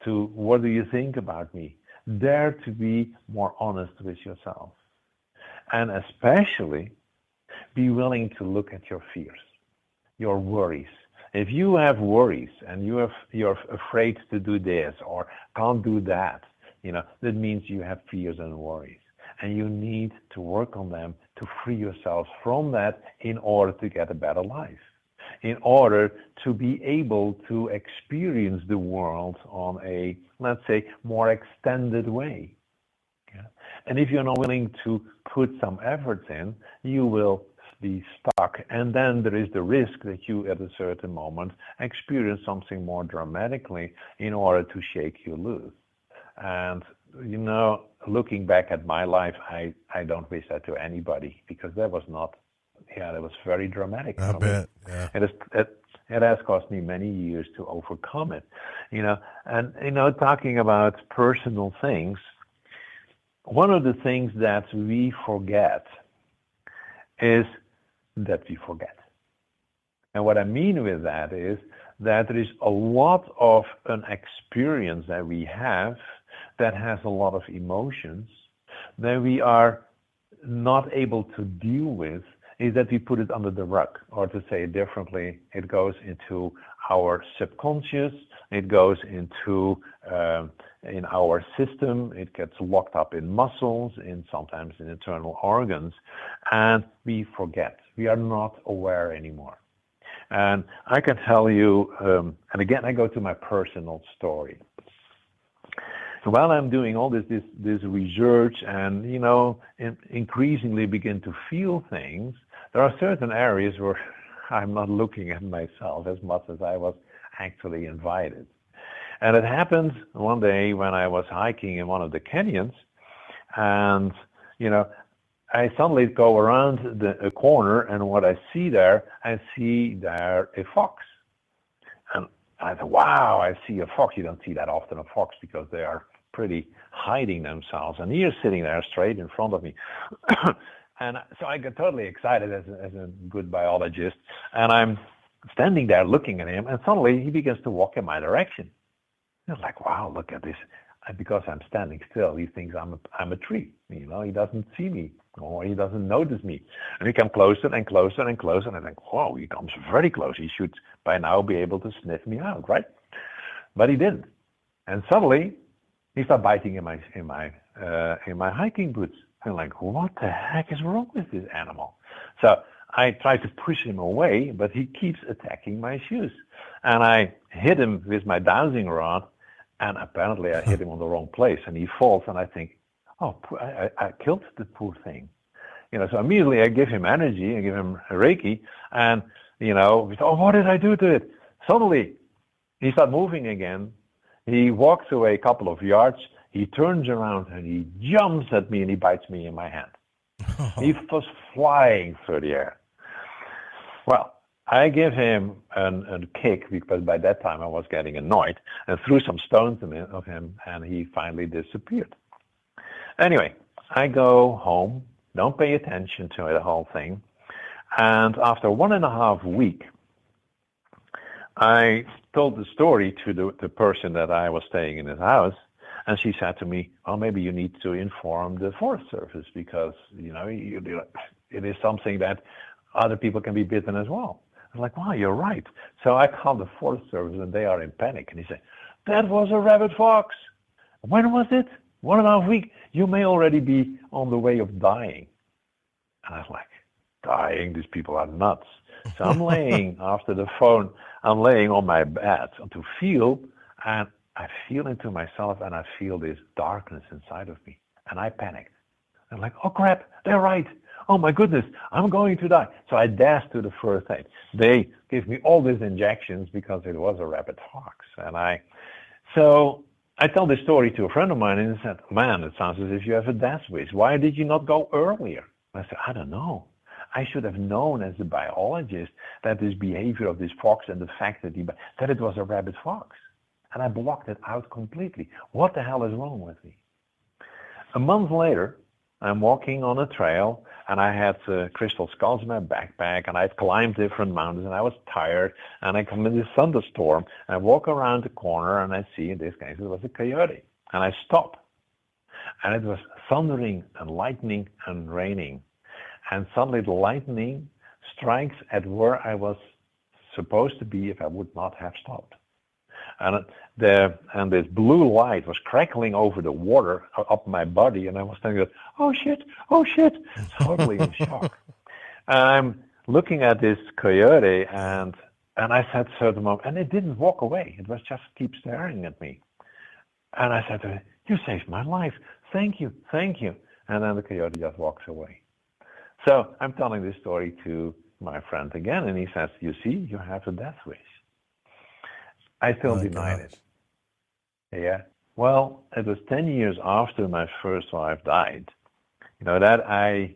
to what do you think about me? Dare to be more honest with yourself. And especially be willing to look at your fears, your worries. If you have worries and you're afraid to do this or can't do that, that means you have fears and worries. And you need to work on them to free yourselves from that in order to get a better life, in order to be able to experience the world on a, let's say, more extended way. Yeah? And if you're not willing to put some efforts in, you will be stuck. And then there is the risk that you, at a certain moment, experience something more dramatically in order to shake you loose. And looking back at my life, I don't wish that to anybody, because that was not, that was very dramatic. I bet, yeah. It has cost me many years to overcome it, and, talking about personal things, one of the things that we forget is that we forget. And what I mean with that is that there is a lot of an experience that we have that has a lot of emotions that we are not able to deal with, is that we put it under the rug. Or to say it differently, it goes into our subconscious, it goes into in our system, it gets locked up in muscles, sometimes in internal organs, and we forget. We are not aware anymore. And I can tell you, and again, I go to my personal story. While I'm doing all this research and, increasingly begin to feel things, there are certain areas where I'm not looking at myself as much as I was actually invited. And it happened one day when I was hiking in one of the canyons, and, I suddenly go around a corner, and what I see there a fox. And I thought, wow, I see a fox. You don't see that often, a fox, because they are pretty hiding themselves. And he is sitting there straight in front of me. And so I got totally excited as a good biologist. And I'm standing there looking at him, and suddenly he begins to walk in my direction. I was like, wow, look at this. Because I'm standing still, he thinks I'm a tree. He doesn't see me, or he doesn't notice me. And he comes closer and closer and closer, and I think, whoa, he comes very close. He should by now be able to sniff me out, right? But he didn't. And suddenly, he started biting in my hiking boots. I'm like, what the heck is wrong with this animal? So I try to push him away, but he keeps attacking my shoes. And I hit him with my dowsing rod, and apparently I hit him on the wrong place, and he falls, and I think, oh, I killed the poor thing. So immediately I give him energy, I give him a Reiki, and, oh, what did I do to it? Suddenly, he starts moving again. He walks away a couple of yards, he turns around, and he jumps at me, and he bites me in my hand. Oh. He was flying through the air. Well, I give him a kick, because by that time I was getting annoyed, and threw some stones at him, and he finally disappeared. Anyway, I go home, don't pay attention to the whole thing, and after 1.5 weeks, I told the story to the person that I was staying in his house, and she said to me, well, maybe you need to inform the Forest Service, because, it is something that other people can be bitten as well. I was like, wow, you're right. So I called the Forest Service, and they are in panic. And he said, that was a rabbit fox. When was it? 1.5 weeks. You may already be on the way of dying. And I was like, dying? These people are nuts. So I'm laying after the phone. I'm laying on my bed to feel, and I feel into myself, and I feel this darkness inside of me. And I panicked. I'm like, oh, crap, they're right. Oh my goodness, I'm going to die. So I dashed to the first aid. They gave me all these injections because it was a rabbit fox. So I tell this story to a friend of mine, and he said, man, it sounds as if you have a death wish. Why did you not go earlier? I said, I don't know. I should have known as a biologist that this behavior of this fox and the fact that it was a rabbit fox. And I blocked it out completely. What the hell is wrong with me? A month later, I'm walking on a trail, and I had crystal skulls in my backpack, and I'd climbed different mountains, and I was tired, and I come in this thunderstorm, and I walk around the corner, and I see, in this case, it was a coyote. And I stop, and it was thundering and lightning and raining. And suddenly the lightning strikes at where I was supposed to be if I would not have stopped. And this blue light was crackling over the water up my body, and I was thinking, oh shit, totally in shock. And I'm looking at this coyote, and I said to certain moment, and it didn't walk away. It was just keep staring at me. And I said to him, you saved my life. Thank you. And then the coyote just walks away. So I'm telling this story to my friend again, and he says, you see, you have a death wish. I still denied it. Yeah. Well, it was 10 years after my first wife died, that I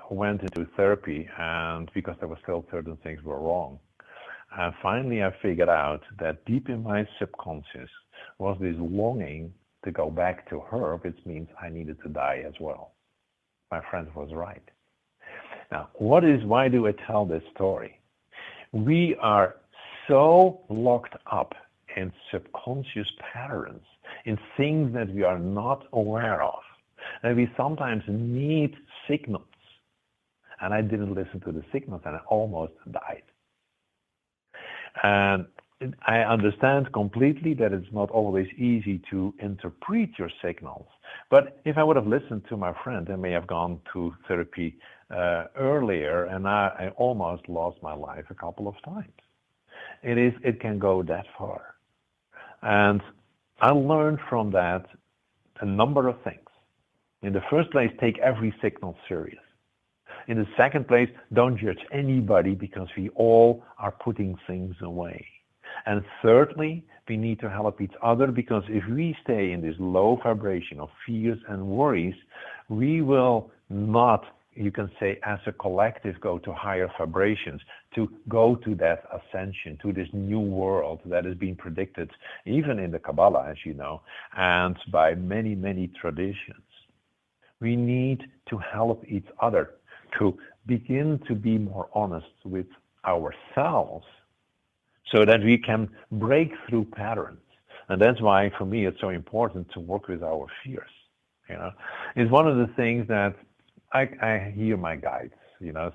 went into therapy, and because there were still certain things were wrong. And finally I figured out that deep in my subconscious was this longing to go back to her, which means I needed to die as well. My friend was right. Now, why do I tell this story? We are so locked up in subconscious patterns, in things that we are not aware of, and we sometimes need signals. And I didn't listen to the signals, and I almost died. And I understand completely that it's not always easy to interpret your signals. But if I would have listened to my friend, I may have gone to therapy earlier, and I almost lost my life a couple of times. It can go that far. And I learned from that a number of things. In the first place, take every signal serious. In the second place, don't judge anybody, because we all are putting things away. And thirdly, we need to help each other, because if we stay in this low vibration of fears and worries, we will not, you can say, as a collective, go to higher vibrations, to go to that ascension, to this new world that has been predicted, even in the Kabbalah, as you know, and by many, many traditions. We need to help each other to begin to be more honest with ourselves, so that we can break through patterns. And that's why, for me, it's so important to work with our fears. It's one of the things that I hear my guides.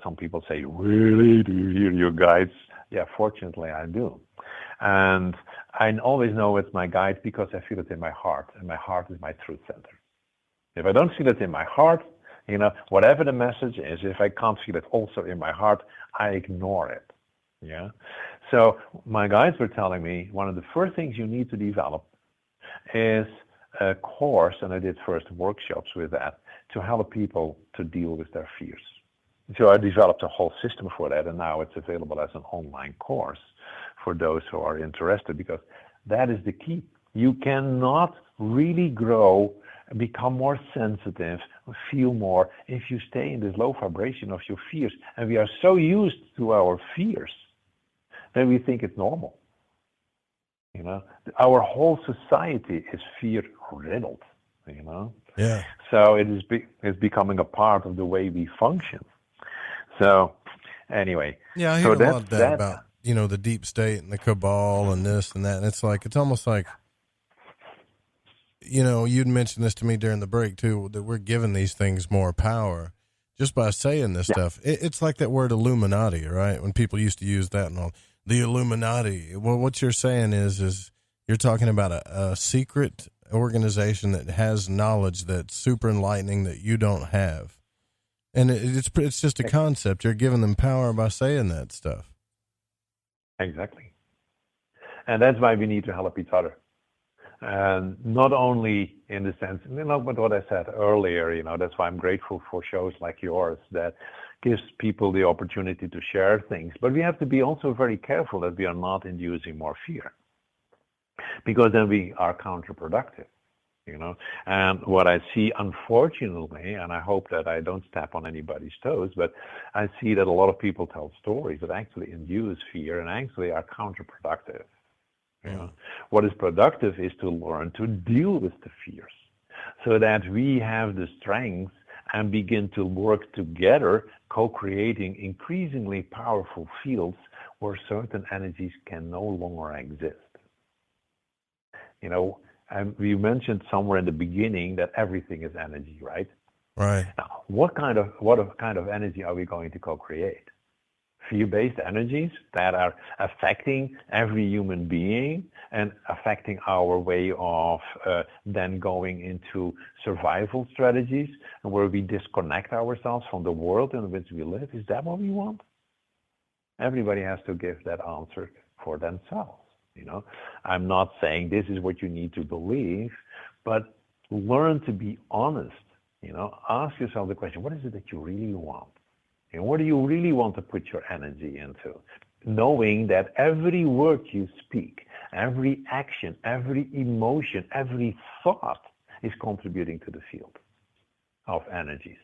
Some people say, really, do you hear your guides? Yeah, fortunately, I do. And I always know it's my guide because I feel it in my heart, and my heart is my truth center. If I don't feel it in my heart, whatever the message is, if I can't feel it also in my heart, I ignore it. Yeah. So my guides were telling me one of the first things you need to develop is a course, and I did first workshops with that, to help people to deal with their fears. So I developed a whole system for that, and now it's available as an online course for those who are interested, because that is the key. You cannot really grow, become more sensitive, feel more, if you stay in this low vibration of your fears. And we are so used to our fears that we think it's normal. Our whole society is fear-riddled, Yeah. So it's becoming a part of the way we function. So, anyway. Yeah, I hear a lot of that about, the deep state and the cabal and this and that. And it's almost like, you'd mentioned this to me during the break too, that we're giving these things more power just by saying this stuff. It's like that word Illuminati, right? When people used to use that and all, the Illuminati. Well, what you're saying is you're talking about a secret organization that has knowledge that's super enlightening that you don't have. And it's just a concept. You're giving them power by saying that stuff. Exactly. And that's why we need to help each other. And not only in the sense, but what I said earlier, that's why I'm grateful for shows like yours that gives people the opportunity to share things. But we have to be also very careful that we are not inducing more fear, because then we are counterproductive, And what I see, unfortunately, and I hope that I don't step on anybody's toes, but I see that a lot of people tell stories that actually induce fear and actually are counterproductive. What is productive is to learn to deal with the fears, so that we have the strength and begin to work together, co-creating increasingly powerful fields where certain energies can no longer exist. We mentioned somewhere in the beginning that everything is energy, right? Right. Now, what kind of energy are we going to co-create? Fear-based energies that are affecting every human being and affecting our way of then going into survival strategies, and where we disconnect ourselves from the world in which we live. Is that what we want? Everybody has to give that answer for themselves. I'm not saying this is what you need to believe, but learn to be honest. Ask yourself the question, what is it that you really want? And what do you really want to put your energy into? Knowing that every word you speak, every action, every emotion, every thought is contributing to the field of energies.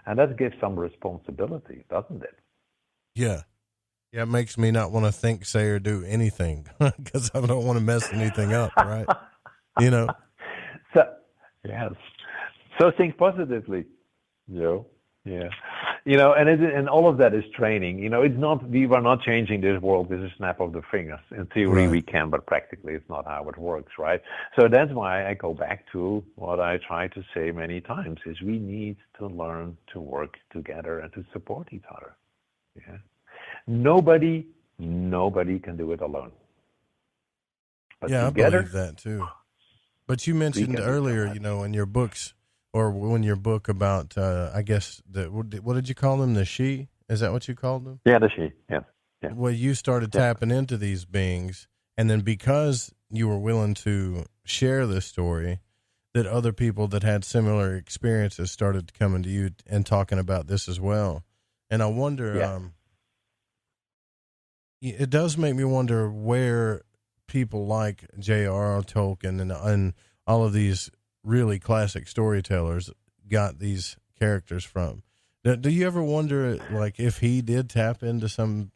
And that gives some responsibility, doesn't it? Yeah. Yeah, it makes me not want to think, say, or do anything because I don't want to mess anything up, right? Yes. So think positively, Joe. Yeah. And all of that is training. It's not, we are not changing this world with a snap of the fingers. In theory, we can, but practically it's not how it works, right? So that's why I go back to what I try to say many times, is we need to learn to work together and to support each other. Yeah. Nobody can do it alone. But together, I believe that too. But you mentioned earlier, in your books, or when your book about, I guess, what did you call them? The she? Is that what you called them? Yeah, the she. Yeah. Well, you started tapping into these beings, and then because you were willing to share this story, that other people that had similar experiences started coming to you and talking about this as well. And I wonder, it does make me wonder where people like J.R.R. Tolkien and all of these really classic storytellers got these characters from. Do you ever wonder, like, if he did tap into some,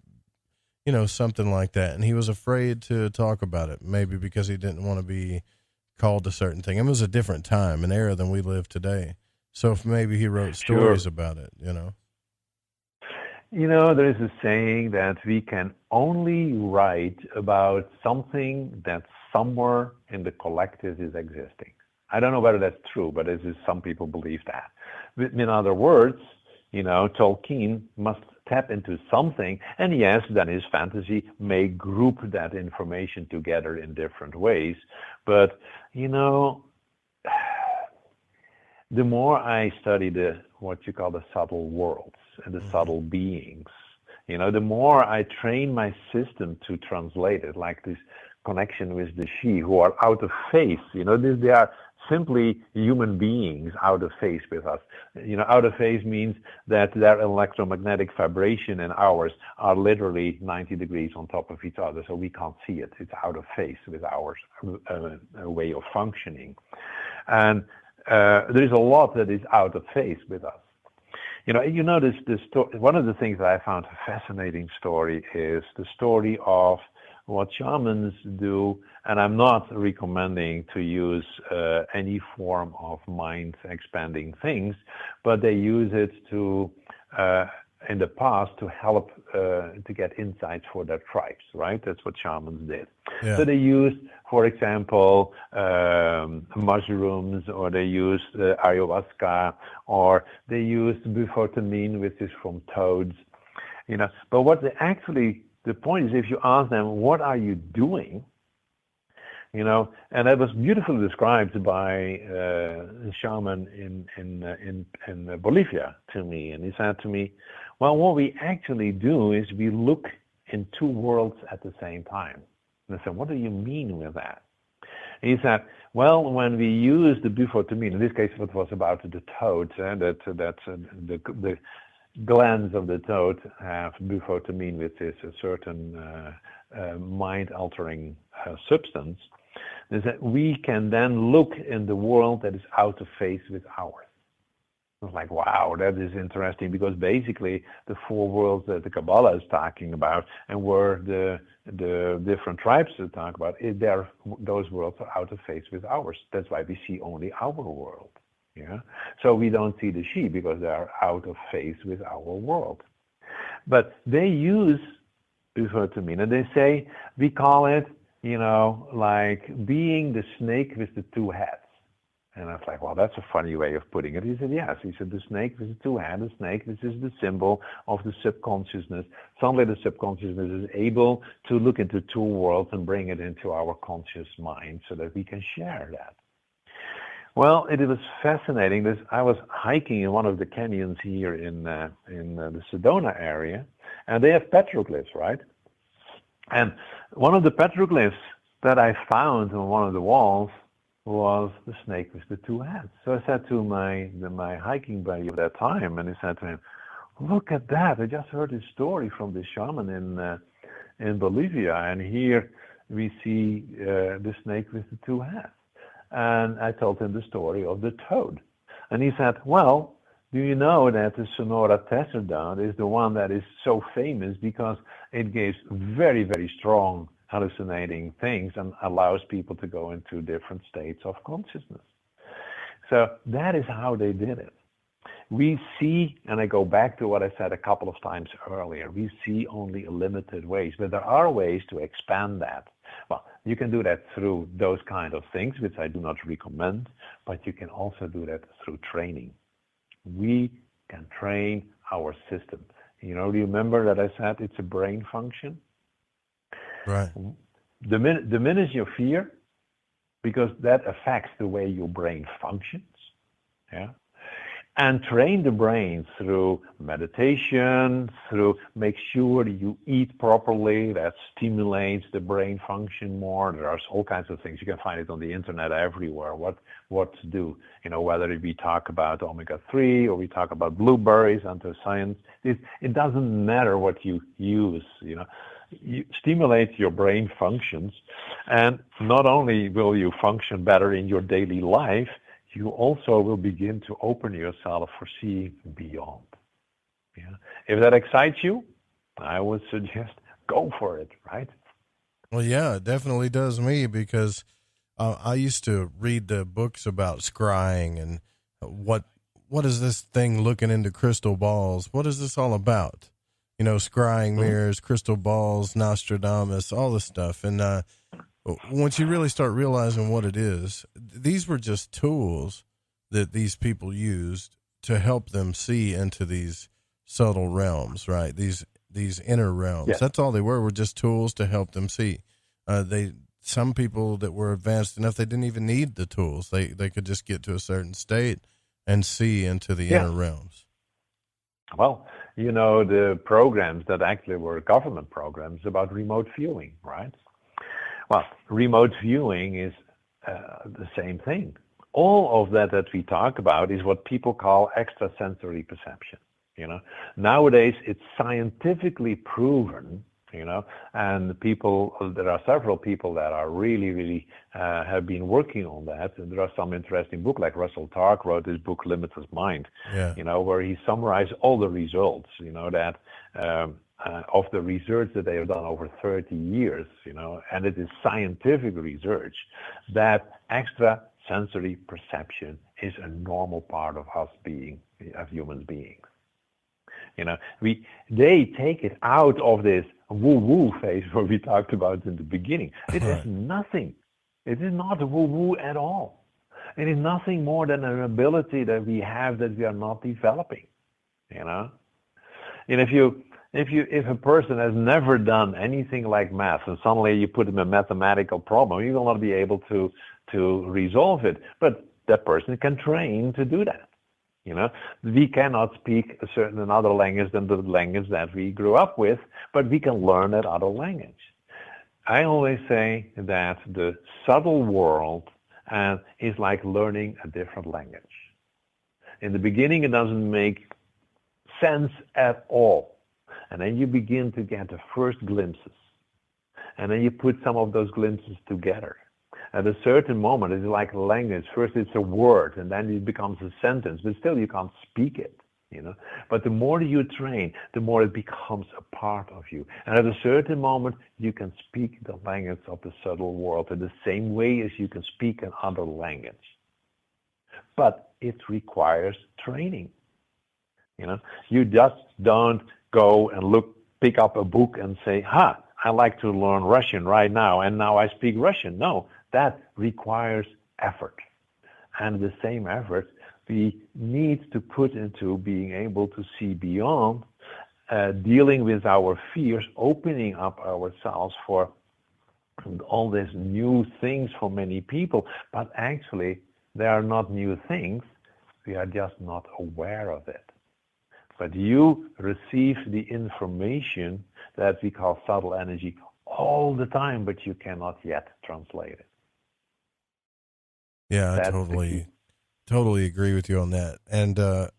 something like that, and he was afraid to talk about it, maybe because he didn't want to be called a certain thing? It was a different time, an era than we live today. So if maybe he wrote stories about it, there is a saying that we can only write about something that somewhere in the collective is existing. I don't know whether that's true, but some people believe that. In other words, Tolkien must tap into something, and yes, then his fantasy may group that information together in different ways. But, the more I study what you call the subtle worlds and the subtle beings, the more I train my system to translate it, like this connection with the she, who are out of phase. They are simply human beings out of phase with us. Out of phase means that their electromagnetic vibration and ours are literally 90 degrees on top of each other, so we can't see it. It's out of phase with our way of functioning. And there is a lot that is out of phase with us. This story, one of the things that I found a fascinating story is the story of what shamans do, and I'm not recommending to use any form of mind-expanding things, but they use it to, in the past, to help to get insights for their tribes, right? That's what shamans did. Yeah. So they used, for example, mushrooms, or they used ayahuasca, or they used bufotenine, which is from toads, But what they actually, the point is, if you ask them, what are you doing? And that was beautifully described by a shaman in Bolivia to me. And he said to me, well, what we actually do is we look in two worlds at the same time. And I said, what do you mean with that? And he said, well, when we use the bufotenine, in this case it was about the toads, the glands of the toad have bufotenine, which is a certain mind-altering substance, is that we can then look in the world that is out of phase with ours. I was like, wow, that is interesting, because basically the four worlds that the Kabbalah is talking about, and where the different tribes are talking about, those worlds are out of phase with ours. That's why we see only our world. Yeah, so we don't see the she, because they are out of phase with our world. But they use bufotenine, and they say, we call it, like being the snake with the two heads. And I was like, well, that's a funny way of putting it. He said, yes. He said, the snake with the two heads, the snake, this is the symbol of the subconsciousness. Suddenly the subconsciousness is able to look into two worlds and bring it into our conscious mind so that we can share that. Well, it was fascinating. I was hiking in one of the canyons here in the Sedona area, and they have petroglyphs, right? And one of the petroglyphs that I found on one of the walls was the snake with the two heads. So I said to my hiking buddy at that time, and he said to him, look at that. I just heard this story from this shaman in Bolivia, and here we see the snake with the two heads. And I told him the story of the toad. And he said, well, do you know that the Sonora tetragon is the one that is so famous because it gives very, very strong hallucinating things and allows people to go into different states of consciousness. So that is how they did it. We see, and I go back to what I said a couple of times earlier, we see only limited ways, but there are ways to expand that. Well, you can do that through those kind of things, which I do not recommend, but you can also do that through training. We can train our system. Remember that I said it's a brain function? Right. Diminish your fear, because that affects the way your brain functions. Yeah. And train the brain through meditation, through make sure you eat properly. That stimulates the brain function more. There are all kinds of things. You can find it on the internet everywhere, what to do. Whether we talk about omega-3 or we talk about blueberries under science, it doesn't matter what you use, You stimulate your brain functions, and not only will you function better in your daily life, you also will begin to open yourself for seeing beyond. Yeah. If that excites you, I would suggest go for it, right? Well, yeah, it definitely does me, because I used to read the books about scrying and what is this thing looking into crystal balls? What is this all about? Scrying mirrors, crystal balls, Nostradamus, all this stuff. And once you really start realizing what it is, these were just tools that these people used to help them see into these subtle realms, right? These inner realms. Yes. That's all they were just tools to help them see. Some people that were advanced enough, they didn't even need the tools. They could just get to a certain state and see into the inner realms. Well, the programs that actually were government programs about remote viewing, right? Well, remote viewing is the same thing. All of that we talk about is what people call extrasensory perception. Nowadays it's scientifically proven. And there are several people that are really have been working on that. And there are some interesting books, like Russell Tark wrote this book, Limitless Mind, where he summarized all the results, that of the research that they have done over 30 years, and it is scientific research that extrasensory perception is a normal part of us of human beings. They take it out of this woo-woo phase where we talked about in the beginning. It is nothing. It is not woo-woo at all. It is nothing more than an ability that we have that we are not developing. And if a person has never done anything like math, and suddenly you put him a mathematical problem, he will not be able to resolve it. But that person can train to do that. We cannot speak another language than the language that we grew up with, but we can learn that other language. I always say that the subtle world is like learning a different language. In the beginning, it doesn't make sense at all. And then you begin to get the first glimpses. And then you put some of those glimpses together. At a certain moment, it's like language. First it's a word, and then it becomes a sentence, but still you can't speak it, But the more you train, the more it becomes a part of you. And at a certain moment, you can speak the language of the subtle world in the same way as you can speak another language. But it requires training. You just don't go and pick up a book and say, I like to learn Russian right now, and now I speak Russian. No. That requires effort. And the same effort we need to put into being able to see beyond, dealing with our fears, opening up ourselves for all these new things for many people. But actually, they are not new things. We are just not aware of it. But you receive the information that we call subtle energy all the time, but you cannot yet translate it. Yeah, I totally agree with you on that. And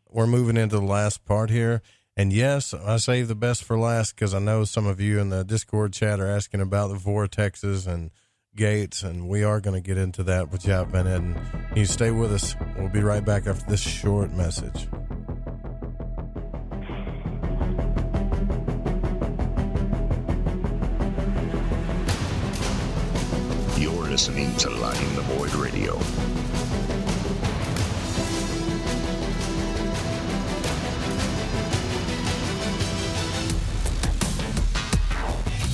we're moving into the last part here. And yes, I saved the best for last because I know some of you in the Discord chat are asking about the vortexes and gates, and we are going to get into that with Jaap and Etten. You stay with us. We'll be right back after this short message. You're listening to Lighting the Void Radio.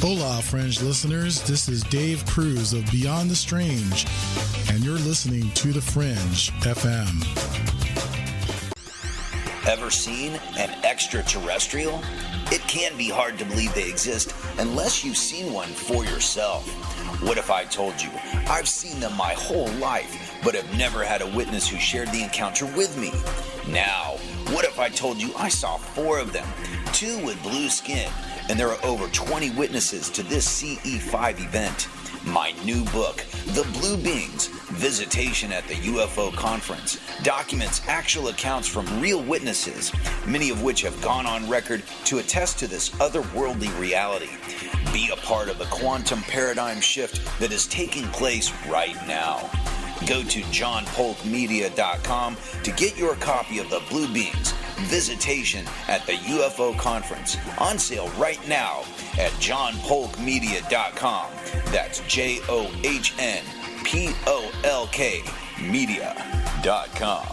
Hola, Fringe listeners. This is Dave Cruz of Beyond the Strange, and you're listening to The Fringe FM. Ever seen an extraterrestrial? It can be hard to believe they exist unless you've seen one for yourself. What if I told you I've seen them my whole life, but have never had a witness who shared the encounter with me? Now, what if I told you I saw 4 of them, 2 with blue skin, and there are over 20 witnesses to this CE5 event? My new book, The Blue Beings, Visitation at the UFO Conference, documents actual accounts from real witnesses, many of which have gone on record to attest to this otherworldly reality. Be a part of the quantum paradigm shift that is taking place right now. Go to johnpolkmedia.com to get your copy of The Blue Beings, Visitation at the UFO Conference, on sale right now at johnpolkmedia.com. That's JOHNPOLK media.com.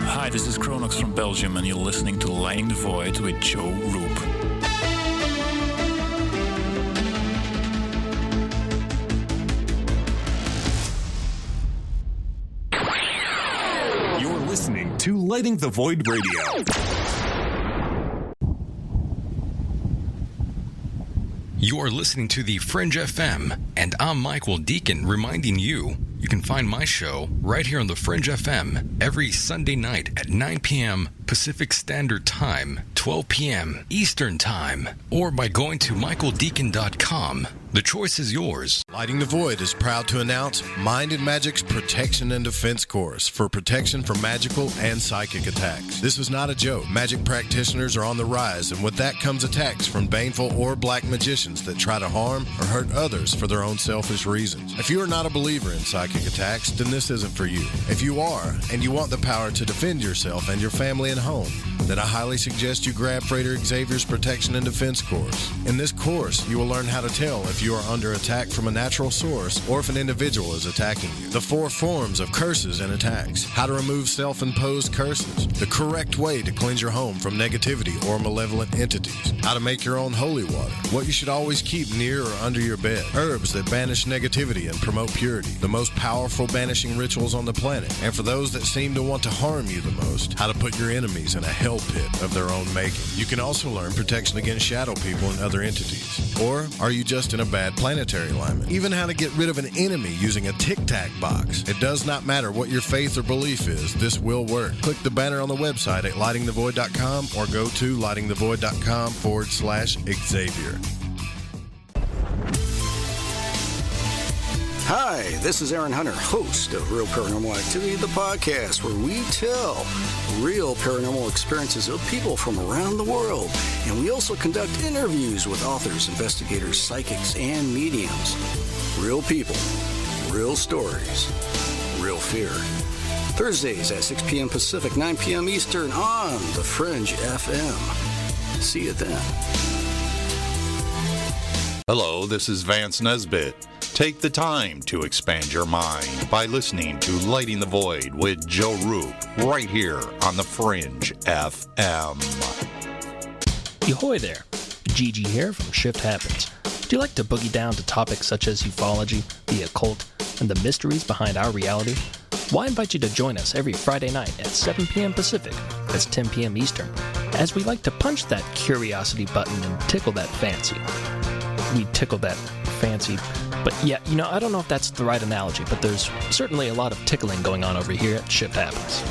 Hi, this is Kronox from Belgium, and you're listening to Lighting the Void with Joe Roop. You're listening to Lighting the Void Radio. You're listening to the Fringe FM, and I'm Michael Deacon reminding you can find my show right here on the Fringe FM every Sunday night at 9 p.m. Pacific Standard Time, 12 p.m. Eastern Time, or by going to michaeldeacon.com. The choice is yours. Lighting the Void is proud to announce Mind and Magic's Protection and Defense Course for protection from magical and psychic attacks. This is not a joke. Magic practitioners are on the rise, and with that comes attacks from baneful or black magicians that try to harm or hurt others for their own selfish reasons. If you are not a believer in psychic attacks, then this isn't for you. If you are, and you want the power to defend yourself and your family and home, then I highly suggest you grab Freighter Xavier's Protection and Defense Course. In this course, you will learn how to tell if you are under attack from a natural source or if an individual is attacking you. The 4 forms of curses and attacks, how to remove self-imposed curses, the correct way to cleanse your home from negativity or malevolent entities, how to make your own holy water, what you should always keep near or under your bed, herbs that banish negativity and promote purity, the most powerful banishing rituals on the planet, and for those that seem to want to harm you the most, how to put your enemies in a hell pit of their own making. You can also learn protection against shadow people and other entities. Or are you just in a bad planetary alignment? Even how to get rid of an enemy using a tic-tac box. It does not matter what your faith or belief is, this will work. Click the banner on the website at lightingthevoid.com or go to lightingthevoid.com/Xavier. Hi, this is Aaron Hunter, host of Real Paranormal Activity, the podcast where we tell real paranormal experiences of people from around the world. And we also conduct interviews with authors, investigators, psychics, and mediums. Real people, real stories, real fear. Thursdays at 6 p.m. Pacific, 9 p.m. Eastern on The Fringe FM. See you then. Hello, this is Vance Nesbitt. Take the time to expand your mind by listening to Lighting the Void with Joe Roop right here on the Fringe FM. Ahoy there, Gigi here from Shift Happens. Do you like to boogie down to topics such as ufology, the occult, and the mysteries behind our reality? Well, I invite you to join us every Friday night at 7 p.m. Pacific, that's 10 p.m. Eastern, as we like to punch that curiosity button and tickle that fancy. We tickle that fancy, but yeah, I don't know if that's the right analogy, but there's certainly a lot of tickling going on over here at Shift Happens.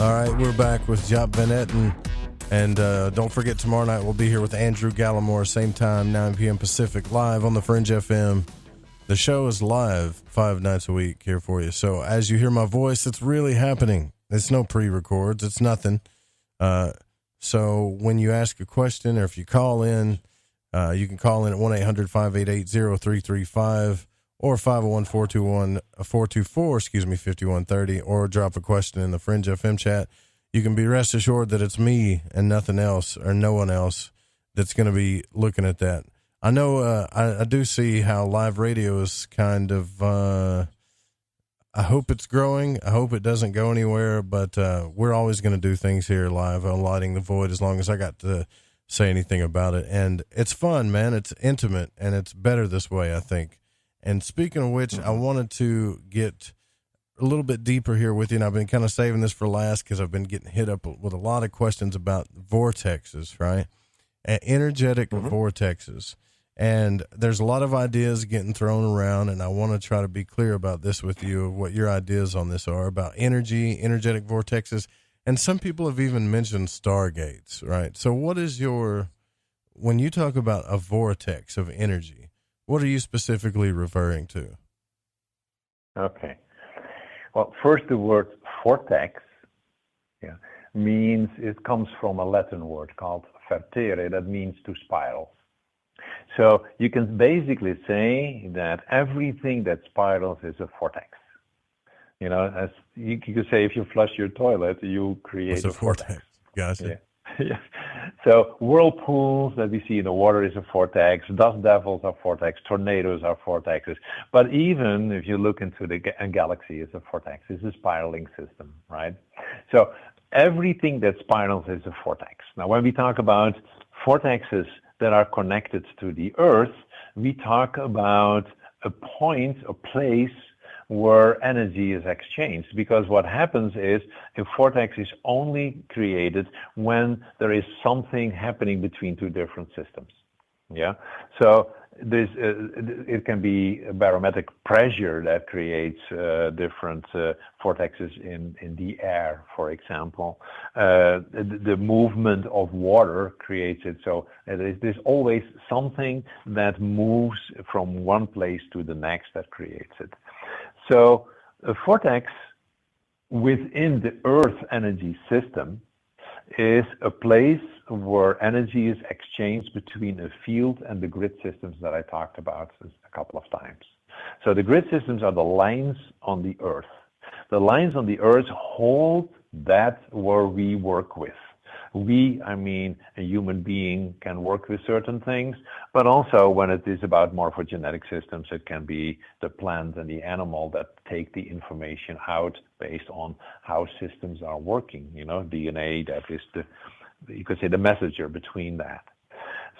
All right, we're back with Jaap Van Etten And don't forget, tomorrow night we'll be here with Andrew Gallimore, same time, 9 p.m. Pacific, live on the Fringe FM. The show is live 5 nights a week here for you. So as you hear my voice, it's really happening. It's no pre-records. It's nothing. So when you ask a question or if you call in, you can call in at 1-800-588-0335 or 501-421-424, 5130, or drop a question in the Fringe FM chat. You can be rest assured that it's me and nothing else or no one else that's going to be looking at that. I know I do see how live radio is kind of, I hope it's growing. I hope it doesn't go anywhere, but we're always going to do things here live on Lighting the Void as long as I got to say anything about it. And it's fun, man. It's intimate, and it's better this way, I think. And speaking of which, I wanted to get a little bit deeper here with you, and I've been kind of saving this for last because I've been getting hit up with a lot of questions about vortexes, right? Energetic vortexes. And there's a lot of ideas getting thrown around, and I want to try to be clear about this with you, what your ideas on this are about energy, energetic vortexes. And some people have even mentioned stargates, right? So what is when you talk about a vortex of energy, what are you specifically referring to? Okay. Well, first, the word vortex means, it comes from a Latin word called vertere, that means to spiral. So you can basically say that everything that spirals is a vortex. You know, as you could say, if you flush your toilet, you create a vortex. Gotcha. Yeah. So whirlpools that we see in the water is a vortex. Dust devils are vortex. Tornadoes are vortexes. But even if you look into the galaxy, it's a vortex. It's a spiraling system, right? So everything that spirals is a vortex. Now, when we talk about vortexes that are connected to the Earth, we talk about a point, a place where energy is exchanged. Because what happens is a vortex is only created when there is something happening between two different systems. Yeah. So it can be a barometric pressure that creates different vortexes in the air, for example. The movement of water creates it. So there's always something that moves from one place to the next that creates it. So a vortex within the Earth energy system is a place where energy is exchanged between a field and the grid systems that I talked about a couple of times. So the grid systems are the lines on the Earth. The lines on the Earth hold that where we work with. We, I mean, a human being can work with certain things, but also when it is about morphogenetic systems, it can be the plant and the animal that take the information out based on how systems are working. You know, DNA, that is you could say the messenger between that.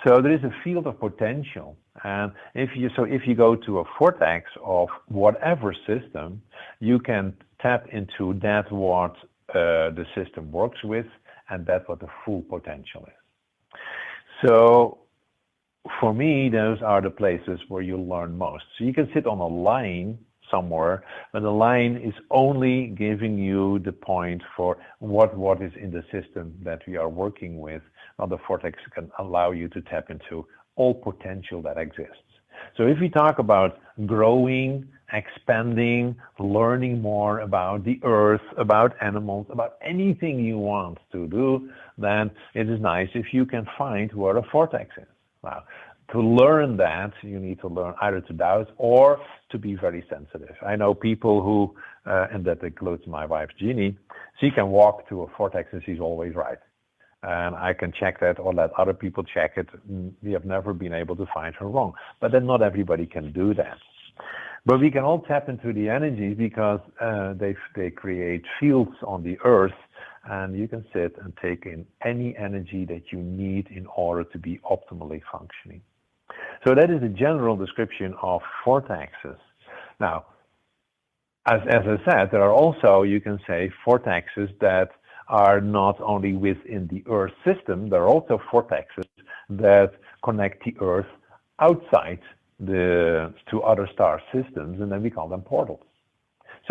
So there is a field of potential, and if you go to a vortex of whatever system, you can tap into that what the system works with, and that's what the full potential is. So for me, those are the places where you learn most. So you can sit on a line somewhere, but the line is only giving you the point for what is in the system that we are working with. Now the vortex can allow you to tap into all potential that exists. So if we talk about growing, expanding, learning more about the Earth, about animals, about anything you want to do, then it is nice if you can find where a vortex is. Now, to learn that, you need to learn either to doubt or to be very sensitive. I know people who, and that includes my wife, Jeannie, she can walk to a vortex and she's always right. And I can check that or let other people check it. We have never been able to find her wrong. But then not everybody can do that. But we can all tap into the energies because they create fields on the Earth, and you can sit and take in any energy that you need in order to be optimally functioning. So that is a general description of vortexes. Now, as I said, there are also, you can say, vortexes that are not only within the Earth system, there are also vortexes that connect the Earth outside to other star systems, and then we call them portals.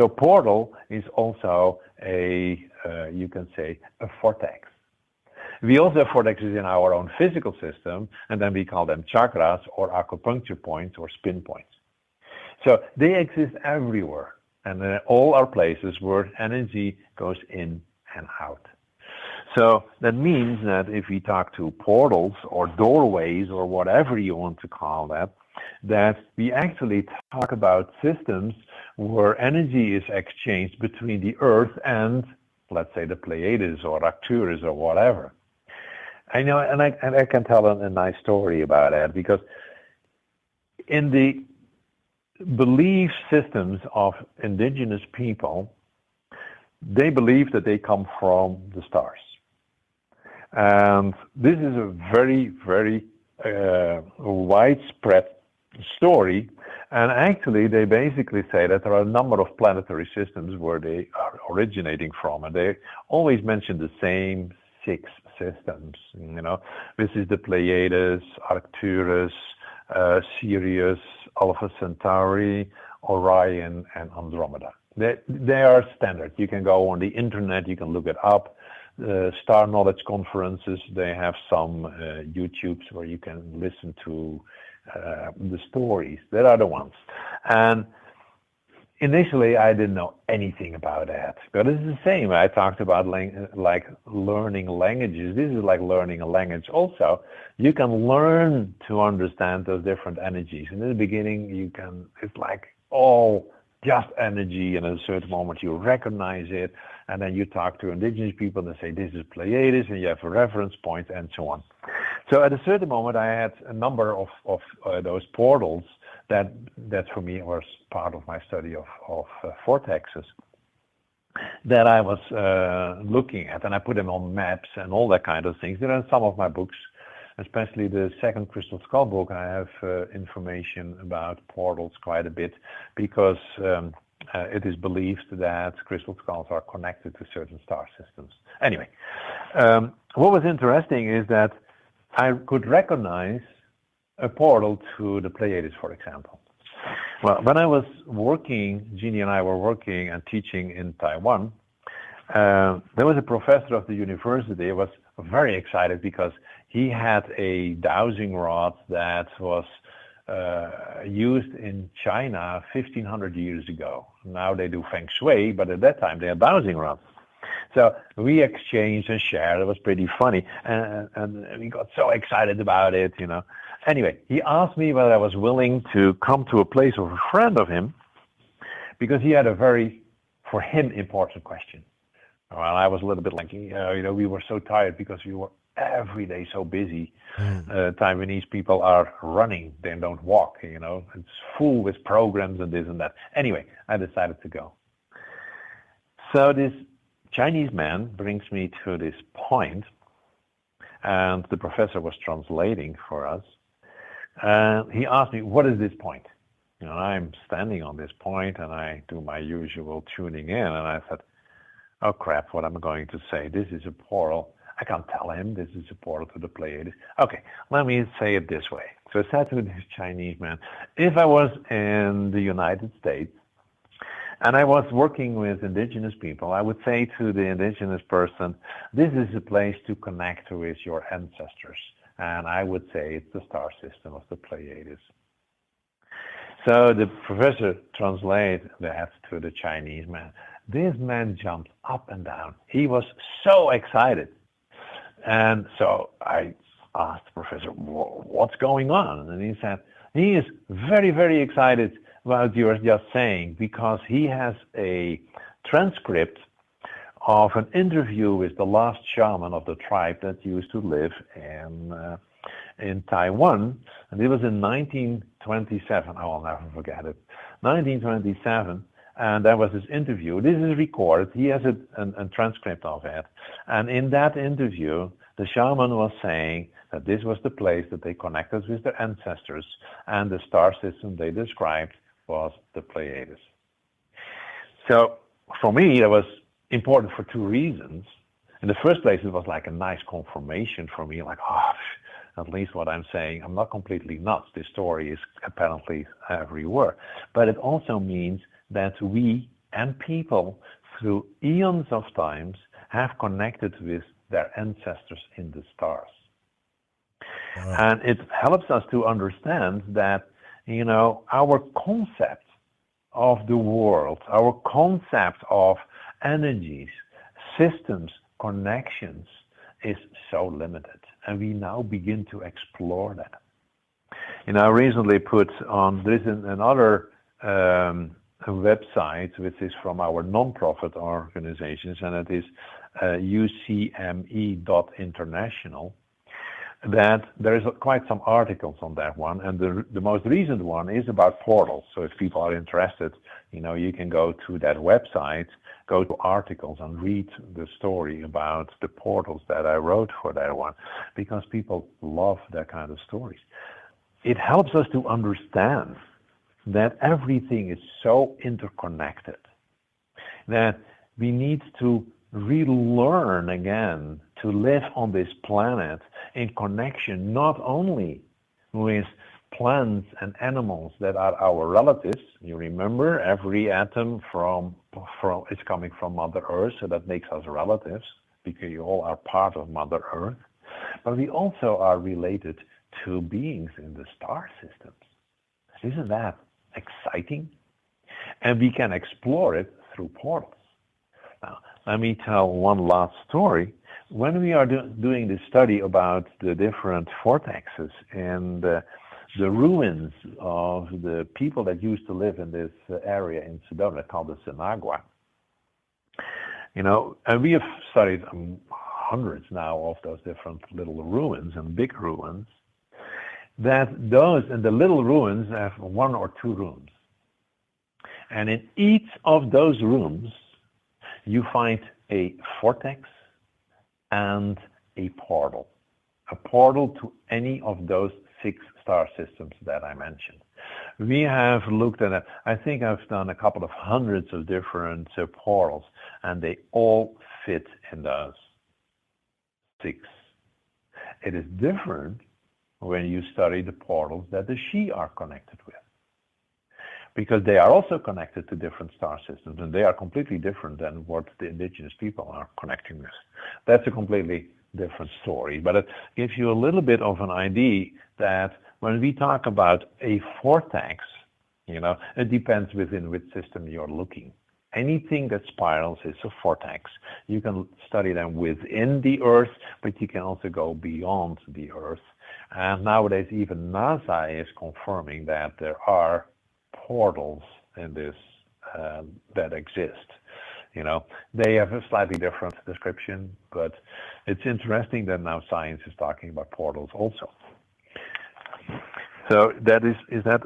So portal is also you can say, a vortex. We also have vortexes in our own physical system, and then we call them chakras or acupuncture points or spin points. So they exist everywhere, and they all are places where energy goes in and out. So that means that if we talk to portals or doorways or whatever you want to call that we actually talk about systems where energy is exchanged between the Earth and, let's say, the Pleiades or Arcturus or whatever. I know, and I can tell a nice story about that, because in the belief systems of indigenous people, they believe that they come from the stars. And this is a very, very widespread story. And actually, they basically say that there are a number of planetary systems where they are originating from. And they always mention the same 6 systems. This is the Pleiades, Arcturus, Sirius, Alpha Centauri, Orion, and Andromeda. They are standard. You can go on the internet, you can look it up. Star Knowledge Conferences, they have some YouTubes where you can listen to the stories. They are the ones. And initially, I didn't know anything about that. But it's the same. I talked about like learning languages. This is like learning a language also. You can learn to understand those different energies. In the beginning, it's like all just energy, and at a certain moment you recognize it, and then you talk to indigenous people and say, this is Pleiades, and you have a reference point, and so on. So at a certain moment, I had a number of those portals that for me was part of my study of vortexes that I was looking at, and I put them on maps and all that kind of things. There are some of my books, especially the second Crystal Skull book. I have information about portals quite a bit, because it is believed that crystal skulls are connected to certain star systems. Anyway, what was interesting is that I could recognize a portal to the Pleiades, for example. Well, when I was working, Jeannie and I were working and teaching in Taiwan, there was a professor of the university who was very excited because he had a dowsing rod that was used in China 1,500 years ago. Now they do feng shui, but at that time they had dowsing rods. So we exchanged and shared. It was pretty funny, and we got so excited about it, Anyway, he asked me whether I was willing to come to a place of a friend of him, because he had a very, for him, important question. Well, I was a little bit like, we were so tired because we were every day so busy. Taiwanese people are running, they don't walk, It's full with programs and this and that. Anyway, I decided to go. So this Chinese man brings me to this point, and the professor was translating for us. And he asked me, what is this point? I'm standing on this point, and I do my usual tuning in, and I said, oh crap, what am I going to say? This is a portal. I can't tell him this is a portal to the Pleiades. Okay, let me say it this way. So I said to this Chinese man, if I was in the United States and I was working with indigenous people, I would say to the indigenous person, this is a place to connect with your ancestors. And I would say it's the star system of the Pleiades. So the professor translated that to the Chinese man. This man jumped up and down. He was so excited. And so I asked the professor, what's going on? And he said, he is very, very excited about what you're just saying, because he has a transcript of an interview with the last shaman of the tribe that used to live in Taiwan. And it was in 1927. I will never forget it. 1927. And that was his interview. This is recorded. He has a transcript of it. And in that interview, the shaman was saying that this was the place that they connected with their ancestors, and the star system they described was the Pleiades. So for me, that was important for 2 reasons. In the first place, it was like a nice confirmation for me, like, at least what I'm saying, I'm not completely nuts. This story is apparently everywhere. But it also means that we and people through eons of times have connected with their ancestors in the stars. And it helps us to understand that, our concept of the world, our concept of energies, systems, connections is so limited. And we now begin to explore that. I recently put on, there is another website which is from our non-profit organizations, and it is ucme.international, that there is quite some articles on that one, and the most recent one is about portals. So if people are interested, you can go to that website, go to articles and read the story about the portals that I wrote for that one, because people love that kind of stories. It helps us to understand that everything is so interconnected that we need to relearn again to live on this planet in connection not only with plants and animals that are our relatives. You remember, every atom is coming from Mother Earth, so that makes us relatives because you all are part of Mother Earth. But we also are related to beings in the star systems. Isn't that exciting? And we can explore it through portals. Now, let me tell one last story. When we are doing this study about the different vortexes and the ruins of the people that used to live in this area in Sedona called the Sinagua, and we have studied hundreds now of those different little ruins and big ruins, that those and the little ruins have one or two rooms. And in each of those rooms, you find a vortex and a portal to any of those 6 star systems that I mentioned. We have looked at it. I think I've done a couple of hundreds of different portals, and they all fit in those 6. It is different when you study the portals that the Shi are connected with, because they are also connected to different star systems, and they are completely different than what the indigenous people are connecting with. That's a completely different story, but it gives you a little bit of an idea that when we talk about a vortex, it depends within which system you're looking. Anything that spirals is a vortex. You can study them within the Earth, but you can also go beyond the Earth. And nowadays, even NASA is confirming that there are portals in this that exist. They have a slightly different description, but it's interesting that now science is talking about portals also. So that is that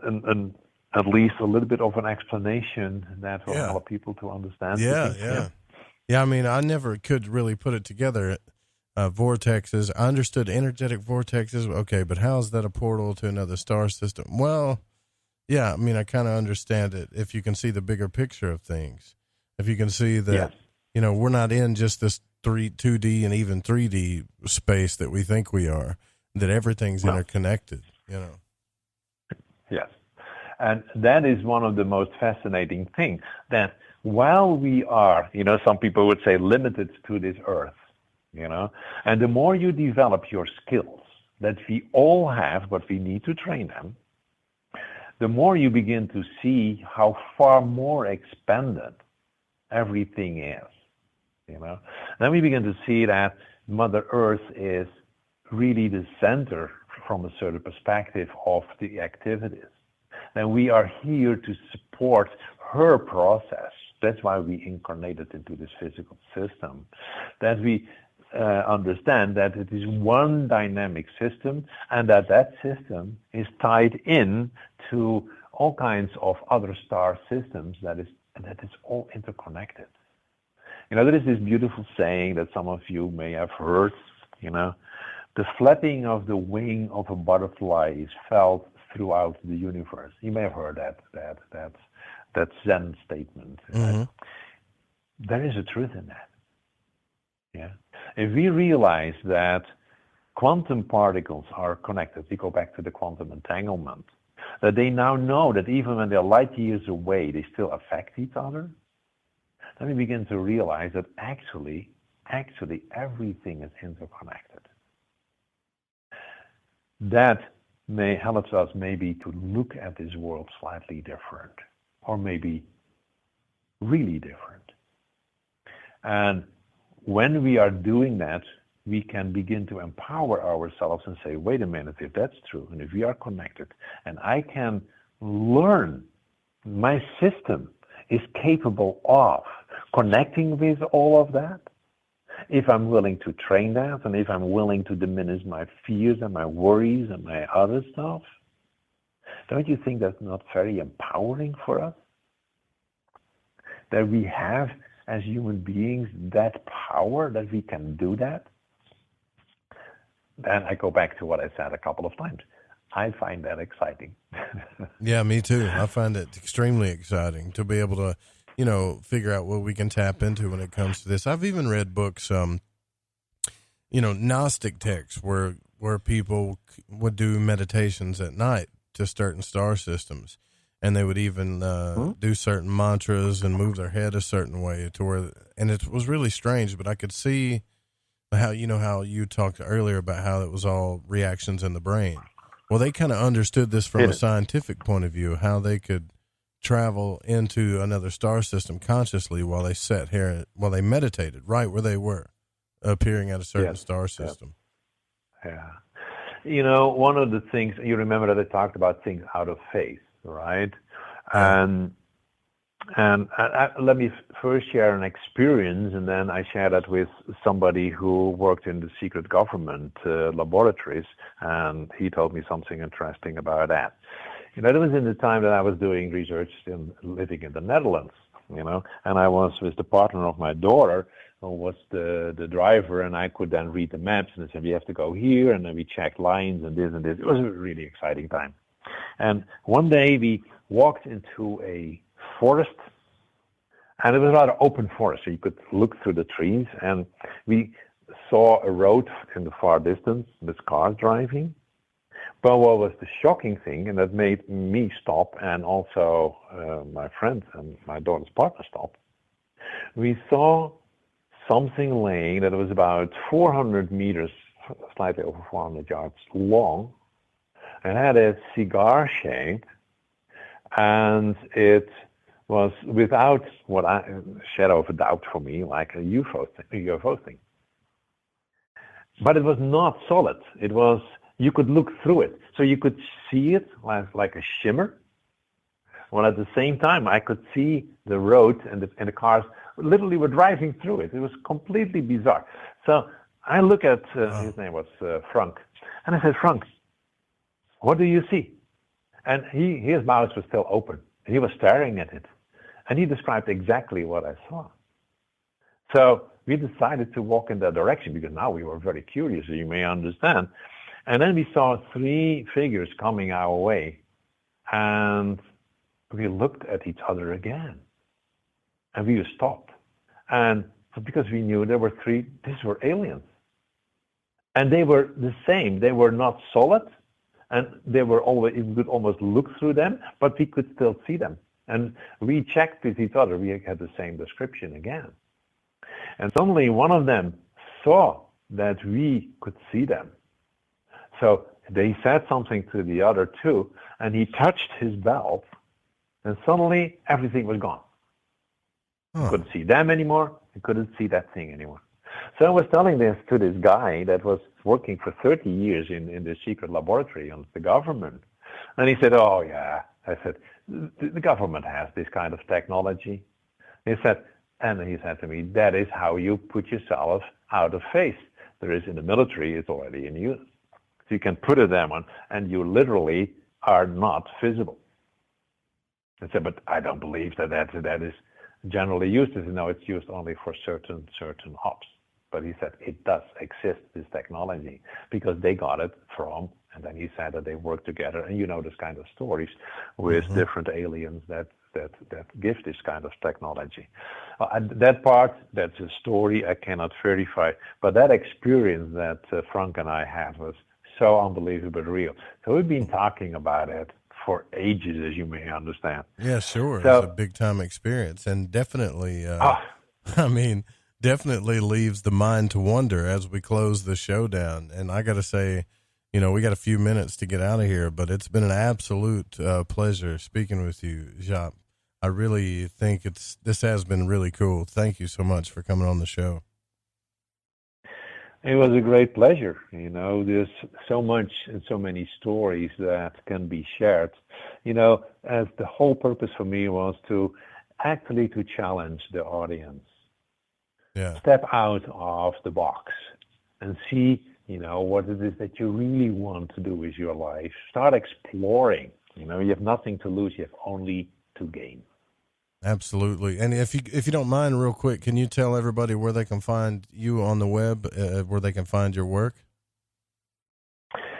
at least a little bit of an explanation that will help people to understand. Yeah. I mean, I never could really put it together. Vortexes. I understood energetic vortexes. Okay, but how is that a portal to another star system? Well, yeah, I mean, I kind of understand it if you can see the bigger picture of things. If you can see that, we're not in just this 2D and even 3D space that we think we are, that everything's interconnected, Yes. And that is one of the most fascinating things, that while we are, some people would say limited to this earth, and the more you develop your skills that we all have, but we need to train them, the more you begin to see how far more expanded everything is, Then we begin to see that Mother Earth is really the center from a certain perspective of the activities. And we are here to support her process. That's why we incarnated into this physical system, that we understand that it is one dynamic system, and that system is tied in to all kinds of other star systems that is all interconnected. There is this beautiful saying that some of you may have heard, the flapping of the wing of a butterfly is felt throughout the universe. You may have heard that Zen statement. Mm-hmm. There is a truth in that. Yeah. If we realize that quantum particles are connected, we go back to the quantum entanglement, that they now know that even when they're light years away, they still affect each other, then we begin to realize that actually actually everything is interconnected. That may help us maybe to look at this world slightly different, or maybe really different. And when we are doing that, we can begin to empower ourselves and say, wait a minute, if that's true, and if we are connected, and I can learn, my system is capable of connecting with all of that, if I'm willing to train that, and if I'm willing to diminish my fears and my worries and my other stuff, don't you think that's not very empowering for us? That we have, as human beings, that power, that we can do that? Then I go back to what I said a couple of times. I find that exciting. Yeah, me too. I find it extremely exciting to be able to, figure out what we can tap into when it comes to this. I've even read books, Gnostic texts where people would do meditations at night to certain star systems, and they would even do certain mantras and move their head a certain way and it was really strange, but I could see how you talked earlier about how it was all reactions in the brain. Well, they kind of understood this from a scientific point of view, how they could travel into another star system consciously while they meditated right where they were, appearing at a certain star system. Yeah. One of the things, you remember that I talked about things out of faith, right? And let me first share an experience, and then I share that with somebody who worked in the secret government laboratories, and he told me something interesting about that. That was in the time that I was doing research and living in the Netherlands, and I was with the partner of my daughter, who was the driver, and I could then read the maps, and they said, we have to go here, and then we checked lines and this and this. It was a really exciting time. And one day we walked into a forest, and it was a rather open forest, so you could look through the trees, and we saw a road in the far distance with cars driving. But what was the shocking thing, and that made me stop, and also my friend and my daughter's partner stop, we saw something laying that was about 400 meters, slightly over 400 yards long, and had a cigar shape, and it was without shadow of a doubt for me, like a UFO thing. But it was not solid. It was, you could look through it. So you could see it like a shimmer. Well, at the same time, I could see the road and the cars literally were driving through it. It was completely bizarre. So I look at, his name was Frank, and I said, Frank, what do you see? And his mouth was still open. And he was staring at it. And he described exactly what I saw. So we decided to walk in that direction because now we were very curious, as you may understand. And then we saw 3 figures coming our way. And we looked at each other again. And we stopped. And because we knew there were 3, these were aliens. And they were the same. They were not solid. And they were always, you could almost look through them, but we could still see them. And we checked with each other. We had the same description again. And suddenly one of them saw that we could see them. So they said something to the other too, and he touched his belt, and suddenly everything was gone. He couldn't see them anymore. He couldn't see that thing anymore. So I was telling this to this guy that was working for 30 years in the secret laboratory of the government. And he said, oh, yeah. I said, the government has this kind of technology. He said to me, that is how you put yourself out of phase. There is in the military, it's already in use. So you can put it on, and you literally are not visible. I said, but I don't believe that is generally used. He said, no, it's used only for certain ops. But he said, it does exist, this technology, because they got it from, and then he said that they work together, and this kind of stories with different aliens that give this kind of technology. That part, that's a story I cannot verify, but that experience that Frank and I had was so unbelievably real. So we've been talking about it for ages, as you may understand. Yeah, sure. So, it's a big time experience, and definitely, I mean, definitely leaves the mind to wonder as we close the show down. And I got to say, you know, we got a few minutes to get out of here, but it's been an absolute pleasure speaking with you, Jaap. I really think this has been really cool. Thank you so much for coming on the show. It was a great pleasure. You know, there's so much and so many stories that can be shared. You know, as the whole purpose for me was to challenge the audience. Yeah. Step out of the box and see, you know, what it is that you really want to do with your life. Start exploring. You know, you have nothing to lose, you have only to gain. Absolutely. And if you don't mind, real quick, can you tell everybody where they can find you on the web, where they can find your work?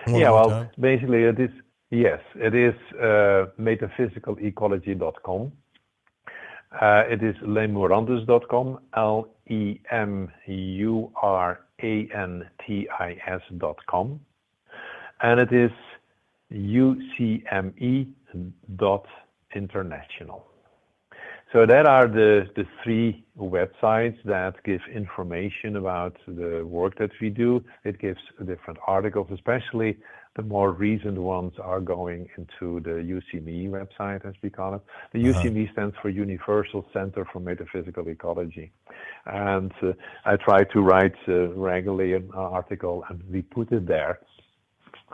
Basically it is metaphysicalecology.com. It is lemurantis.com, lemurantis.com, and it is ucme.international. So that are the three websites that give information about the work that we do. It gives different articles, especially the more recent ones are going into the UCME website, as we call it. The UCME stands for Universal Center for Metaphysical Ecology. And I try to write regularly an article, and we put it there.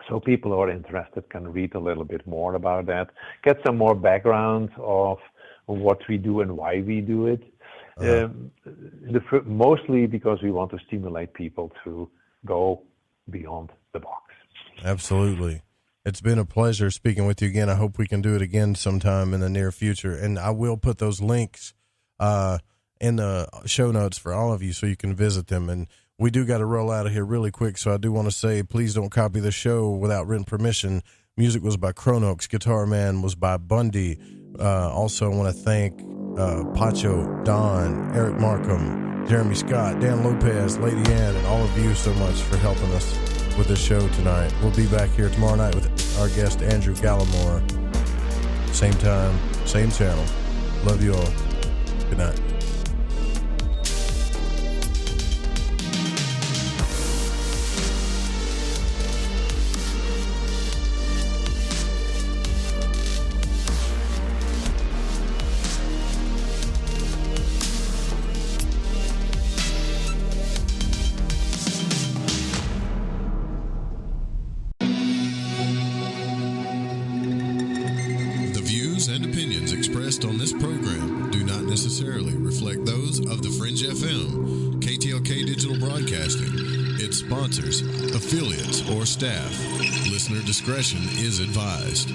So people who are interested can read a little bit more about that, get some more background of what we do and why we do it. Mostly because we want to stimulate people to go beyond the box. Absolutely. It's been a pleasure speaking with you again. I hope we can do it again sometime in the near future. And I will put those links in the show notes for all of you so you can visit them. And we do got to roll out of here really quick. So I do want to say, please don't copy the show without written permission. Music was by Chronox. Guitar Man was by Bundy. Also, I want to thank Pacho, Don, Eric Markham, Jeremy Scott, Dan Lopez, Lady Ann, and all of you so much for helping us with the show tonight. We'll be back here tomorrow night with our guest, Andrew Gallimore. Same time, same channel. Love you all. Good night. On this program do not necessarily reflect those of the Fringe FM, KTLK Digital Broadcasting, its sponsors, affiliates, or staff. Listener discretion is advised.